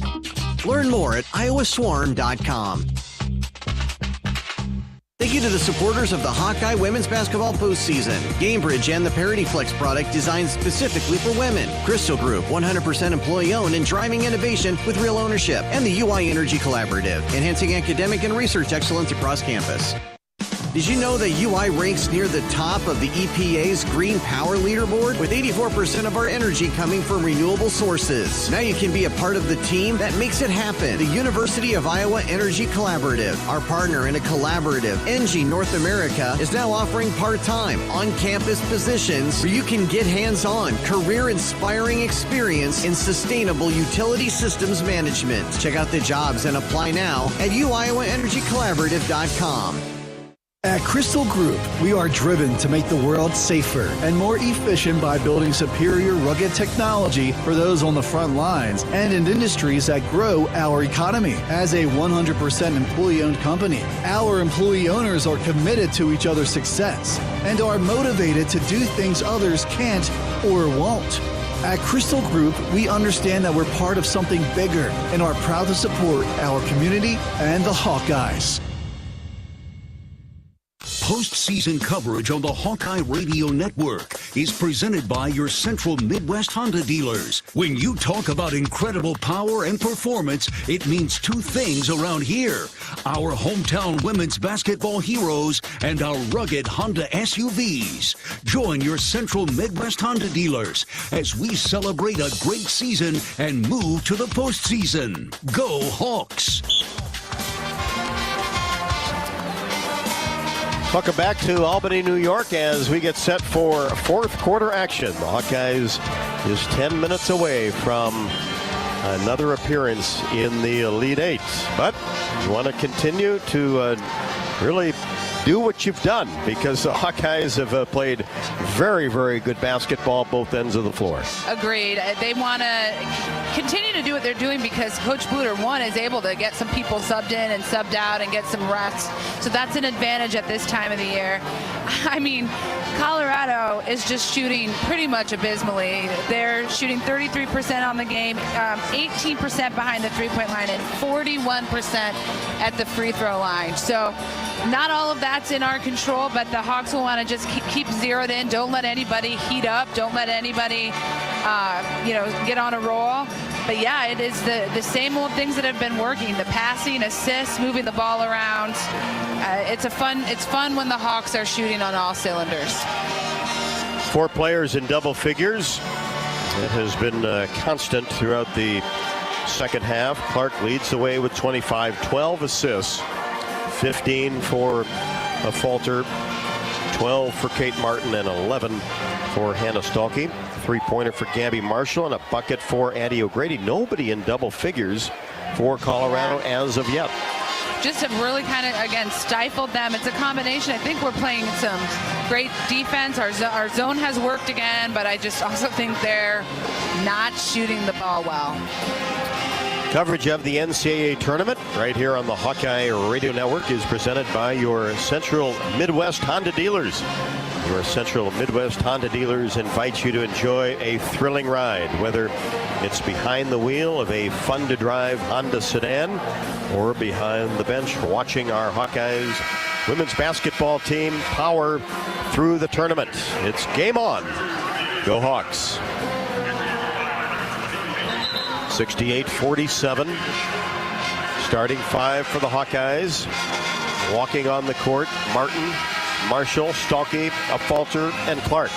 Learn more at iowaswarm.com. Thank you to the supporters of the Hawkeye women's basketball postseason. GameBridge and the ParityFlex product designed specifically for women. Crystal Group, 100% employee-owned and driving innovation with real ownership. And the UI Energy Collaborative, enhancing academic and research excellence across campus. Did you know that UI ranks near the top of the EPA's Green Power Leaderboard, with 84% of our energy coming from renewable sources? Now you can be a part of the team that makes it happen. The University of Iowa Energy Collaborative, our partner in a collaborative, ENGIE North America, is now offering part-time, on-campus positions where you can get hands-on, career-inspiring experience in sustainable utility systems management. Check out the jobs and apply now at uiowaenergycollaborative.com. At Crystal Group, we are driven to make the world safer and more efficient by building superior rugged technology for those on the front lines and in industries that grow our economy. As a 100% employee-owned company, our employee owners are committed to each other's success and are motivated to do things others can't or won't. At Crystal Group, we understand that we're part of something bigger and are proud to support our community and the Hawkeyes. Postseason coverage on the Hawkeye Radio Network is presented by your Central Midwest Honda dealers. When you talk about incredible power and performance, it means two things around here: our hometown women's basketball heroes and our rugged Honda SUVs. Join your Central Midwest Honda dealers as we celebrate a great season and move to the postseason. Go Hawks! Welcome back to Albany, New York, as we get set for fourth quarter action. The Hawkeyes is 10 minutes away from another appearance in the Elite Eight. But you want to continue to really do what you've done, because the Hawkeyes have played very, very good basketball both ends of the floor. Agreed. They want to continue to do what they're doing because Coach Bluder, one, is able to get some people subbed in and subbed out and get some rest. So that's an advantage at this time of the year. I mean, Colorado is just shooting pretty much abysmally. They're shooting 33% on the game, 18% behind the three-point line, and 41% at the free throw line. So not all of that's in our control, but the Hawks will want to just keep zeroed in. Don't let anybody heat up. Don't let anybody, get on a roll. But yeah, it is the same old things that have been working: the passing, assists, moving the ball around. It's fun when the Hawks are shooting on all cylinders. 4 players in double figures. It has been constant throughout the second half. Clark leads the way with 25, 12 assists, 15 for a Falter, 12 for Kate Martin, and 11 for Hannah Stalkey. 3-pointer for Gabby Marshall and a bucket for Addie O'Grady. Nobody in double figures for Colorado as of yet. Just have really kind of, again, stifled them. It's a combination. I think we're playing some great defense. Our zone has worked again, but I just also think they're not shooting the ball well. Coverage of the NCAA tournament right here on the Hawkeye Radio Network is presented by your Central Midwest Honda dealers. Your Central Midwest Honda dealers invite you to enjoy a thrilling ride, whether it's behind the wheel of a fun-to-drive Honda sedan or behind the bench watching our Hawkeyes women's basketball team power through the tournament. It's game on. Go Hawks. 68-47. Starting 5 for the Hawkeyes. Walking on the court, Martin, Marshall, Stalkey, Falter, and Clark.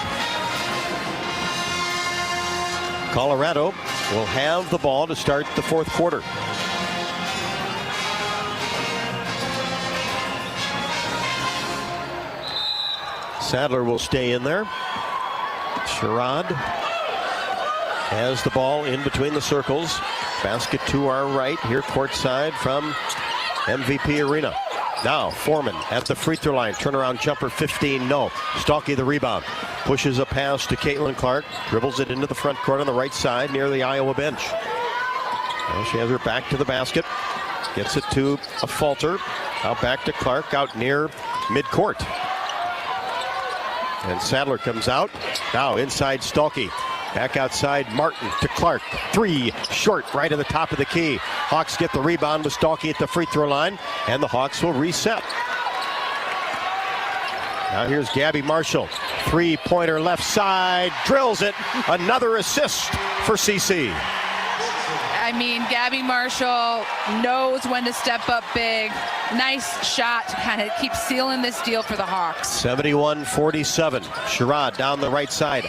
Colorado will have the ball to start the fourth quarter. Sadler will stay in there. Sherrod has the ball in between the circles. Basket to our right here courtside from MVP Arena. Now Foreman at the free throw line. Turnaround jumper 15, no. Stalkey the rebound. Pushes a pass to Caitlin Clark. Dribbles it into the front court on the right side near the Iowa bench. Well, she has her back to the basket. Gets it to a Falter. Out back to Clark out near midcourt. And Sadler comes out. Now inside Stalkey. Back outside, Martin to Clark. 3, short, right at the top of the key. Hawks get the rebound with Stalkey at the free throw line, and the Hawks will reset. Now here's Gabby Marshall. 3-pointer left side, drills it. Another assist for CC. I mean, Gabby Marshall knows when to step up big. Nice shot to kind of keep sealing this deal for the Hawks. 71-47. Sherrod down the right side.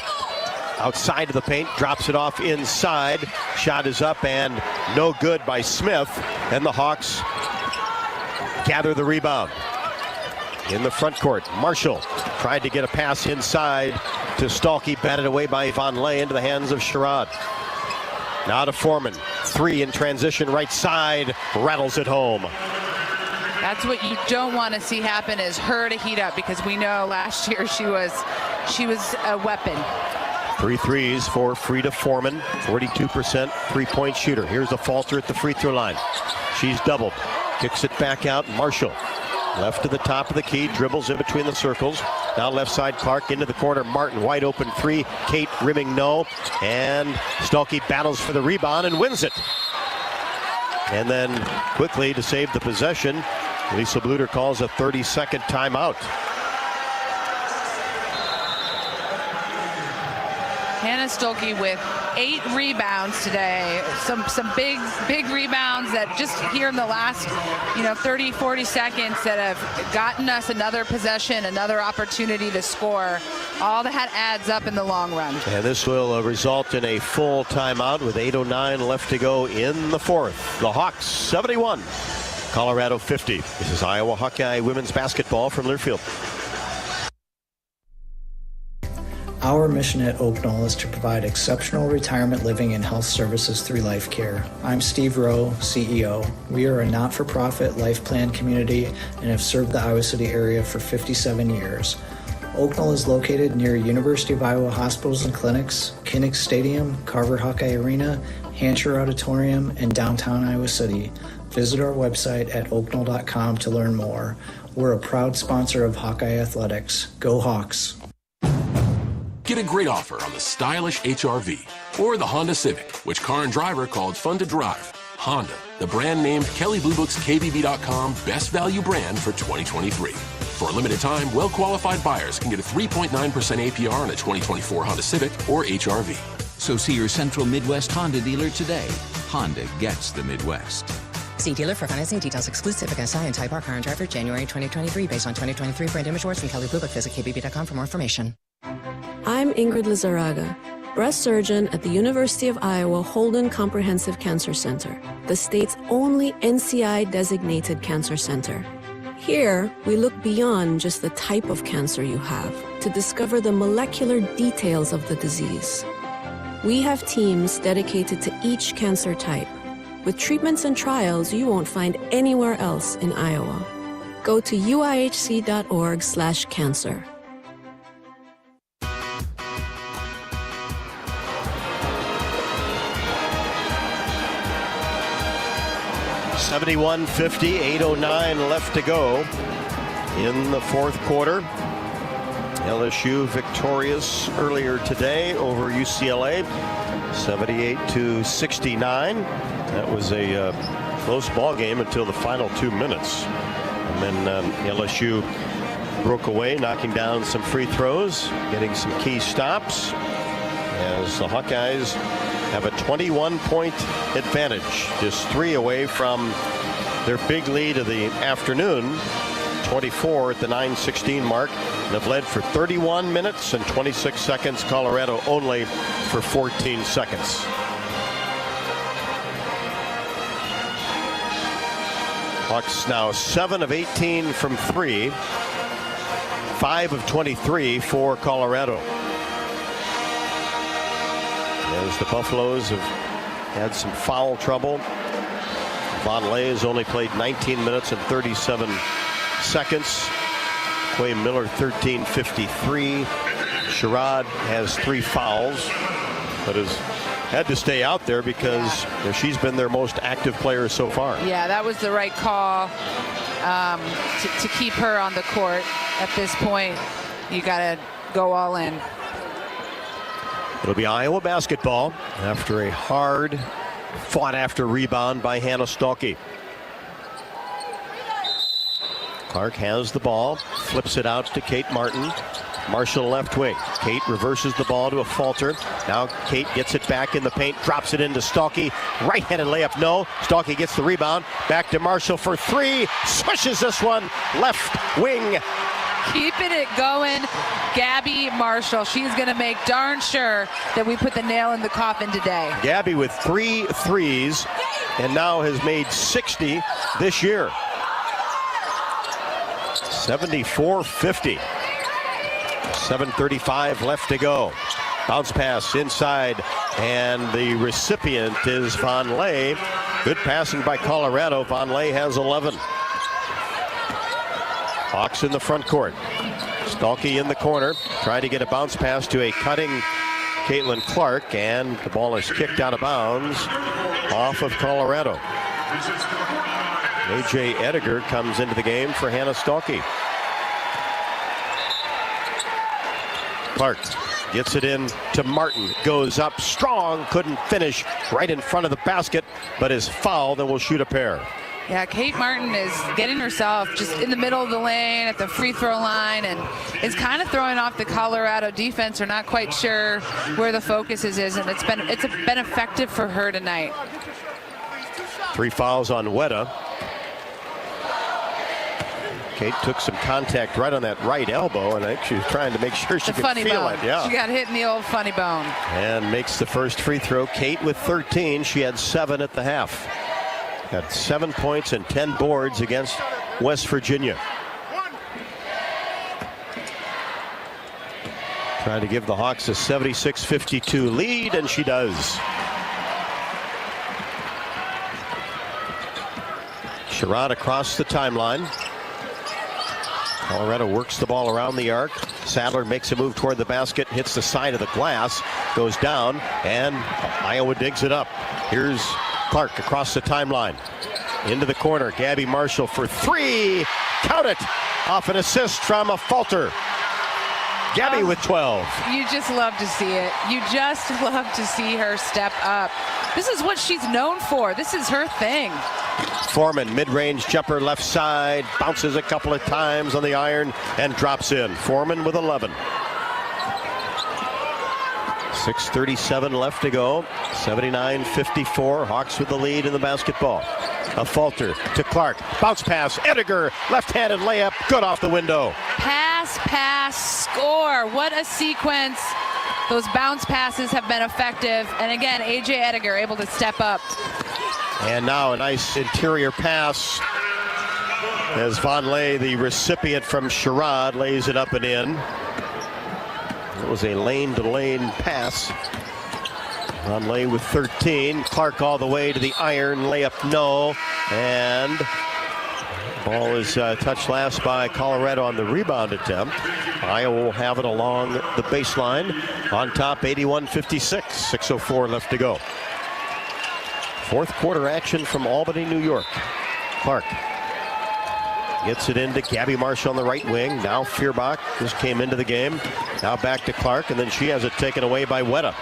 Outside of the paint, drops it off inside. Shot is up and no good by Smith. And the Hawks gather the rebound. In the front court, Marshall tried to get a pass inside to Stalkey, batted away by Yvonne Lay into the hands of Sherrod. Now to Foreman. 3 in transition, right side, rattles it home. That's what you don't want to see happen, is her to heat up, because we know last year she was a weapon. 3 threes for Frida Foreman, 42% three-point shooter. Here's a Falter at the free throw line. She's doubled, kicks it back out. Marshall, left to the top of the key, dribbles in between the circles. Now left side, Clark into the corner. Martin, wide open 3. Kate rimming no. And Stalkey battles for the rebound and wins it. And then quickly to save the possession, Lisa Bluder calls a 30-second timeout. Hannah Stalkey with 8 rebounds today. Some big rebounds that just here in the last 30, 40 seconds that have gotten us another possession, another opportunity to score. All that adds up in the long run. And this will result in a full timeout with 8:09 left to go in the fourth. The Hawks 71, Colorado 50. This is Iowa Hawkeye women's basketball from Learfield. Our mission at Oak Knoll is to provide exceptional retirement living and health services through life care. I'm Steve Rowe, CEO. We are a not-for-profit life plan community and have served the Iowa City area for 57 years. Oak Knoll is located near University of Iowa hospitals and clinics, Kinnick Stadium, Carver Hawkeye Arena, Hancher Auditorium, and downtown Iowa City. Visit our website at oakknoll.com to learn more. We're a proud sponsor of Hawkeye Athletics. Go Hawks! Get a great offer on the stylish HR-V or the Honda Civic, which car and driver called fun to drive. Honda, the brand named Kelley Blue Book's KBB.com best value brand for 2023. For a limited time, well-qualified buyers can get a 3.9% APR on a 2024 Honda Civic or HR-V. So see your Central Midwest Honda dealer today. Honda gets the Midwest. See dealer for financing details. Exclusive against SI and Type R car and driver January 2023 based on 2023 brand image awards from Kelly Blue Book. Visit kbb.com for more information. I'm Ingrid Lizarraga, breast surgeon at the University of Iowa Holden Comprehensive Cancer Center, the state's only NCI-designated cancer center. Here, we look beyond just the type of cancer you have to discover the molecular details of the disease. We have teams dedicated to each cancer type, with treatments and trials you won't find anywhere else in Iowa. Go to uihc.org/cancer. (71-50), 8:09 left to go in the fourth quarter. LSU victorious earlier today over UCLA, 78-69. That was a close ball game until the final 2 minutes. And then LSU broke away, knocking down some free throws, getting some key stops, as the Hawkeyes have a 21-point advantage, just 3 away from their big lead of the afternoon, 24 at the 9:16 mark, and have led for 31 minutes and 26 seconds. Colorado only for 14 seconds. Hawks now 7 of 18 from 3, 5 of 23 for Colorado. As the Buffaloes have had some foul trouble. Vonleh has only played 19 minutes and 37 seconds. Quay Miller 13:53. Sherrod has 3 fouls, but has had to stay out there because she's been their most active player so far. Yeah, that was the right call to keep her on the court. At this point, you got to go all in. It'll be Iowa basketball after a hard fought after rebound by Hannah Stolke. Clark has the ball, flips it out to Kate Martin. Marshall left wing. Kate reverses the ball to a Falter. Now Kate gets it back in the paint, drops it into Stolke. Right-handed layup, no. Stolke gets the rebound. Back to Marshall for 3. Swishes this one. Left wing. Keeping it going, Gabby Marshall. She's going to make darn sure that we put the nail in the coffin today. Gabby with 3 threes and now has made 60 this year. 74-50. 7:35 left to go. Bounce pass inside, and the recipient is Vonleh. Good passing by Colorado. Vonleh has 11. Hawks in the front court. Stolke in the corner, trying to get a bounce pass to a cutting Caitlin Clark, and the ball is kicked out of bounds off of Colorado. A.J. Ediger comes into the game for Hannah Stolke. Clark gets it in to Martin, goes up strong, couldn't finish, right in front of the basket, but is fouled and will shoot a pair. Yeah, Kate Martin is getting herself just in the middle of the lane at the free throw line and is kind of throwing off the Colorado defense. They're not quite sure where the focus is, and it's been effective for her tonight. 3 fouls on Weta. Kate took some contact right on that right elbow, and I think she was trying to make sure she could feel it. Yeah. She got hit in the old funny bone. And makes the first free throw. Kate with 13. She had 7 at the half. Got 7 points and 10 boards against West Virginia. Trying to give the Hawks a 76-52 lead, and she does. Sherrod across the timeline. Colorado works the ball around the arc. Sadler makes a move toward the basket, hits the side of the glass, goes down, and Iowa digs it up. Here's Clark across the timeline. Into the corner, Gabby Marshall for 3. Count it! Off an assist from a Falter. Gabby with 12. You just love to see it. You just love to see her step up. This is what she's known for. This is her thing. Foreman, mid-range jumper left side, bounces a couple of times on the iron and drops in. Foreman with 11. 6:37 left to go. 79-54. Hawks with the lead in the basketball. A falter to Clark. Bounce pass. Ediger. Left-handed layup. Good off the window. Pass, score. What a sequence. Those bounce passes have been effective. And again, A.J. Ediger able to step up. And now a nice interior pass as Vonleh, the recipient from Sherrod, lays it up and in. It was a lane-to-lane pass. Vonleh with 13. Clark all the way to the iron. Layup no. And ball is touched last by Colorado on the rebound attempt. Iowa will have it along the baseline. On top, 81-56. 6:04 left to go. Fourth quarter action from Albany, New York. Clark gets it into Gabby Marshall on the right wing. Now Feuerbach just came into the game. Now back to Clark, and then she has it taken away by Weta.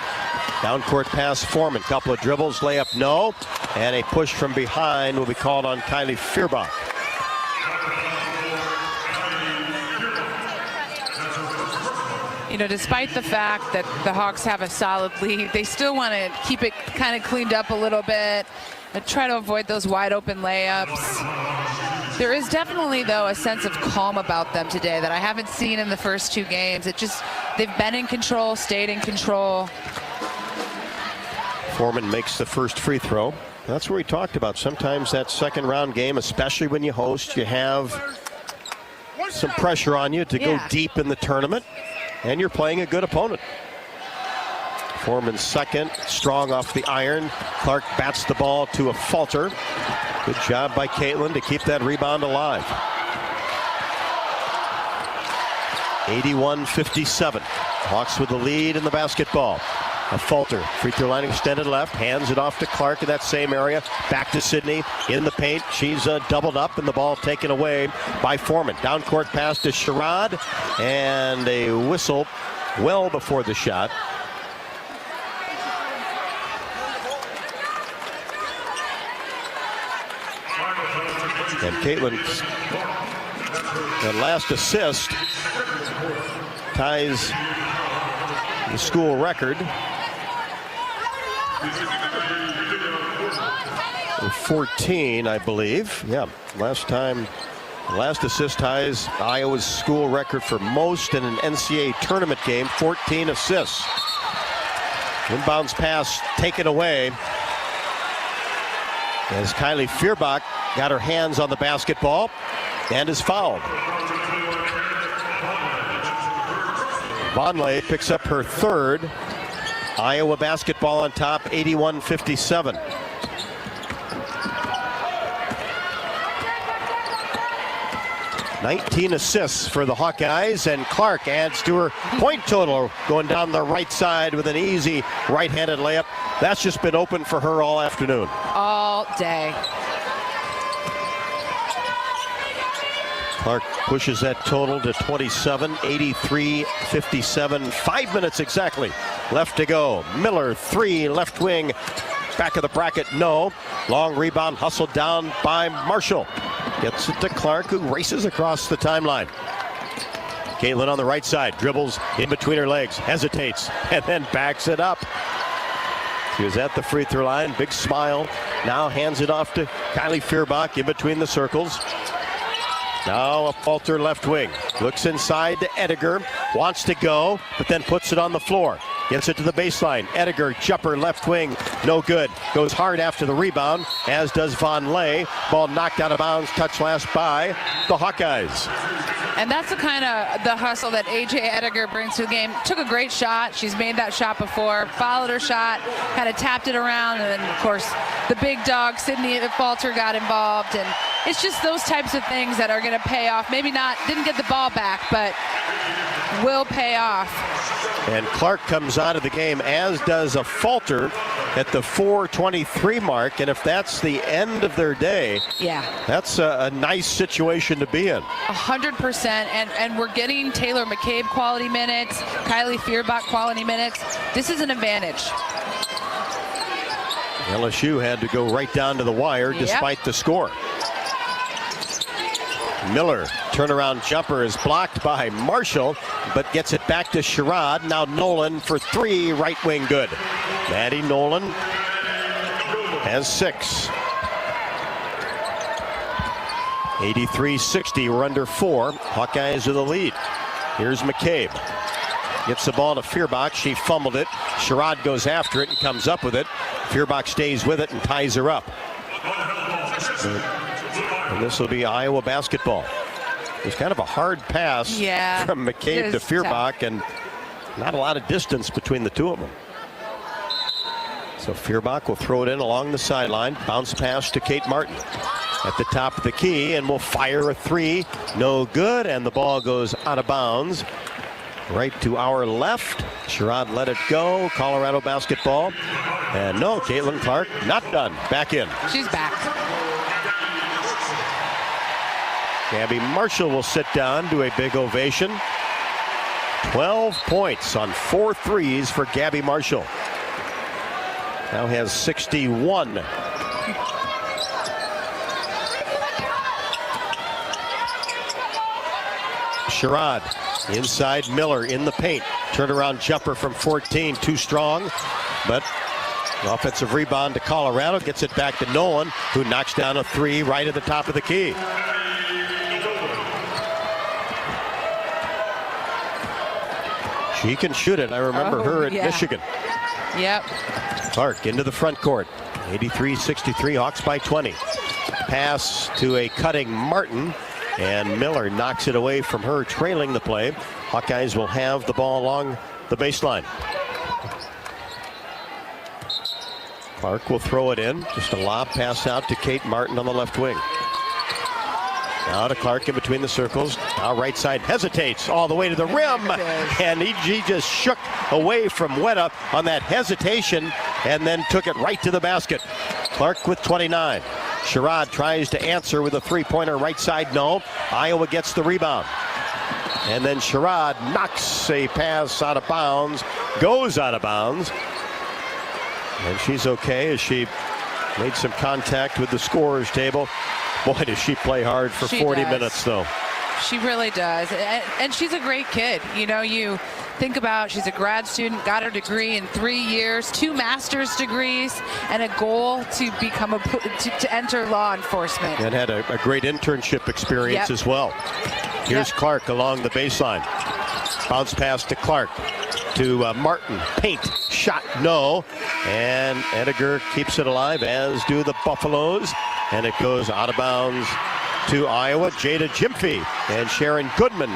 Down court pass Foreman. Couple of dribbles, layup no. And a push from behind will be called on Kylie Feuerbach. You know, despite the fact that the Hawks have a solid lead, they still want to keep it kind of cleaned up a little bit and try to avoid those wide open layups. There is definitely, though, a sense of calm about them today that I haven't seen in the first two games. They've been in control, stayed in control. Foreman makes the first free throw. That's where we talked about sometimes that second round game, especially when you host, you have some pressure on you to go deep in the tournament. And you're playing a good opponent. Foreman's second, strong off the iron. Clark bats the ball to a falter. Good job by Caitlin to keep that rebound alive. 81-57. Hawks with the lead in the basketball. A falter, free throw line extended left, hands it off to Clark in that same area. Back to Sydney in the paint. She's doubled up and the ball taken away by Foreman. Down court pass to Sherrod and a whistle well before the shot. And Caitlin's last assist ties the school record. 14, I believe. Yeah, last assist ties Iowa's school record for most in an NCAA tournament game, 14 assists. Inbounds pass taken away as Kylie Feuerbach got her hands on the basketball and is fouled. Vonleh picks up her third. Iowa basketball on top, 81-57. "19 assists for the Hawkeyes, and Clark adds to her point total, going down the right side with an easy right-handed layup. That's just been open for her all afternoon. All day. Clark pushes that total to 27, 83-57. 5 minutes exactly left to go. Miller, three, left wing, back of the bracket, no. Long rebound, hustled down by Marshall. Gets it to Clark, who races across the timeline. Caitlin on the right side, dribbles in between her legs, hesitates, and then backs it up. She was at the free throw line, big smile. Now hands it off to Kylie Feuerbach in between the circles. Now a falter left wing. Looks inside to Ediger. Wants to go, but then puts it on the floor. Gets it to the baseline. Ediger, jumper left wing. No good. Goes hard after the rebound, as does Vonleh. Ball knocked out of bounds. Touch last by the Hawkeyes. And that's the kind of the hustle that A.J. Ediger brings to the game. Took a great shot. She's made that shot before. Followed her shot. Kind of tapped it around. And then, of course, the big dog, Sydney Falter, got involved. And it's just those types of things that are going to pay off. Maybe not, didn't get the ball back, but will pay off. And Clark comes out of the game, as does a falter at the 4:23 mark. And if that's the end of their day, that's a nice situation to be in. 100%. And we're getting Taylor McCabe quality minutes, Kylie Feuerbach quality minutes. This is an advantage. LSU had to go right down to the wire despite the score. Miller, turnaround jumper is blocked by Marshall, but gets it back to Sherrod. Now Nolan for three, right wing good. Maddie Nolan has 6. 83-60, we're under 4. Hawkeyes with the lead. Here's McCabe. Gets the ball to Feuerbach. She fumbled it. Sherrod goes after it and comes up with it. Feuerbach stays with it and ties her up. And this will be Iowa basketball. It's kind of a hard pass from McCabe to Feuerbach, and not a lot of distance between the two of them. So Feuerbach will throw it in along the sideline. Bounce pass to Kate Martin at the top of the key, and will fire a three. No good, and the ball goes out of bounds. Right to our left. Sherrod let it go. Colorado basketball. And no, Caitlin Clark not done. Back in. She's back. Gabby Marshall will sit down to a big ovation. 12 points on 4 threes for Gabby Marshall. Now has 61. Sherrod inside Miller in the paint. Turnaround jumper from 14, too strong, but offensive rebound to Colorado. Gets it back to Nolan, who knocks down a three right at the top of the key. She can shoot it. I remember her at Michigan. Yep. Clark into the front court. 83-63, Hawks by 20. Pass to a cutting Martin, and Miller knocks it away from her, trailing the play. Hawkeyes will have the ball along the baseline. Clark will throw it in. Just a lob pass out to Kate Martin on the left wing. Now to Clark in between the circles. Now right side hesitates all the way to the rim. And he just shook away from Weta on that hesitation and then took it right to the basket. Clark with 29. Sherrod tries to answer with a three-pointer right side. No. Iowa gets the rebound. And then Sherrod knocks a pass out of bounds. Goes out of bounds. And she's okay as she made some contact with the scorer's table. Boy, does she play hard for 40 minutes, though. She really does. And she's a great kid. You know, you think about she's a grad student, got her degree in 3 years, 2 master's degrees, and a goal to become to enter law enforcement. And had a great internship experience as well. Here's Clark along the baseline. Bounce pass to Clark. To Martin. Paint. Shot. No. And Ediger keeps it alive, as do the Buffaloes. And it goes out of bounds to Iowa. Jada Jimphy and Sharon Goodman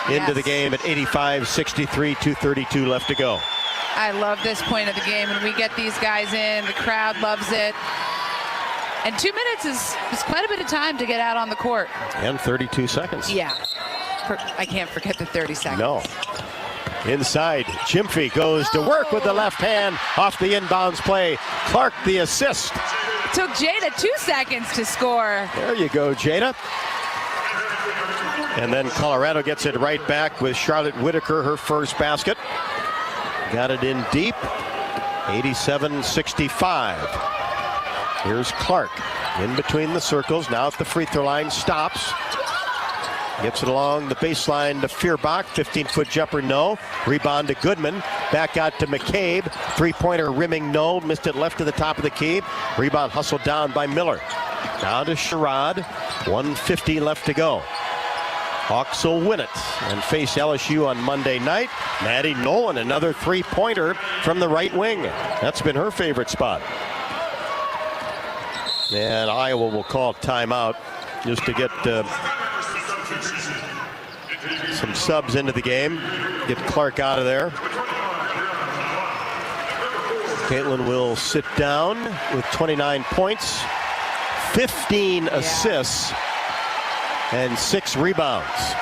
into the game at 85-63, 2:32 left to go. I love this point of the game. When we get these guys in, the crowd loves it. And 2 minutes is quite a bit of time to get out on the court. And 32 seconds. Yeah. I can't forget the 30 seconds. No. Inside, Jimphy goes to work with the left hand off the inbounds play. Clark the assist. Took Jada 2 seconds to score. There you go, Jada. And then Colorado gets it right back with Charlotte Whitaker, her first basket. Got it in deep. 87-65. Here's Clark in between the circles. Now at the free throw line, stops. Gets it along the baseline to Feuerbach. 15-foot jumper, no. Rebound to Goodman. Back out to McCabe. Three-pointer rimming, no. Missed it left to the top of the key. Rebound hustled down by Miller. Now to Sherrod. 1:50 left to go. Hawks will win it and face LSU on Monday night. Maddie Nolan, another three-pointer from the right wing. That's been her favorite spot. And Iowa will call timeout just to get some subs into the game. Get Clark out of there. Caitlin will sit down with 29 points, 15 assists, and 6 rebounds.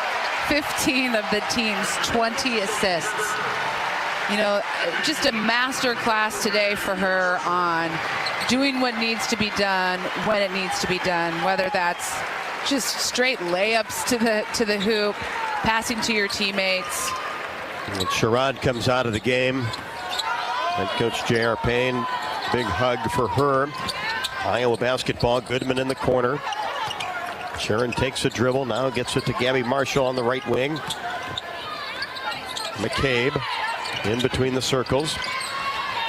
15 of the team's 20 assists. You know, just a master class today for her on doing what needs to be done when it needs to be done, whether that's just straight layups to the hoop, passing to your teammates. And Sherrod comes out of the game. Head coach J.R. Payne, big hug for her. Iowa basketball, Goodman in the corner. Sharon takes a dribble, now gets it to Gabby Marshall on the right wing. McCabe in between the circles.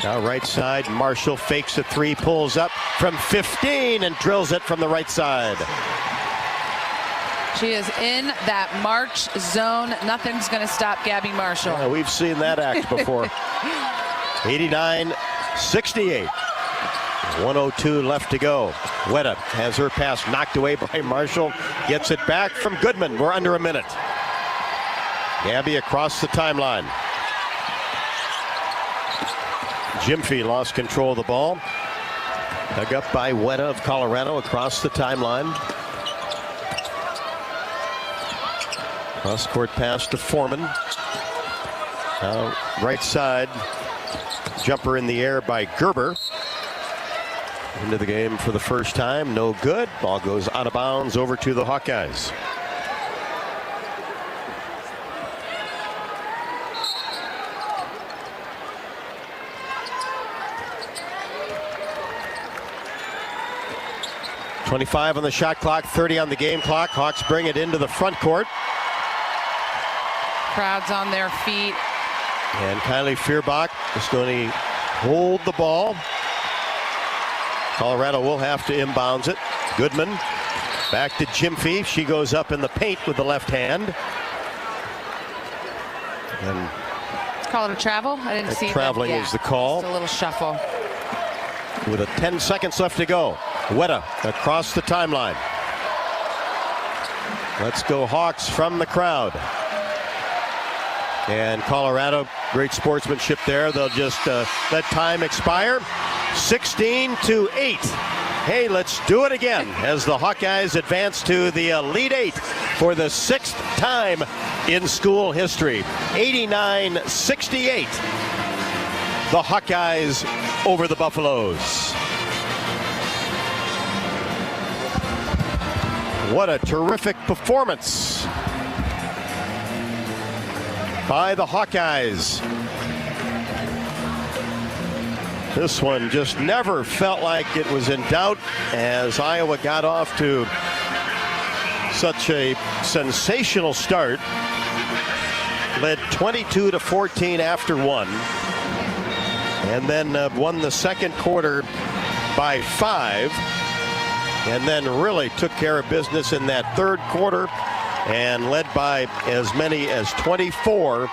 Now right side, Marshall fakes a three, pulls up from 15 and drills it from the right side. She is in that March zone. Nothing's going to stop Gabby Marshall. Yeah, we've seen that act before. 89-68. 1:02 left to go. Weta has her pass knocked away by Marshall. Gets it back from Goodman. We're under a minute. Gabby across the timeline. Gyamfi lost control of the ball. Dug up by Weta of Colorado across the timeline. Cross-court pass to Foreman. Now right side. Jumper in the air by Gerber. Into the game for the first time. No good. Ball goes out of bounds over to the Hawkeyes. .25 on the shot clock, 30 on the game clock. Hawks bring it into the front court. Crowd's on their feet. And Kylie Feuerbach is going to hold the ball. Colorado will have to inbounds it. Goodman back to Gyamfi. She goes up in the paint with the left hand. And call it a travel? I didn't see that. Traveling is the call. Just a little shuffle. With 10 seconds left to go. Weta across the timeline. Let's go Hawks from the crowd. And Colorado, great sportsmanship there. They'll just let time expire. 16-8. Hey, let's do it again as the Hawkeyes advance to the Elite Eight for the 6th time in school history. 89-68. The Hawkeyes over the Buffaloes. What a terrific performance by the Hawkeyes. This one just never felt like it was in doubt as Iowa got off to such a sensational start. Led 22-14 after one. And then won the second quarter by 5. And then really took care of business in that third quarter and led by as many as 24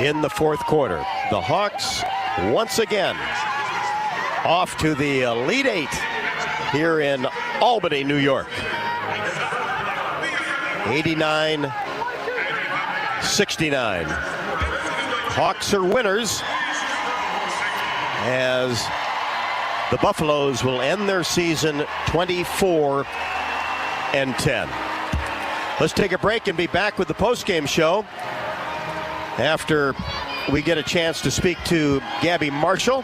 in the fourth quarter. The Hawks once again off to the Elite Eight here in Albany, New York. 89-69. Hawks are winners as the Buffaloes will end their season 24-10. Let's take a break and be back with the postgame show after we get a chance to speak to Gabby Marshall.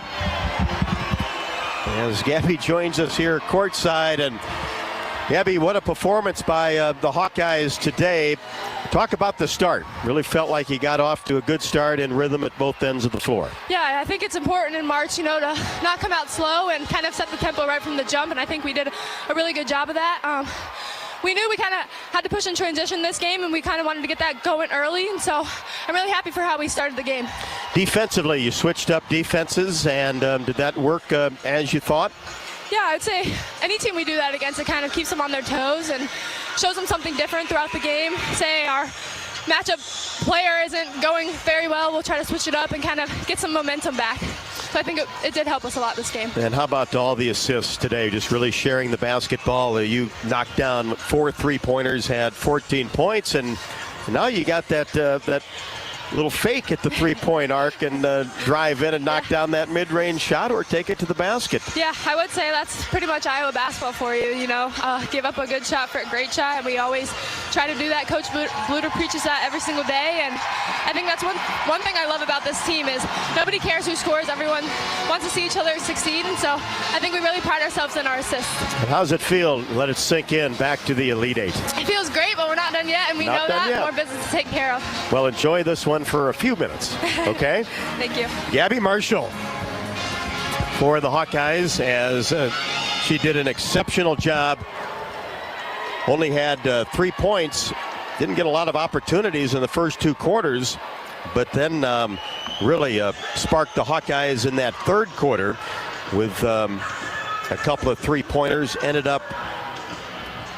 As Gabby joins us here courtside. And Gabby, what a performance by the Hawkeyes today. Talk about the start. Really felt like he got off to a good start in rhythm at both ends of the floor. Yeah, I think it's important in March, to not come out slow and kind of set the tempo right from the jump, and I think we did a really good job of that. We knew we kind of had to push in transition this game, and we kind of wanted to get that going early, and so I'm really happy for how we started the game. Defensively, you switched up defenses, and did that work as you thought? Yeah, I would say any team we do that against, it kind of keeps them on their toes and shows them something different throughout the game. Say our matchup player isn't going very well, we'll try to switch it up and kind of get some momentum back. So I think it did help us a lot this game. And how about all the assists today? Just really sharing the basketball. You knocked down 4 3-pointers, had 14 points, and now you got that little fake at the three-point arc and drive in and knock down that mid-range shot or take it to the basket. Yeah, I would say that's pretty much Iowa basketball for you. Give up a good shot for a great shot, and we always try to do that. Coach Bluder preaches that every single day, and I think that's one thing I love about this team is nobody cares who scores. Everyone wants to see each other succeed, and so I think we really pride ourselves in our assists. And how's it feel? Let it sink in back to the Elite Eight. It feels great, but we're not done yet, and we know that. More business to take care of. Well, enjoy this one for a few minutes, okay? Thank you. Gabby Marshall for the Hawkeyes as she did an exceptional job only had 3 points. Didn't get a lot of opportunities in the first 2 quarters, but then really sparked the Hawkeyes in that third quarter with a couple of 3-pointers. Ended up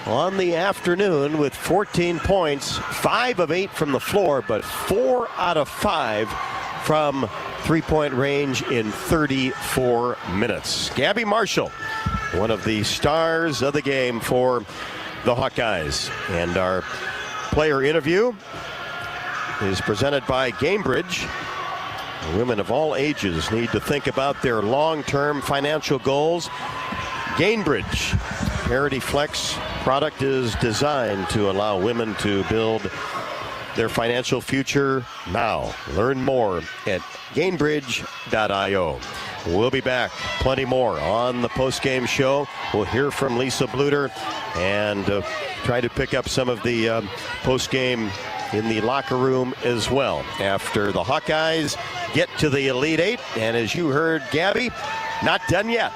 on the afternoon with 14 points, 5 of 8 from the floor, but 4 out of 5 from 3-point range in 34 minutes. Gabby Marshall, one of the stars of the game for the Hawkeyes. And our player interview is presented by Gamebridge. Women of all ages need to think about their long-term financial goals. Gamebridge Parity Flex product is designed to allow women to build their financial future now. Learn more at Gamebridge.io. We'll be back. Plenty more on the post-game show. We'll hear from Lisa Bluder and try to pick up some of the post-game in the locker room as well after the Hawkeyes get to the Elite Eight. And as you heard, Gabby, not done yet.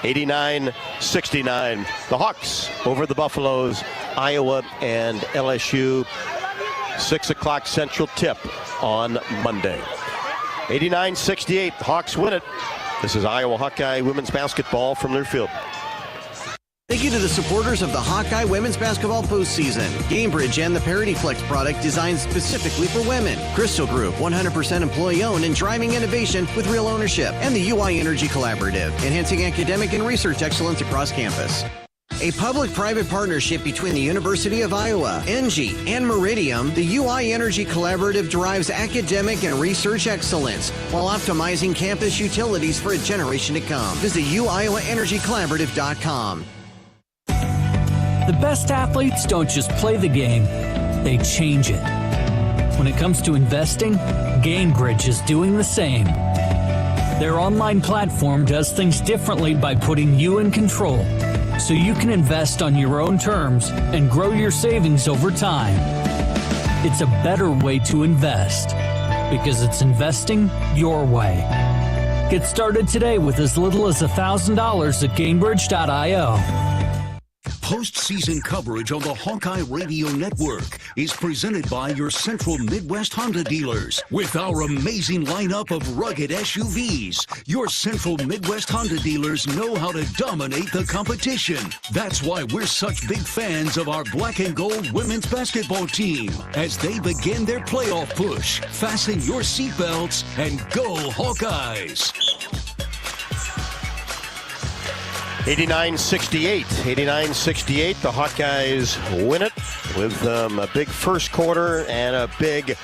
89-69. The Hawks over the Buffaloes, Iowa and LSU. 6 o'clock Central tip on Monday. 89-68. Hawks win it. This is Iowa Hawkeye women's basketball from their field. Thank you to the supporters of the Hawkeye women's basketball postseason. Gamebridge and the Parity Flex product designed specifically for women. Crystal Group, 100% employee-owned and driving innovation with real ownership. And the UI Energy Collaborative, enhancing academic and research excellence across campus. A public-private partnership between the University of Iowa, ENGIE, and Meridium, the UI Energy Collaborative drives academic and research excellence while optimizing campus utilities for a generation to come. Visit uiowaenergycollaborative.com. The best athletes don't just play the game, they change it. When it comes to investing, Gamebridge is doing the same. Their online platform does things differently by putting you in control, so you can invest on your own terms and grow your savings over time. It's a better way to invest because it's investing your way. Get started today with as little as $1,000 at Gamebridge.io. Postseason coverage on the Hawkeye Radio Network is presented by your Central Midwest Honda dealers. With our amazing lineup of rugged SUVs, your Central Midwest Honda dealers know how to dominate the competition. That's why we're such big fans of our black and gold women's basketball team. As they begin their playoff push, fasten your seatbelts and go Hawkeyes. 89-68. 89-68. The Hawkeyes win it with a big first quarter and a big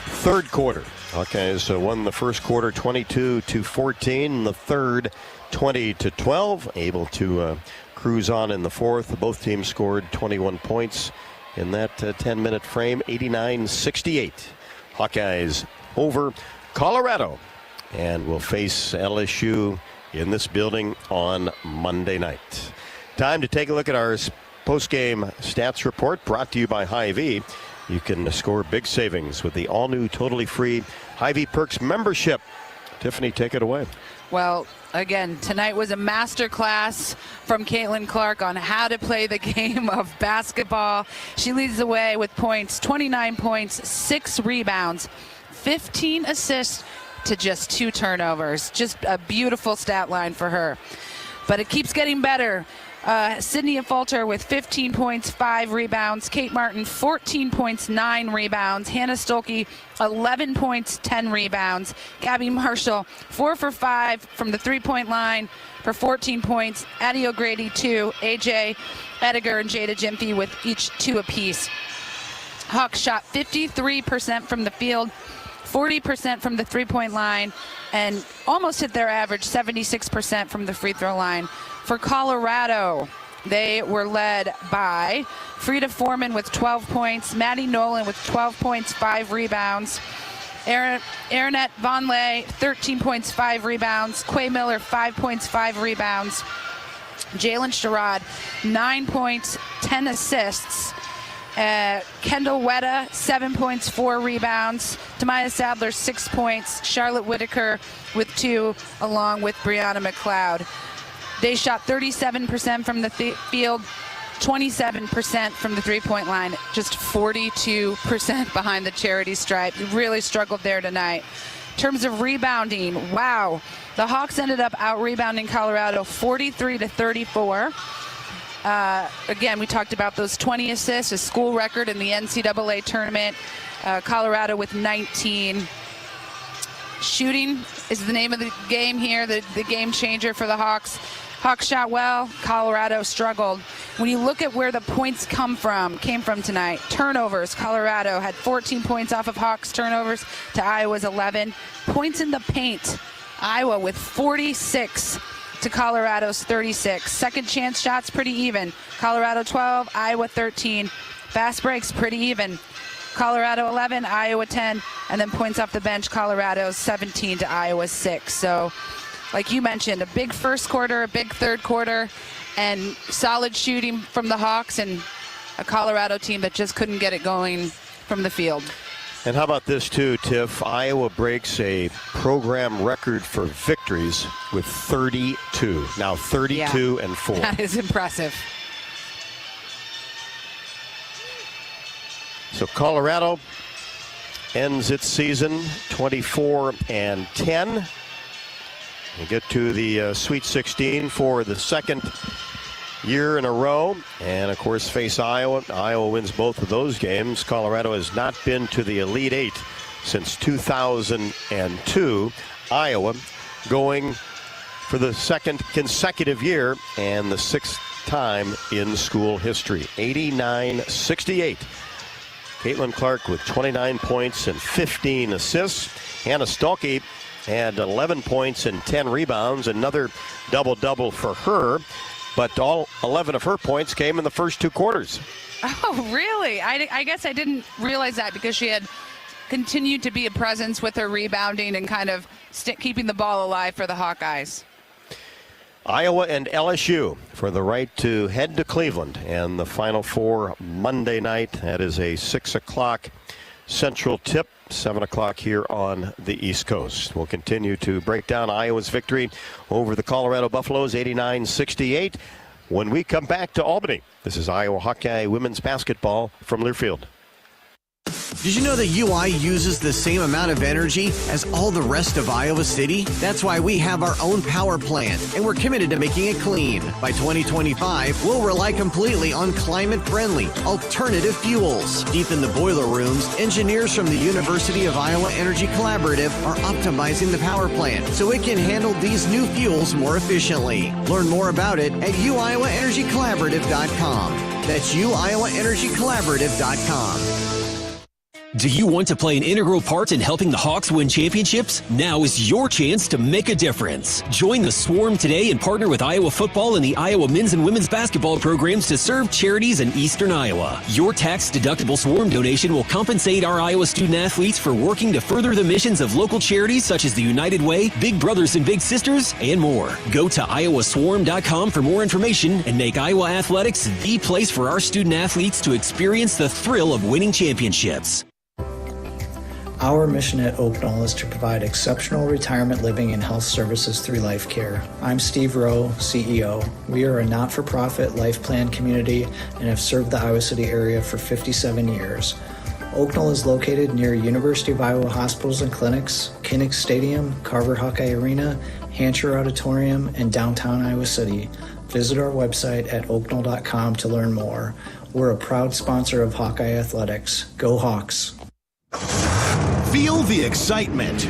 third quarter. Hawkeyes won the first quarter 22-14, the third 20-12. Able to cruise on in the fourth. Both teams scored 21 points in that 10-minute frame. 89-68. Hawkeyes over Colorado and will face LSU in this building on Monday night. Time to take a look at our post-game stats report brought to you by Hy-Vee. You can score big savings with the all-new, totally free Hy-Vee Perks membership. Tiffany, take it away. Well, again, tonight was a master class from Caitlin Clark on how to play the game of basketball. She leads the way with points, 29 points, 6 rebounds, 15 assists, to just 2 turnovers. Just a beautiful stat line for her. But it keeps getting better. Sydney Falter with 15 points, 5 rebounds. Kate Martin, 14 points, 9 rebounds. Hannah Stolke, 11 points, 10 rebounds. Gabby Marshall, 4 for 5 from the 3-point line for 14 points. Addie O'Grady, 2. AJ Ediger and Jada Jimphy with each 2 apiece. Hawks shot 53% from the field, 40% from the 3-point line, and almost hit their average, 76% from the free throw line. For Colorado, they were led by Frida Foreman with 12 points, Maddie Nolan with 12 points, 5 rebounds, Aaronette Vonleh, 13 points, 5 rebounds, Quay Miller, 5 points, 5 rebounds, Jalen Sherrod, 9 points, 10 assists, Kendall Wetta, 7 points, 4 rebounds. Tamaya Sadler, 6 points. Charlotte Whitaker with 2, along with Brianna McLeod. They shot 37% from the field, 27% from the three-point line, just 42% behind the charity stripe. Really struggled there tonight. In terms of rebounding, wow. The Hawks ended up out-rebounding Colorado 43-34. Again, we talked about those 20 assists, a school record in the NCAA tournament. Colorado with 19. Shooting is the name of the game here, the game changer for the Hawks. Hawks shot well, Colorado struggled. When you look at where the points came from tonight, turnovers, Colorado had 14 points off of Hawks turnovers to Iowa's 11. Points in the paint, Iowa with 46 to Colorado's 36. Second chance shots pretty even. Colorado 12, Iowa 13. Fast breaks pretty even. Colorado 11, Iowa 10, and then points off the bench, Colorado 17 to Iowa 6. So, like you mentioned, a big first quarter, a big third quarter, and solid shooting from the Hawks, and a Colorado team that just couldn't get it going from the field. And how about this too, Tiff? Iowa breaks a program record for victories with 32. Now 32-4. That is impressive. So Colorado ends its season 24-10. They get to the Sweet 16 for the second year in a row, and of course face Iowa. Iowa wins both of those games. Colorado has not been to the Elite Eight since 2002. Iowa going for the second consecutive year and the sixth time in school history. 89-68. Caitlin Clark with 29 points and 15 assists. Hannah Stuelke had 11 points and 10 rebounds. Another double-double for her. But all 11 of her points came in the first two quarters. Oh, really? I guess I didn't realize that because she had continued to be a presence with her rebounding and kind of keeping the ball alive for the Hawkeyes. Iowa and LSU for the right to head to Cleveland, and the Final Four Monday night. That is a 6 o'clock Central tip, 7 o'clock here on the East Coast. We'll continue to break down Iowa's victory over the Colorado Buffaloes, 89-68, when we come back to Albany. This is Iowa Hawkeye women's basketball from Learfield. Did you know that UI uses the same amount of energy as all the rest of Iowa City? That's why we have our own power plant, and we're committed to making it clean. By 2025, we'll rely completely on climate-friendly, alternative fuels. Deep in the boiler rooms, engineers from the University of Iowa Energy Collaborative are optimizing the power plant so it can handle these new fuels more efficiently. Learn more about it at uiowaenergycollaborative.com. That's uiowaenergycollaborative.com. Do you want to play an integral part in helping the Hawks win championships? Now is your chance to make a difference. Join the Swarm today and partner with Iowa football and the Iowa men's and women's basketball programs to serve charities in eastern Iowa. Your tax-deductible Swarm donation will compensate our Iowa student-athletes for working to further the missions of local charities such as the United Way, Big Brothers and Big Sisters, and more. Go to iowaswarm.com for more information and make Iowa athletics the place for our student-athletes to experience the thrill of winning championships. Our mission at Oak Knoll is to provide exceptional retirement living and health services through life care. I'm Steve Rowe, CEO. We are a not-for-profit life plan community and have served the Iowa City area for 57 years. Oak Knoll is located near University of Iowa hospitals and clinics, Kinnick Stadium, Carver Hawkeye Arena, Hancher Auditorium, and downtown Iowa City. Visit our website at oakknoll.com to learn more. We're a proud sponsor of Hawkeye Athletics. Go Hawks! Feel the excitement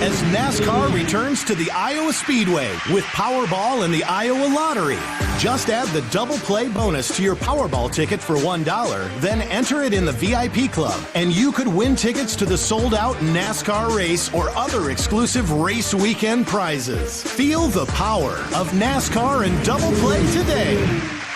as NASCAR returns to the Iowa Speedway with Powerball and the Iowa Lottery. Just add the double play bonus to your Powerball ticket for $1, then enter it in the VIP club, and you could win tickets to the sold-out NASCAR race or other exclusive race weekend prizes. Feel the power of NASCAR and double play today.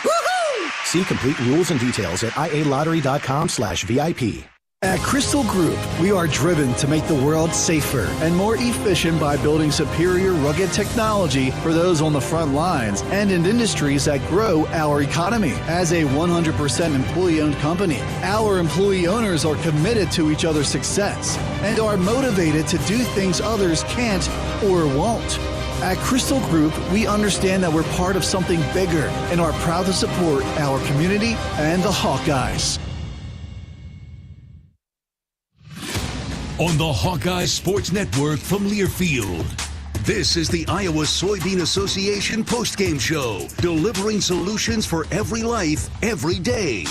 Woohoo! See complete rules and details at ialottery.com/VIP. At Crystal Group, we are driven to make the world safer and more efficient by building superior rugged technology for those on the front lines and in industries that grow our economy. As a 100% employee-owned company, our employee owners are committed to each other's success and are motivated to do things others can't or won't. At Crystal Group, we understand that we're part of something bigger and are proud to support our community and the Hawkeyes. On the Hawkeye Sports Network from Learfield, this is the Iowa Soybean Association postgame show, delivering solutions for every life, every day.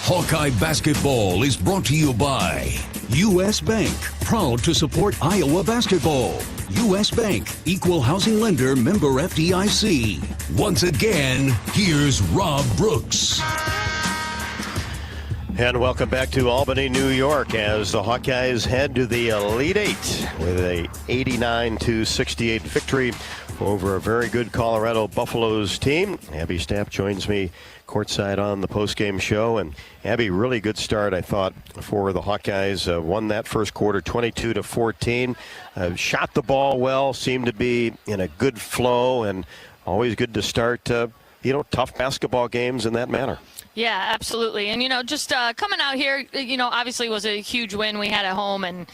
Hawkeye basketball is brought to you by U.S. Bank, proud to support Iowa basketball. U.S. Bank, equal housing lender, member FDIC. Once again, here's Rob Brooks. And welcome back to Albany, New York, as the Hawkeyes head to the Elite Eight with a 89-68 victory over a very good Colorado Buffaloes team. Abby Stapp joins me courtside on the postgame show. And Abby, really good start, I thought, for the Hawkeyes. Won that first quarter 22-14. Shot the ball well, seemed to be in a good flow, and always good to start, tough basketball games in that manner. Yeah, absolutely. And, just coming out here, obviously was a huge win we had at home, and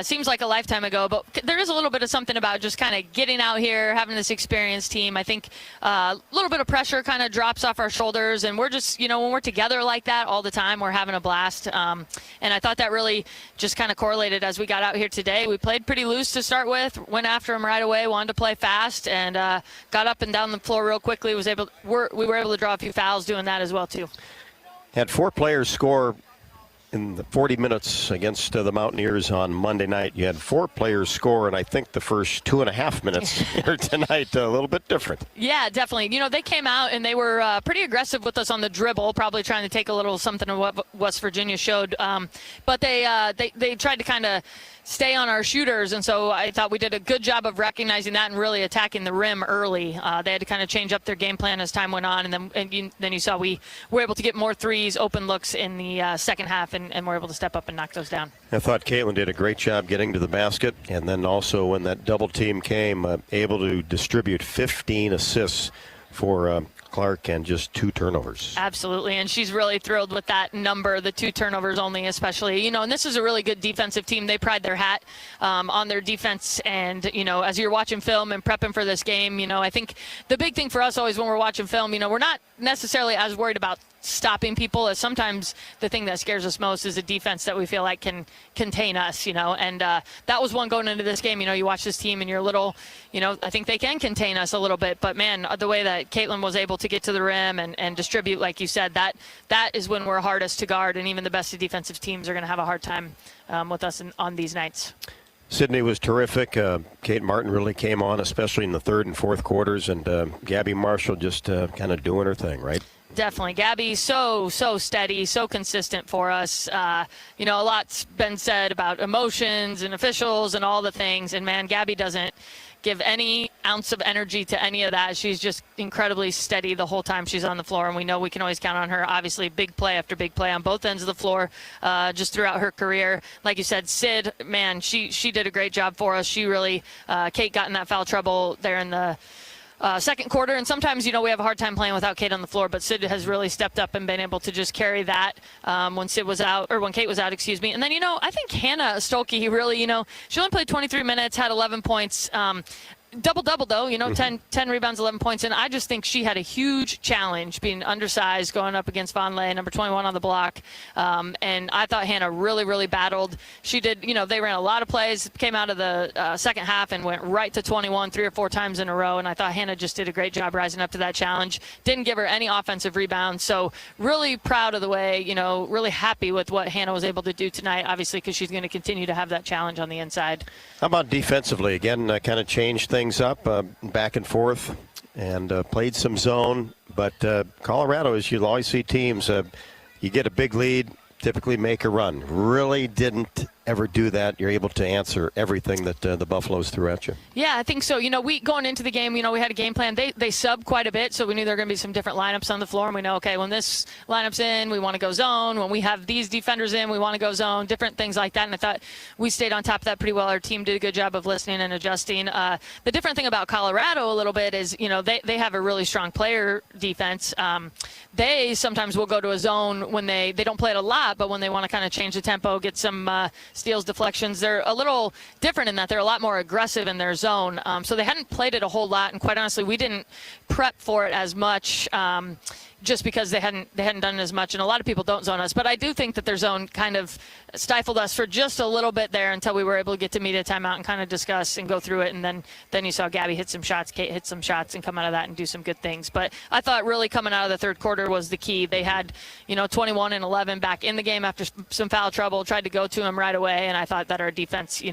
seems like a lifetime ago. But there is a little bit of something about just kind of getting out here, having this experienced team. I think a little bit of pressure kind of drops off our shoulders, and we're just, when we're together like that all the time, we're having a blast. And I thought that really just kind of correlated as we got out here today. We played pretty loose to start with, went after them right away, wanted to play fast, and got up and down the floor real quickly. We were able to draw a few fouls doing that as well, too. Had 4 players score in the 40 minutes against the Mountaineers on Monday night. You had 4 players score, and I think the first 2.5 minutes here tonight, a little bit different. Yeah, definitely. They came out and they were pretty aggressive with us on the dribble, probably trying to take a little something of what West Virginia showed. But they tried to kind of stay on our shooters, and so I thought we did a good job of recognizing that and really attacking the rim early. They had to kind of change up their game plan as time went on, and then you saw we were able to get more threes, open looks in the second half, and were able to step up and knock those down. I thought Caitlin did a great job getting to the basket, and then also when that double team came, able to distribute 15 assists for Clark and just 2 turnovers. Absolutely, and she's really thrilled with that number, the 2 turnovers only especially. And this is a really good defensive team. They pride their hat on their defense, and, as you're watching film and prepping for this game, I think the big thing for us always when we're watching film, we're not necessarily as worried about stopping people, as sometimes the thing that scares us most is a defense that we feel like can contain us, and that was one going into this game. You watch this team and you're a little, I think they can contain us a little bit, but man, the way that Caitlin was able to get to the rim and distribute, like you said, that is when we're hardest to guard, and even the best of defensive teams are going to have a hard time with us on these nights. Sydney was terrific. Kate Martin really came on, especially in the third and fourth quarters, and Gabby Marshall just kind of doing her thing, right? Definitely. Gabby, so steady, so consistent for us. A lot's been said about emotions and officials and all the things, and man, Gabby doesn't give any ounce of energy to any of that. She's just incredibly steady the whole time she's on the floor, and we know we can always count on her. Obviously, big play after big play on both ends of the floor just throughout her career. Like you said, Sid, man, she did a great job for us. She really, Kate got in that foul trouble there in the second quarter, and sometimes, we have a hard time playing without Kate on the floor, but Sid has really stepped up and been able to just carry that when Sid was out, or when Kate was out, excuse me. And then, I think Hannah Stolke really, she only played 23 minutes, had 11 points. Double-double, though, 10 rebounds, 11 points. And I just think she had a huge challenge being undersized, going up against Vonleh, number 21 on the block. And I thought Hannah really, really battled. She did, they ran a lot of plays, came out of the second half and went right to 21 3 or 4 times in a row. And I thought Hannah just did a great job rising up to that challenge. Didn't give her any offensive rebounds. So really proud of the way, really happy with what Hannah was able to do tonight, obviously, because she's going to continue to have that challenge on the inside. How about defensively? Again, kind of changed things up, back and forth, and played some zone. But Colorado, as you'll always see teams, you get a big lead, typically make a run. Really didn't ever do that. You're able to answer everything that the Buffaloes threw at you. Yeah, I think so. We going into the game, we had a game plan. They sub quite a bit, so we knew there were going to be some different lineups on the floor. And we know, okay, when this lineup's in, we want to go zone. When we have these defenders in, we want to go zone. Different things like that. And I thought we stayed on top of that pretty well. Our team did a good job of listening and adjusting. The different thing about Colorado a little bit is, they have a really strong player defense. They sometimes will go to a zone when they don't play it a lot, but when they want to kind of change the tempo, get some steals, deflections. They're a little different in that they're a lot more aggressive in their zone. So they hadn't played it a whole lot, and quite honestly, we didn't prep for it as much. Just because they hadn't done as much, and a lot of people don't zone us. But I do think that their zone kind of stifled us for just a little bit there until we were able to get to media timeout and kind of discuss and go through it. And then you saw Gabby hit some shots, Kate hit some shots, and come out of that and do some good things. But I thought really coming out of the third quarter was the key. They had 21 and 11 back in the game after some foul trouble, tried to go to him right away, and I thought that our defense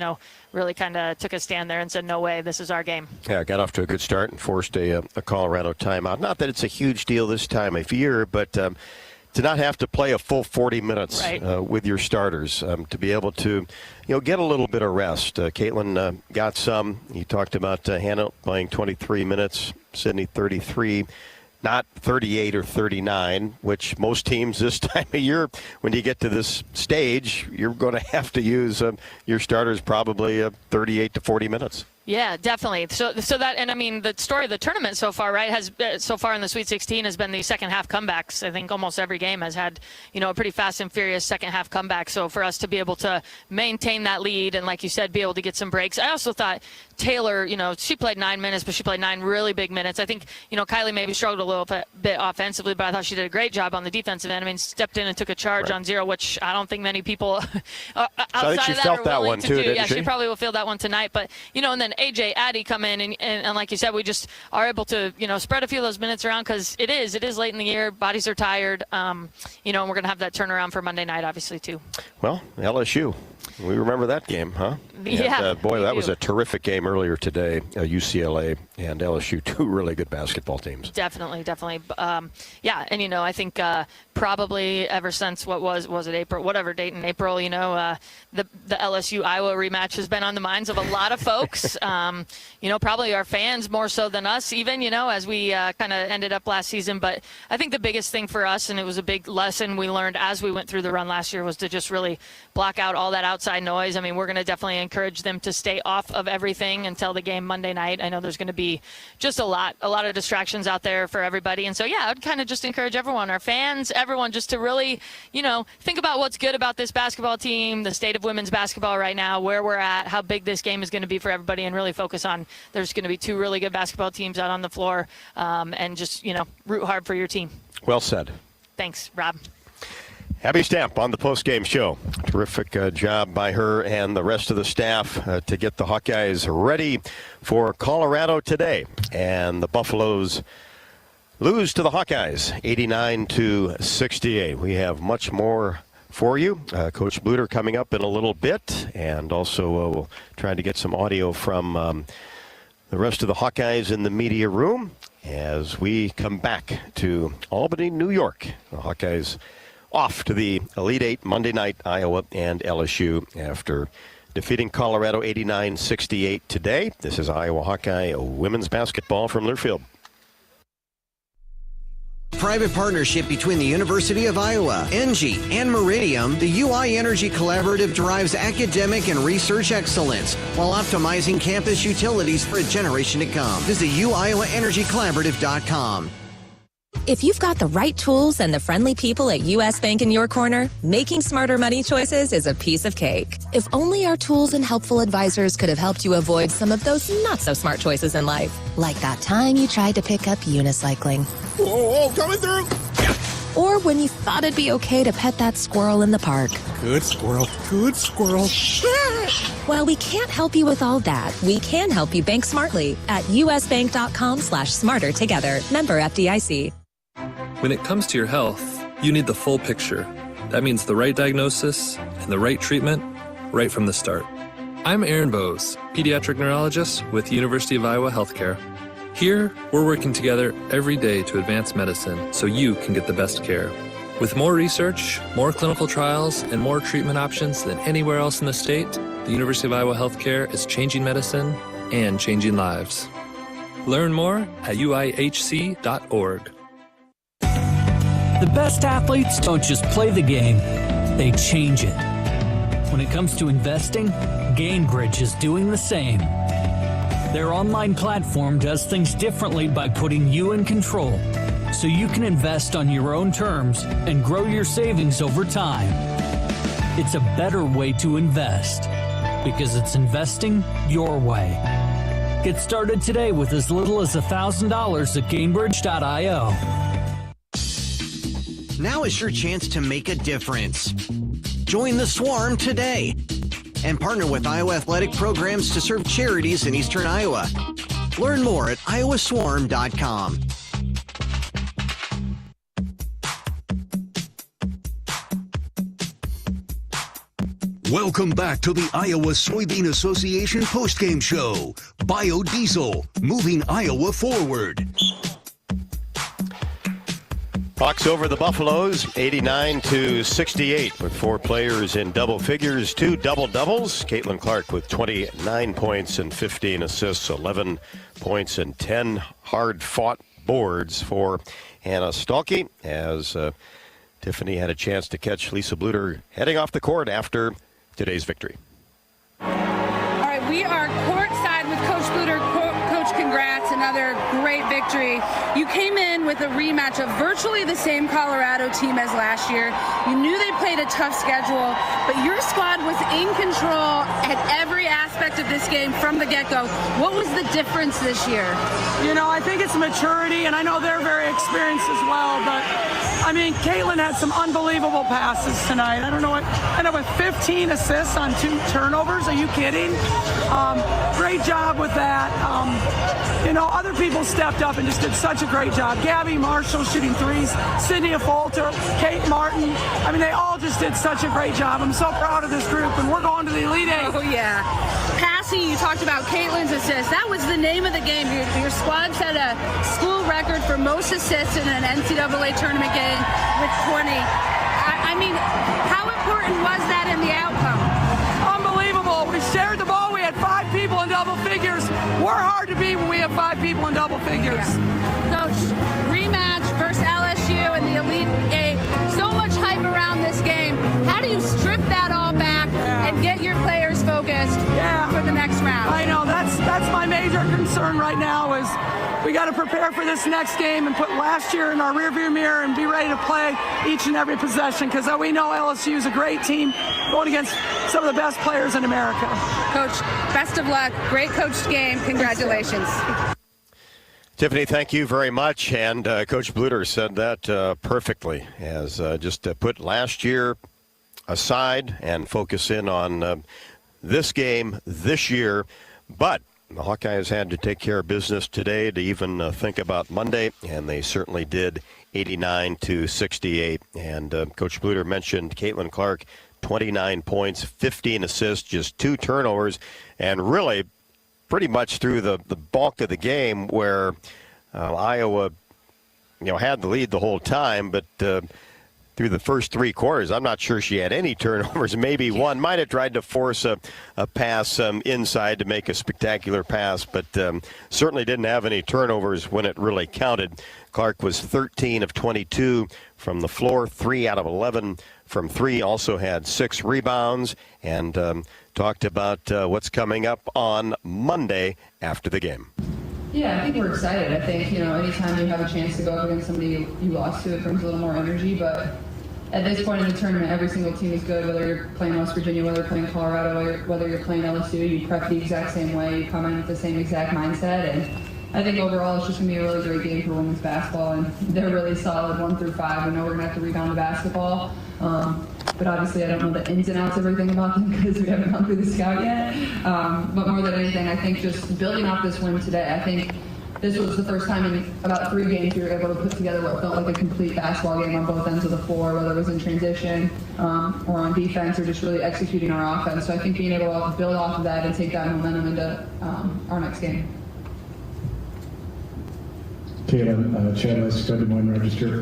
really kind of took a stand there and said, no way, this is our game. Yeah, got off to a good start and forced a Colorado timeout. Not that it's a huge deal this time of year, but to not have to play a full 40 minutes with your starters, to be able to get a little bit of rest. Caitlin got some. You talked about Hannah playing 23 minutes, Sydney 33. Not 38 or 39, which most teams this time of year, when you get to this stage, you're going to have to use your starters probably 38 to 40 minutes. Yeah, definitely. So that, and I mean, the story of the tournament so far, right, has so far in the Sweet 16 has been the second half comebacks. I think almost every game has had, a pretty fast and furious second half comeback. So for us to be able to maintain that lead and, like you said, be able to get some breaks. I also thought Taylor, she played 9 minutes, but she played 9 really big minutes. I think, Kylie maybe struggled a little bit offensively, but I thought she did a great job on the defensive end. I mean, stepped in and took a charge on zero, which I don't think many people outside of that are willing to do. Yeah, she probably will feel that one tonight. But, and then AJ Addy come in and like you said, we just are able to spread a few of those minutes around because it is late in the year, bodies are tired, and we're going to have that turnaround for Monday night obviously too. Well, LSU, we remember that game, huh? Yeah, and, boy, that was a terrific game earlier today. UCLA and LSU, two really good basketball teams. Definitely. Yeah, and I think probably ever since was it April, whatever date in April, the LSU Iowa rematch has been on the minds of a lot of folks. Probably our fans more so than us even, as we kind of ended up last season. But I think the biggest thing for us, and it was a big lesson we learned as we went through the run last year, was to just really block out all that outside noise. I mean, we're going to definitely encourage them to stay off of everything until the game Monday night. I know there's going to be just a lot of distractions out there for everybody. And so, yeah, I'd kind of just encourage everyone, our fans, everyone, just to really, think about what's good about this basketball team, the state of women's basketball right now, where we're at, how big this game is going to be for everybody, and really focus on there's going to be 2 really good basketball teams out on the floor, and just, root hard for your team. Well said. Thanks, Rob. Abby Stamp on the post-game show. Terrific job by her and the rest of the staff to get the Hawkeyes ready for Colorado today. And the Buffaloes lose to the Hawkeyes 89-68. We have much more for you. Coach Bluder coming up in a little bit, and also we'll try to get some audio from the rest of the Hawkeyes in the media room as we come back to Albany, New York. The Hawkeyes off to the Elite Eight Monday night, Iowa and LSU after defeating Colorado 89-68 today. This is Iowa Hawkeye women's basketball from Learfield. Private partnership between the University of Iowa, ENGIE, and Meridium, the UI Energy Collaborative drives academic and research excellence while optimizing campus utilities for a generation to come. Visit uiowaenergycollaborative.com. If you've got the right tools and the friendly people at U.S. Bank in your corner, making smarter money choices is a piece of cake. If only our tools and helpful advisors could have helped you avoid some of those not-so-smart choices in life. Like that time you tried to pick up unicycling. Whoa, coming through! Or when you thought it'd be okay to pet that squirrel in the park. Good squirrel, good squirrel. While we can't help you with all that, we can help you bank smartly at usbank.com/smarter together. Member FDIC. When it comes to your health, you need the full picture. That means the right diagnosis and the right treatment right from the start. I'm Aaron Bose, pediatric neurologist with University of Iowa Healthcare. Here, we're working together every day to advance medicine so you can get the best care. With more research, more clinical trials, and more treatment options than anywhere else in the state, the University of Iowa Healthcare is changing medicine and changing lives. Learn more at uihc.org. The best athletes don't just play the game, they change it. When it comes to investing, GameBridge is doing the same. Their online platform does things differently by putting you in control, so you can invest on your own terms and grow your savings over time. it's a better way to invest because it's investing your way. Get started today with as little as $1,000 at Gamebridge.io. Now is your chance to make a difference. Join the Swarm today and partner with Iowa Athletic Programs to serve charities in Eastern Iowa. Learn more at iowaswarm.com. Welcome back to the Iowa Soybean Association postgame show. Biodiesel, moving Iowa forward. Hawks over the Buffaloes, 89-68, with 4 players in double figures, 2 double-doubles. Caitlin Clark with 29 points and 15 assists, 11 points and 10 hard-fought boards for Hannah Stalkey, as Tiffany had a chance to catch Lisa Bluder heading off the court after today's victory. All right, we are courtside with Coach Bluder. Coach, congrats, another great victory. You came in with a rematch of virtually the same Colorado team as last year. You knew they played a tough schedule, but your squad was in control at every aspect of this game from the get-go. What was the difference this year? You know, I think it's maturity, and I know they're very experienced as well, but I mean, Caitlin had some unbelievable passes tonight. I don't know what, ended up with 15 assists on 2 turnovers. Are you kidding? Great job with that. You know, other people stepped up and just did such a great job. Gabby Marshall shooting threes, Sydney Folter, Kate Martin. I mean, they all just did such a great job. I'm so proud of this group, and we're going to the Elite Eight. Oh, yeah. Passing, you talked about Caitlin's assist. That was the name of the game. Your squad set a school record for most assists in an NCAA tournament game with 20. I mean, how important was that in the outcome? Unbelievable. We shared the ball. We had 5 people in double figures. We're hard to beat when we have 5 people in double figures. Yeah. Coach, rematch versus LSU and the Elite Eight. So much hype around this game. How do you strip that all back and get your players focused for the next round? I know. That's my major concern right now is we got to prepare for this next game and put last year in our rearview mirror and be ready to play each and every possession because we know LSU is a great team going against some of the best players in America. Coach, best of luck. Great coached game. Congratulations. Tiffany, thank you very much. And Coach Bluder said that perfectly, as just to put last year aside and focus in on this game this year. But the Hawkeyes had to take care of business today to even think about Monday, and they certainly did, 89-68. And Coach Bluder mentioned Caitlin Clark, 29 points, 15 assists, just 2 turnovers, and really pretty much through the bulk of the game where Iowa, had the lead the whole time, but through the first 3 quarters, I'm not sure she had any turnovers. Maybe one might have tried to force a pass inside to make a spectacular pass, but certainly didn't have any turnovers when it really counted. Clark was 13 of 22 from the floor, 3 out of 11 from 3, also had 6 rebounds, and talked about what's coming up on Monday after the game. Yeah, I think we're excited. I think, anytime you have a chance to go up against somebody you lost to, it brings a little more energy. But at this point in the tournament, every single team is good, whether you're playing West Virginia, whether you're playing Colorado, whether you're playing LSU. You prep the exact same way. You come in with the same exact mindset. And I think overall it's just going to be a really great game for women's basketball. And they're really solid 1 through 5. We know we're going to have to rebound the basketball. But obviously I don't know the ins and outs of everything about them because we haven't gone through the scout yet. But more than anything, I think just building off this win today, I think this was the first time in about 3 games we were able to put together what felt like a complete basketball game on both ends of the floor, whether it was in transition or on defense or just really executing our offense. So I think being able to build off of that and take that momentum into our next game. Caitlin, Chad Lester, Des Moines Register.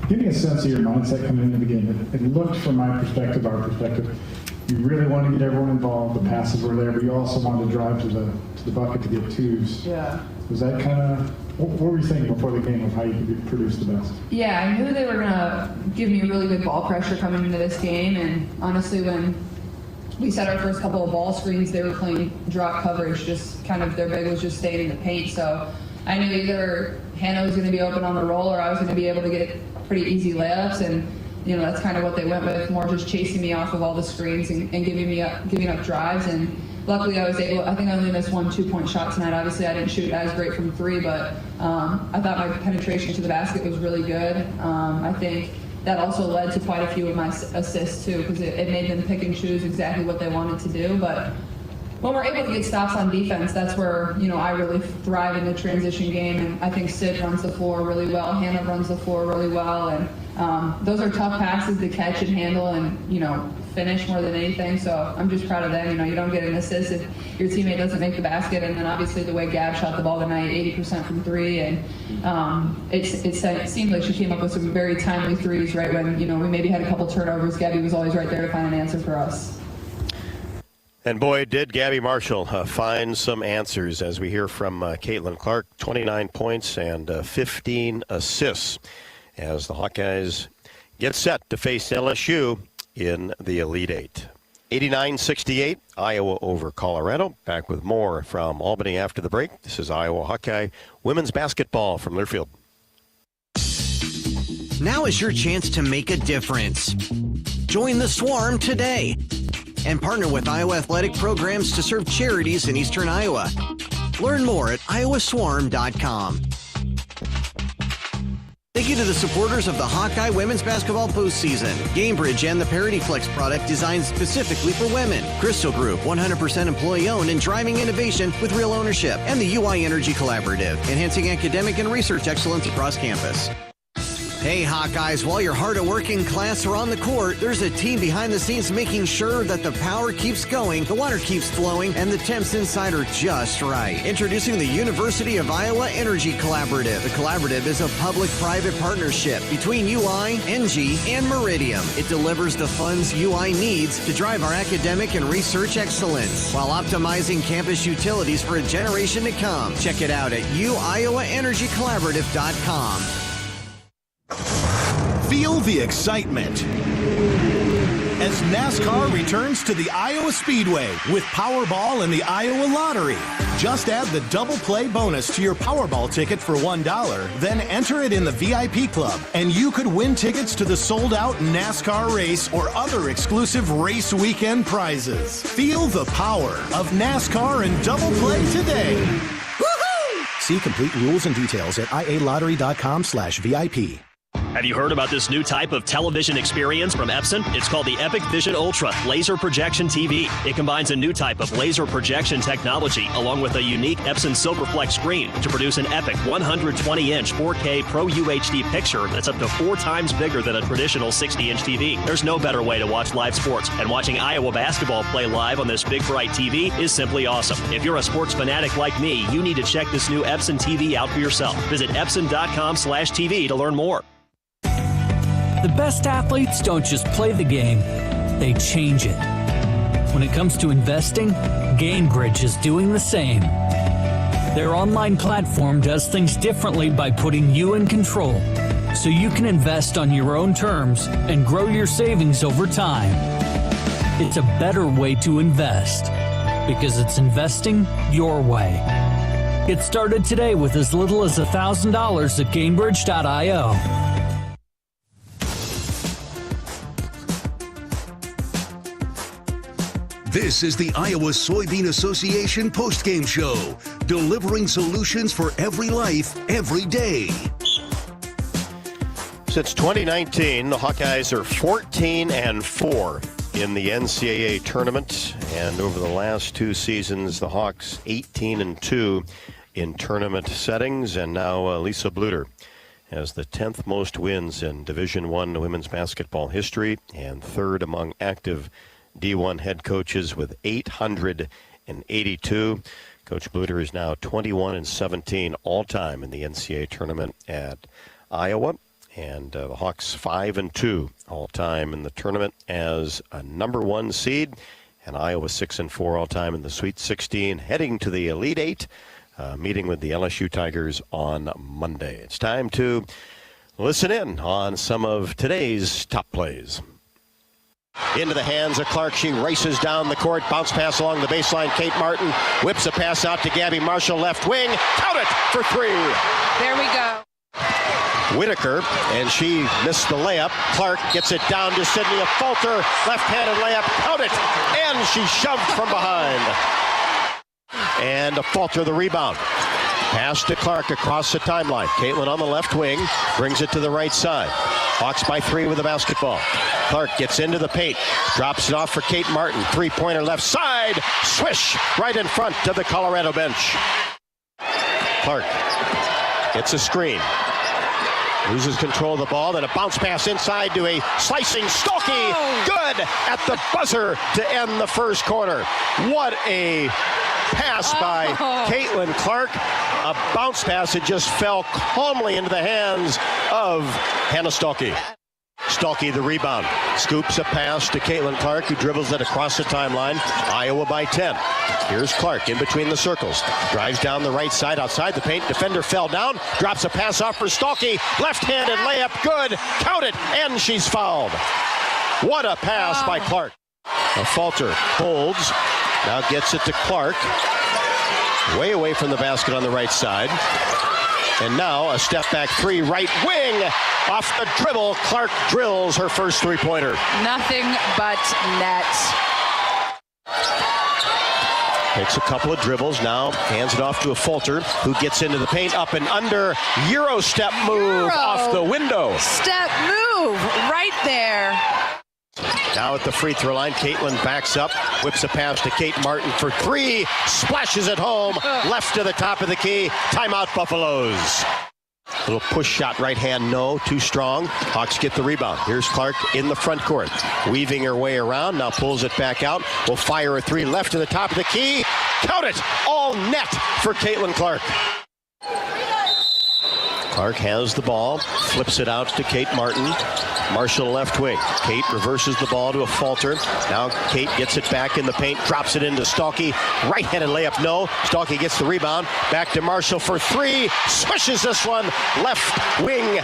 Give me a sense of your mindset coming into the game. It looked, from my perspective, our perspective, you really wanted to get everyone involved. The passes were there, but you also wanted to drive to the bucket to get 2s. Yeah. Was that kind of, what were you thinking before the game of how you could produce the best? Yeah, I knew they were going to give me really good ball pressure coming into this game. And honestly, when we set our first couple of ball screens, they were playing drop coverage, just kind of their big was just staying in the paint. So I knew either Hannah was going to be open on the roll or I was going to be able to get pretty easy layups. And, that's kind of what they went with, more just chasing me off of all the screens and giving up drives. And luckily I was able, I think I only missed 1 2-point shot tonight. Obviously I didn't shoot as great from 3, but I thought my penetration to the basket was really good. I think that also led to quite a few of my assists too, because it made them pick and choose exactly what they wanted to do. But when we're able to get stops on defense, that's where, I really thrive in the transition game. And I think Sid runs the floor really well. Hannah runs the floor really well. And those are tough passes to catch and handle and, finish more than anything. So I'm just proud of them. You don't get an assist if your teammate doesn't make the basket. And then obviously the way Gab shot the ball tonight, 80% from 3. And it seemed like she came up with some very timely threes right when, we maybe had a couple turnovers. Gabby was always right there to find an answer for us. And boy, did Gabby Marshall find some answers, as we hear from Caitlin Clark. 29 points and 15 assists as the Hawkeyes get set to face LSU in the Elite Eight. 89-68, Iowa over Colorado. Back with more from Albany after the break. This is Iowa Hawkeye women's basketball from Learfield. Now is your chance to make a difference. Join the Swarm today and partner with Iowa athletic programs to serve charities in Eastern Iowa. Learn more at iowaswarm.com. Thank you to the supporters of the Hawkeye women's basketball postseason. GameBridge and the Parity Flex product designed specifically for women. Crystal Group, 100% employee-owned and driving innovation with real ownership. And the UI Energy Collaborative, enhancing academic and research excellence across campus. Hey Hawkeyes, while you're hard at work in class or on the court, there's a team behind the scenes making sure that the power keeps going, the water keeps flowing, and the temps inside are just right. Introducing the University of Iowa Energy Collaborative. The collaborative is a public-private partnership between UI, NG, and Meridium. It delivers the funds UI needs to drive our academic and research excellence while optimizing campus utilities for a generation to come. Check it out at uiowaenergycollaborative.com. Feel the excitement as NASCAR returns to the Iowa Speedway with Powerball and the Iowa Lottery. Just add the double play bonus to your Powerball ticket for $1, then enter it in the VIP club, and you could win tickets to the sold-out NASCAR race or other exclusive race weekend prizes. Feel the power of NASCAR and double play today. Woohoo! See complete rules and details at ialottery.com/VIP. Have you heard about this new type of television experience from Epson? It's called the Epic Vision Ultra Laser Projection TV. It combines a new type of laser projection technology along with a unique Epson Silverflex screen to produce an epic 120-inch 4K Pro UHD picture that's up to 4 times bigger than a traditional 60-inch TV. There's no better way to watch live sports, and watching Iowa basketball play live on this big bright TV is simply awesome. If you're a sports fanatic like me, you need to check this new Epson TV out for yourself. Visit epson.com/TV to learn more. The best athletes don't just play the game, they change it. When it comes to investing, GameBridge is doing the same. Their online platform does things differently by putting you in control, so you can invest on your own terms and grow your savings over time. It's a better way to invest, because it's investing your way. Get started today with as little as $1,000 at GameBridge.io. This is the Iowa Soybean Association postgame show, delivering solutions for every life, every day. Since 2019, the Hawkeyes are 14-4 in the NCAA tournament, and over the last 2 seasons, the Hawks 18-2 in tournament settings, and now Lisa Bluder has the 10th most wins in Division I women's basketball history and 3rd among active D1 head coaches with 882. Coach Bluder is now 21-17 all-time in the NCAA tournament at Iowa, and the Hawks 5-2 all-time in the tournament as a number 1 seed, and Iowa 6-4 all-time in the Sweet 16, heading to the Elite Eight, meeting with the LSU Tigers on Monday. It's time to listen in on some of today's top plays. Into the hands of Clark. She races down the court. Bounce pass along the baseline. Kate Martin whips a pass out to Gabby Marshall, left wing. Count it for 3. There we go. Whitaker, and she missed the layup. Clark gets it down to Sydney. A falter, left-handed layup, count it, and she shoved from behind. And a falter, the rebound. Pass to Clark across the timeline. Caitlin on the left wing, brings it to the right side. Hawks by 3 with the basketball. Clark gets into the paint, drops it off for Kate Martin. Three-pointer left side, swish, right in front of the Colorado bench. Clark gets a screen. Loses control of the ball, then a bounce pass inside to a slicing Stolke. Good at the buzzer to end the first quarter. What a pass by Caitlin Clark. A bounce pass that just fell calmly into the hands of Hannah Stolke. Stolke the rebound. Scoops a pass to Caitlin Clark, who dribbles it across the timeline. Iowa by 10. Here's Clark in between the circles. Drives down the right side outside the paint. Defender fell down. Drops a pass off for Stolke. Left-handed layup. Good. Count it. And she's fouled. What a pass by Clark. A falter. Holds. Now gets it to Clark. Way away from the basket on the right side. And now a step back 3, right wing. Off the dribble, Clark drills her first three-pointer. Nothing but net. Takes a couple of dribbles, now hands it off to a falter, who gets into the paint, up and under. Euro step move off the window. Step move right there. Now at the free throw line, Caitlin backs up, whips a pass to Kate Martin for 3, splashes it home, left to the top of the key. Timeout, Buffaloes. Little push shot, right hand, no, too strong. Hawks get the rebound. Here's Clark in the front court, weaving her way around, now pulls it back out. Will fire a 3 left to the top of the key. Count it, all net for Caitlin Clark. Clark has the ball, flips it out to Kate Martin. Marshall left wing. Kate reverses the ball to a falter. Now Kate gets it back in the paint, drops it into Stolke. Right-handed layup, no. Stolke gets the rebound. Back to Marshall for 3. Swishes this one. Left wing.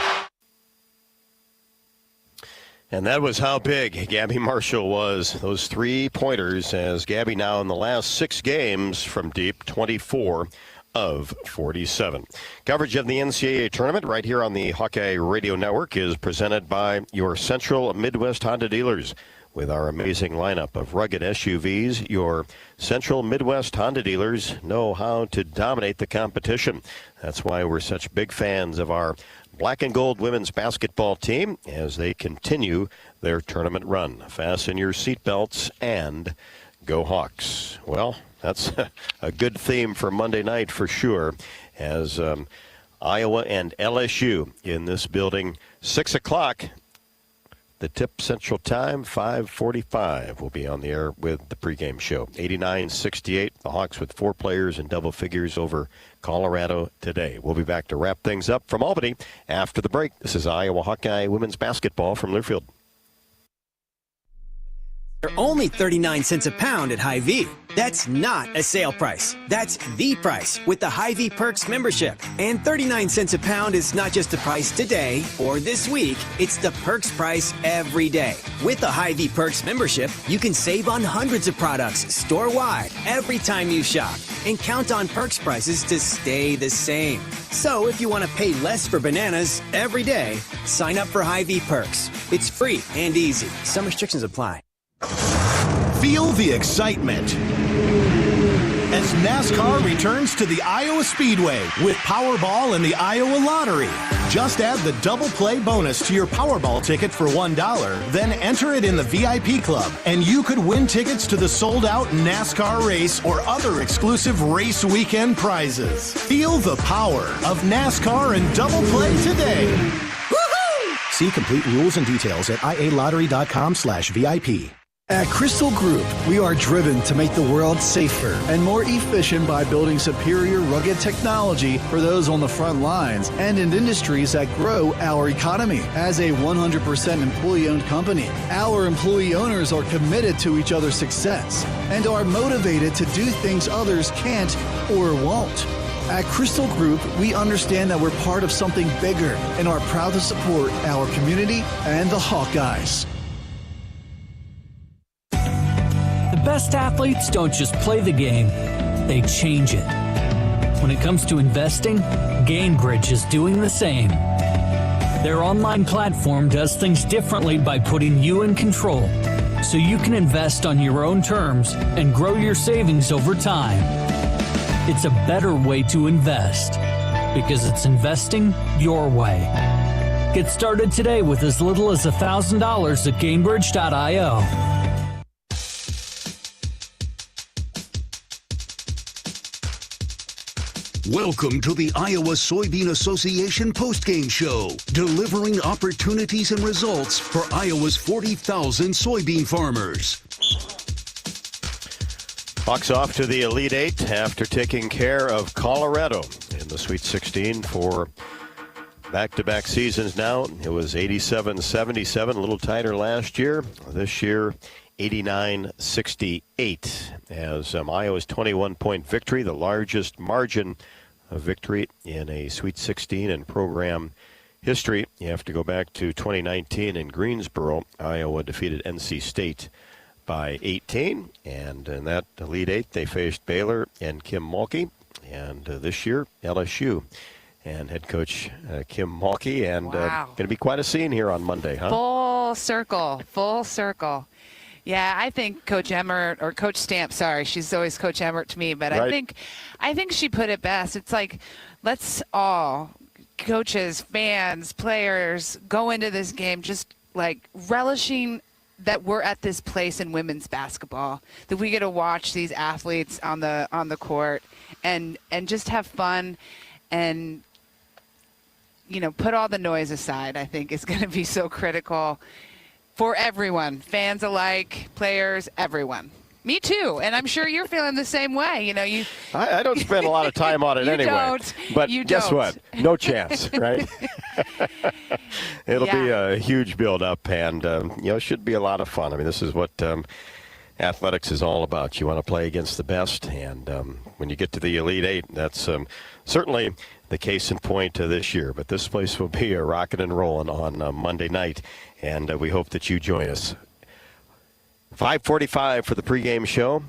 And that was how big Gabby Marshall was. Those 3-pointers, as Gabby now in the last 6 games from deep, 24 of 47. Coverage of the NCAA tournament right here on the Hawkeye Radio Network is presented by your Central Midwest Honda dealers. With our amazing lineup of rugged SUVs, your Central Midwest Honda dealers know how to dominate the competition. That's why we're such big fans of our black and gold women's basketball team as they continue their tournament run. Fasten your seatbelts and go Hawks. Well, that's a good theme for Monday night for sure, as Iowa and LSU in this building. 6 o'clock, the tip Central Time, 5:45. We'll be on the air with the pregame show. 89-68, the Hawks with 4 players in double figures over Colorado today. We'll be back to wrap things up from Albany after the break. This is Iowa Hawkeye women's basketball from Learfield. They're only 39 cents a pound at Hy-Vee. That's not a sale price. That's the price with the Hy-Vee Perks membership. And 39 cents a pound is not just the price today or this week. It's the Perks price every day. With the Hy-Vee Perks membership, you can save on hundreds of products store-wide every time you shop. And count on Perks prices to stay the same. So if you want to pay less for bananas every day, sign up for Hy-Vee Perks. It's free and easy. Some restrictions apply. Feel the excitement as NASCAR returns to the Iowa Speedway with Powerball and the Iowa Lottery. Just add the double play bonus to your Powerball ticket for $1, then enter it in the VIP club, and you could win tickets to the sold-out NASCAR race or other exclusive race weekend prizes. Feel the power of NASCAR and double play today. Woohoo! See complete rules and details at ialottery.com/VIP. At Crystal Group, we are driven to make the world safer and more efficient by building superior rugged technology for those on the front lines and in industries that grow our economy. As a 100% employee-owned company, our employee owners are committed to each other's success and are motivated to do things others can't or won't. At Crystal Group, we understand that we're part of something bigger and are proud to support our community and the Hawkeyes. The best athletes don't just play the game, they change it. When it comes to investing, GameBridge is doing the same. Their online platform does things differently by putting you in control, so you can invest on your own terms and grow your savings over time. It's a better way to invest because it's investing your way. Get started today with as little as $1,000 at Gamebridge.io. Welcome to the Iowa Soybean Association postgame show, delivering opportunities and results for Iowa's 40,000 soybean farmers. Hawks off to the Elite Eight after taking care of Colorado in the Sweet 16 for back-to-back seasons now. It was 87-77, a little tighter last year. This year, 89-68 as Iowa's 21-point victory, the largest margin of victory in a Sweet 16 in program history. You have to go back to 2019 in Greensboro. Iowa defeated NC State by 18, and in that Elite Eight they faced Baylor and Kim Mulkey, and this year LSU and head coach Kim Mulkey, and Wow. going to be quite a scene here on Monday, huh? Full circle. Yeah, I think Coach Emmert, or Coach Stamp, sorry, she's always Coach Emmert to me, but Right. I think she put it best. It's like, let's all, coaches, fans, players, go into this game just like relishing that we're at this place in women's basketball, that we get to watch these athletes on the court and just have fun and, you know, put all the noise aside. I think is going to be so critical for everyone, fans alike, players, everyone. Me too, and I'm sure you're feeling the same way. You know, I don't spend a lot of time on it anyway. Don't. But You guess don't. what? No chance, right? It'll be a huge build-up, and it should be a lot of fun. I mean, this is what athletics is all about. You want to play against the best, and when you get to the Elite Eight, that's certainly the case in point this year. But this place will be rocking and rolling on Monday night, and we hope that you join us. 5:45 for the pregame show,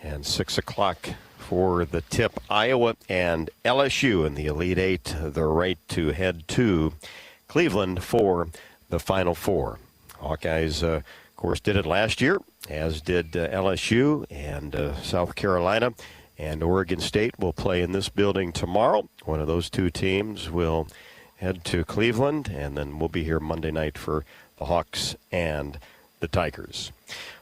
and 6 o'clock for the tip. Iowa and LSU in the Elite Eight, the right to head to Cleveland for the Final Four. Hawkeyes, of course, did it last year, as did LSU, and South Carolina and Oregon State will play in this building tomorrow. One of those two teams will head to Cleveland, and then we'll be here Monday night for the Hawks and the Tigers.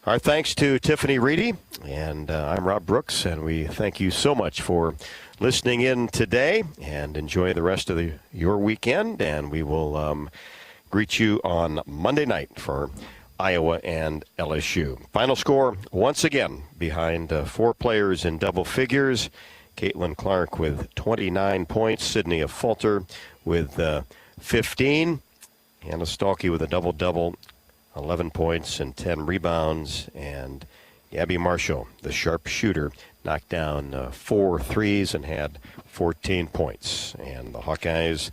Our thanks to Tiffany Reedy, and I'm Rob Brooks, and we thank you so much for listening in today, and enjoy the rest of your weekend, and we will greet you on Monday night for Iowa and LSU. Final score, once again, behind 4 players in double figures. Caitlin Clark with 29 points, Sydney Falter with 15, Hannah Stalkey with a double-double, 11 points and 10 rebounds, and Gabby Marshall, the sharp shooter, knocked down 4 threes and had 14 points. And the Hawkeyes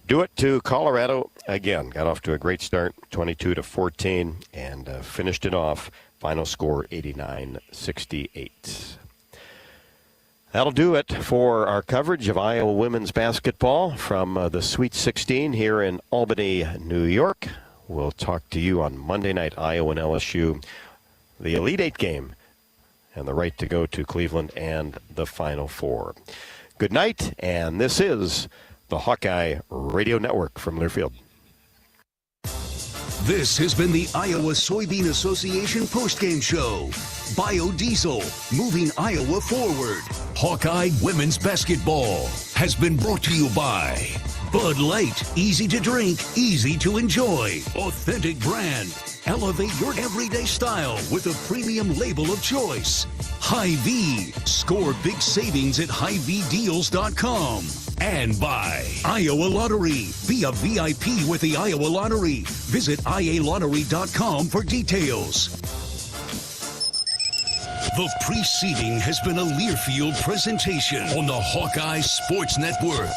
do it to Colorado again. Got off to a great start, 22-14, and finished it off. Final score 89-68. That'll do it for our coverage of Iowa women's basketball from the Sweet 16 here in Albany, New York. We'll talk to you on Monday night, Iowa and LSU, the Elite Eight game, and the right to go to Cleveland and the Final Four. Good night, and this is the Hawkeye Radio Network from Learfield. This has been the Iowa Soybean Association postgame show. Biodiesel, moving Iowa forward. Hawkeye women's basketball has been brought to you by Bud Light, easy to drink, easy to enjoy. Authentic brand. Elevate your everyday style with a premium label of choice. Hy-Vee. Score big savings at HyVeeDeals.com. And by Iowa Lottery. Be a VIP with the Iowa Lottery. Visit IALottery.com for details. The preceding has been a Learfield presentation on the Hawkeye Sports Network.